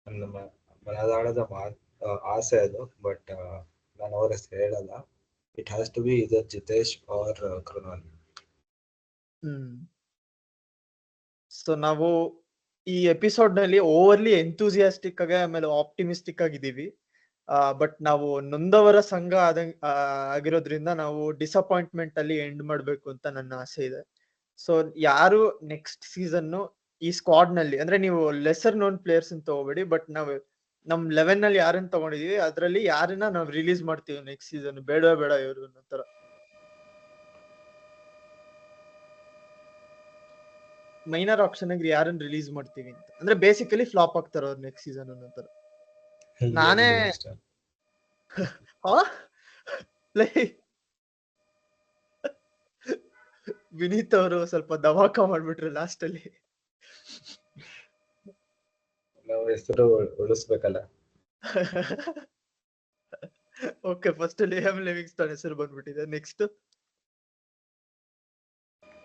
ನಮ್ಮ ಮನದಾಳದ ಆಸೆ ಅದು. ಬಟ್ ನಾನು ಅವ್ರ ಹೆಸರು ಹೇಳಲ್ಲ. ಇಟ್ ಹ್ಯಾಸ್ ಟು ಬಿ ಇದರ್ ಜಿತೇಶ್ ಆರ್ ಕೃಣಾಲ್. ಸೊ ನಾವು ಈ ಎಪಿಸೋಡ್ ನಲ್ಲಿ ಓವರ್ಲಿ ಎಂತೂಸಿಯಾಸ್ಟಿಕ್ ಆಗಿ ಆಮೇಲೆ ಆಪ್ಟಿಮಿಸ್ಟಿಕ್ ಆಗಿದ್ದೀವಿ. ಬಟ್ ನಾವು ನೊಂದವರ ಸಂಘ ಆಗಿರೋದ್ರಿಂದ ನಾವು ಡಿಸಪಾಯಿಂಟ್ಮೆಂಟ್ ಅಲ್ಲಿ ಎಂಡ್ ಮಾಡ್ಬೇಕು ಅಂತ ನನ್ನ ಆಸೆ ಇದೆ. ಸೊ ಯಾರು ನೆಕ್ಸ್ಟ್ ಸೀಸನ್ ಈ ಸ್ಕ್ವಾಡ್ ನಲ್ಲಿ, ಅಂದ್ರೆ ನೀವು ಲೆಸರ್ ನೋನ್ ಪ್ಲೇಯರ್ಸ್ ಅಂತ ತಗೋಬೇಡಿ, ಬಟ್ ನಾವು ನಮ್ 11 ನಲ್ಲಿ ಯಾರನ್ನ ತಗೊಂಡಿದೀವಿ ಅದ್ರಲ್ಲಿ ಯಾರನ್ನ ನಾವು ರಿಲೀಸ್ ಮಾಡ್ತೀವಿ ನೆಕ್ಸ್ಟ್ ಸೀಸನ್, ಬೇಡ ಇವರು ಅನ್ನೋ ತರ. ಮೈನರ್ ಆಪ್ಷನ್ ಆಗಿ ಯಾರನ್ನ ರಿಲೀಸ್ ಮಾಡ್ತೀವಿ ಅಂತ, ಅಂದ್ರೆ ಬೇಸಿಕಲಿ ಫ್ಲಾಪ್ ಆಗ್ತಾರ ಅವ್ರು ನೆಕ್ಸ್ಟ್ ಸೀಸನ್ ಅನ್ನೋ ತರ. ನಾನೇ ಆ? ಲೈ, ವಿನೀತ್ ಅವರು ಸ್ವಲ್ಪ ದವಾಕ ಮಾಡ್ಬಿಟ್ರು ಲಾಸ್ಟ್ ಅಲ್ಲಿ. ನಾವು ಹೆಸರು ಉಳಿಸ್ಬೇಕಲ್ಲ. ಓಕೆ, ಫಸ್ಟ್ ಲಿಯಾಮ್ ಲಿವಿಂಗ್ಸ್ಟನ್ ಹೆಸರು ಬಂದ್ಬಿಟ್ಟಿದೆ. ನೆಕ್ಸ್ಟ್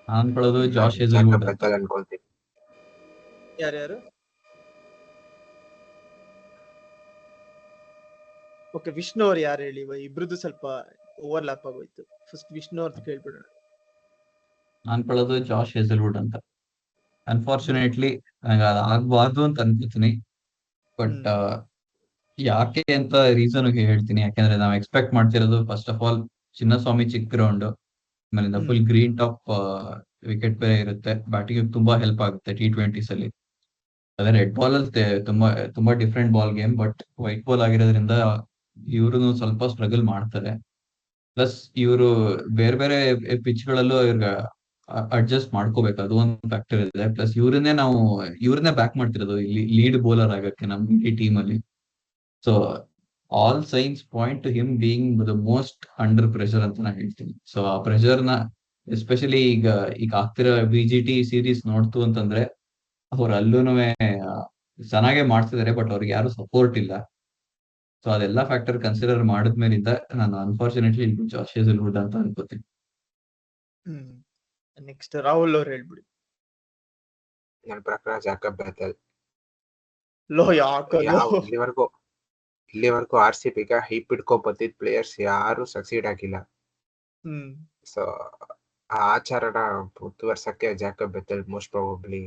ನಾನ್ ಅನ್ಕೊಳ್ಳೋದು ಜಾಶ್ ಜಾಕಬ್ ಹೇಸಲ್ವುಡ್ ಅಂತ. ಬೆಥೆಲ್ ಅನ್ಕೊಳ್ತೀನಿ. ಯಾರ್ಯಾರು? ಓಕೆ, ವಿಷ್ಣು ಅವ್ರು ಯಾರು ಹೇಳಿ, ಇಬ್ರದ್ದು ಸ್ವಲ್ಪ ಓವರ್ಲ್ಯಾಪ್ ಆಗೋಯ್ತು. ಫಸ್ಟ್ ವಿಷ್ಣು ಅವ್ರದ್ದು ಕೇಳ್ಬಿಡೋಣ. ನಾನ್ ಅನ್ಕೊಳ್ಳೋದು ಜಾಶ್ ಹೇಸಲ್ವುಡ್ ಅಂತ. ಅನ್ಫಾರ್ಚುನೇಟ್ಲಿ ನಂಗೆ ಅದು ಆಗ್ಬಾರ್ದು ಅಂತ ಅನ್ಕೋತೀನಿ. ಬಟ್ ಯಾಕೆ ಅಂತ ರೀಸನ್ ಹೇಳ್ತೀನಿ. ಯಾಕಂದ್ರೆ ನಾವು ಎಕ್ಸ್ಪೆಕ್ಟ್ ಮಾಡ್ತಿರೋದು ಫಸ್ಟ್ ಆಫ್ ಆಲ್ ಚಿನ್ನಸ್ವಾಮಿ ಚಿಕ್ಕ ಗ್ರೌಂಡ್, ಆಮೇಲಿಂದ ಫುಲ್ ಗ್ರೀನ್ ಟಾಪ್ ವಿಕೆಟ್ ಬೇರೆ ಇರುತ್ತೆ. ಬ್ಯಾಟಿಂಗ್ ತುಂಬಾ ಹೆಲ್ಪ್ ಆಗುತ್ತೆ T20s ಅಲ್ಲಿ. ಅದೇ ರೆಡ್ ಬಾಲ್ ಅಲ್ಲಿ ತುಂಬಾ different ball game, but white ball ಆಗಿರೋದ್ರಿಂದ ಇವ್ರು ಸ್ವಲ್ಪ ಸ್ಟ್ರಗಲ್ ಮಾಡ್ತಾರೆ. ಪ್ಲಸ್ ಇವರು ಬೇರೆ ಬೇರೆ ಪಿಚ್ ಗಳಲ್ಲೂ ಇವ್ರಿಗೆ ಅಡ್ಜಸ್ಟ್ ಮಾಡ್ಕೋಬೇಕು, ಅದು ಒಂದು ಫ್ಯಾಕ್ಟರ್ ಇದೆ. ಪ್ಲಸ್ ಇವ್ರನ್ನೇ ಬ್ಯಾಕ್ ಮಾಡ್ತಿರೋದು ಇಲ್ಲಿ ಲೀಡ್ ಬೌಲರ್ ಆಗಕ್ಕೆ ನಮ್ ಈ ಟೀಮ್ ಅಲ್ಲಿ. So all science point to him being the most under pressure ಅಂತ ನಾನು ಹೇಳ್ತೀನಿ. ಸೊ ಆ ಪ್ರೆಷರ್ ನ ಎಸ್ಪೆಷಲಿ ಈಗ ಆಗ್ತಿರೋ BGT ಸೀರೀಸ್ ನೋಡ್ತು ಅಂತಂದ್ರೆ ಅವ್ರು ಅಲ್ಲೂನುವೆ ಚೆನ್ನಾಗೇ ಮಾಡ್ತಿದ್ದಾರೆ, ಬಟ್ ಅವ್ರಿಗೆ ಯಾರು ಸಪೋರ್ಟ್ ಇಲ್ಲ. ಸೊ ಅದೆಲ್ಲ ಫ್ಯಾಕ್ಟರ್ ಕನ್ಸಿಡರ್ ಮಾಡಿದ್ಮೇಲಿಂದ ನಾನು ಅನ್ಫಾರ್ಚುನೇಟ್ಲಿ ಜಾಶ್ ಹೇಸಲ್ವುಡ್ ಅಂತ ಅನ್ಕೋತೀನಿ. ನೆಕ್ಸ್ಟ್ ರಾಹುಲ್ ಅವ್ರು ಹೇಳ್ಬಿಡಿ. ನನ್ನ ಪ್ರಕಾರ ಜಾಕಬ್ ಬೆಥೆಲ್. ಲೋ ಯಾಕಲ್ಲ ಇಲ್ಲಿವರೆಗೂ RCBಗೆ ಹೈಪ್ ಇಟ್ಕೊಂಡ್ ಬಂದಿದ್ ಪ್ಲೇಯರ್ಸ್ ಯಾರು ಸಕ್ಸೀಡ್ ಆಗಿಲ್ಲ. ಸೊ ಆ ಆಚಾರನ ಮುಂದುವರ್ಸಕ್ಕೆ ಜಾಕಬ್ ಬೆಥೆಲ್ ಮೋಸ್ಟ್ ಪ್ರಾಬಬ್ಲಿ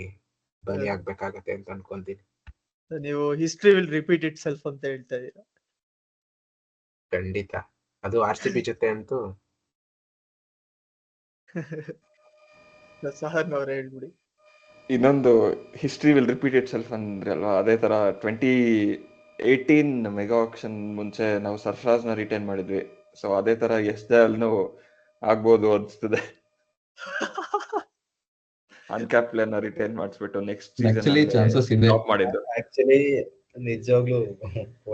ಬಲಿ ಆಗ್ಬೇಕಾಗತ್ತೆ ಅಂತ ಅನ್ಕೊಂತೀನಿ. ನೀವು history will repeat it self ಅಂತ ಹೇಳ್ತಾ ಇದೀರಾ? ಖಂಡಿತ, ಅದು RCB ಜೊತೆ ಅಂತೂ. ಸಹನ್ ಅವ್ರು ಹೇಳ್ಬಿಡಿ. ಇನ್ನೊಂದು history will repeat it self ಅಂದ್ರೆ ಅಲ್ವಾ, ಅದೇ ತರ 2018 ಮೆಗಾ ಆಕ್ಷನ್ ಮುಂಚೆ ನಾವು ಸರ್ಫರಾಜ್ನ ರಿಟೈನ್ ಮಾಡಿದ್ವಿ. ಸೊ ಅದೇ ತರ SJLನು ಆಗ್ಬೋದು ಅನ್ಸ್ತದೆ. ಅನ್ಕ್ಯಾಪ್ ಪ್ಲೇಯರ್ ನ ರಿಟೈನ್ ಮಾಡಿಸ್ಬಿಟ್ಟು ನೆಕ್ಸ್ಟ್ ಆಕ್ಚುಲಿ ಚಾನ್ಸಸ್ ಇದೆ. ಟಾಪ್ ಮಾಡಿದ್ದು. ಆಕ್ಚುಲಿ ನಿಜವಾಗ್ಲೂ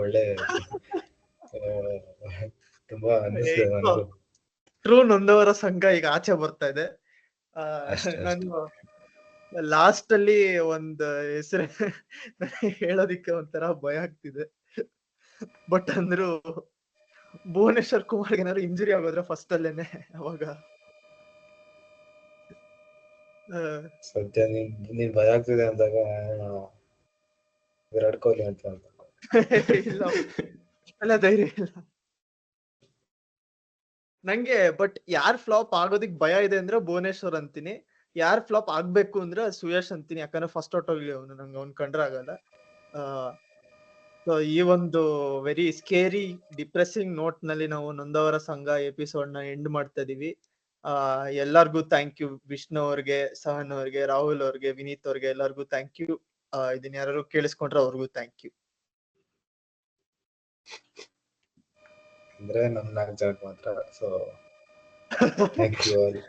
ಒಳ್ಳೆ ತುಂಬಾ ಅನ್ನಿಸ್ತು ನನಗೂ. ಟ್ರೂ ನೊಂದವರ ಸಂಘ ಈಗ ಆಚೆ ಬರ್ತಾ ಇದೆ. ನಾನು ಲಾಸ್ಟ್ ಅಲ್ಲಿ ಒಂದ್ ಹೆಸರು ಹೇಳೋದಿಕ್ಕೆ ಒಂಥರ ಭಯ ಆಗ್ತಿದೆ. ಬಟ್ ಅಂದ್ರು ಭುವನೇಶ್ವರ್ ಕುಮಾರ್ಗೆ ಏನಾದ್ರು ಇಂಜುರಿ ಆಗೋದ್ರೆ ಫಸ್ಟ್ ಅಲ್ಲೇನೆ ಅವಾಗ ಸದ್ಯ ನೀನ್ ಭಯ ಆಗ್ತಿದೆ ಅಂದಾಗ ವಿರಾಟ್ ಕೊಹ್ಲಿ ಅಂತ ಇಲ್ಲ, ಅಲ್ಲ ಧೈರ್ಯ ಇಲ್ಲ ನಂಗೆ. ಬಟ್ ಯಾರ್ ಫ್ಲಾಪ್ ಆಗೋದಿಕ್ ಭಯ ಇದೆ ಅಂದ್ರೆ ಭುವನೇಶ್ವರ್ ಅಂತೀನಿ. ಯಾರ್ ಫ್ಲಾಪ್ ಆಗ್ಬೇಕು ಅಂದ್ರೆ ಸುಯಶ್ ಅಂತೀನಿ. ಯಾಕಂದ್ರೆ ಫಸ್ಟ್ ಔಟ್ ಹೋಗ್ಲಿ ಅವನು, ನಂಗೆ ಅವ್ನ್ ಕಂಡ್ರೆ ಆಗಲ್ಲ. ಸೊ ಈ ಒಂದು ವೆರಿ ಸ್ಕೇರಿ ಡಿಪ್ರೆಸಿಂಗ್ ನೋಟ್ ನಲ್ಲಿ ನಾವು ನೊಂದವರ ಸಂಘ ಎಪಿಸೋಡ್ ನ ಎಂಡ್ ಮಾಡ್ತಾ ಇದೀವಿ. ಎಲ್ಲಾರ್ಗು ಥ್ಯಾಂಕ್ ಯು. ವಿಷ್ಣು ಅವ್ರಿಗೆ, ಸಹನ್ ಅವ್ರಿಗೆ, ರಾಹುಲ್ ಅವ್ರಿಗೆ, ವಿನೀತ್ ಅವ್ರಿಗೆ ಎಲ್ಲಾರ್ಗು ಥ್ಯಾಂಕ್ ಯು. ಇದನ್ನ ಯಾರು ಕೇಳಿಸ್ಕೊಂಡ್ರೆ ಅವ್ರಿಗೂ ಥ್ಯಾಂಕ್ ಯು. ಅಂದ್ರೆ ನಮ್ 4 ಜನಕ್ಕೆ ಮಾತ್ರ. So thank you all.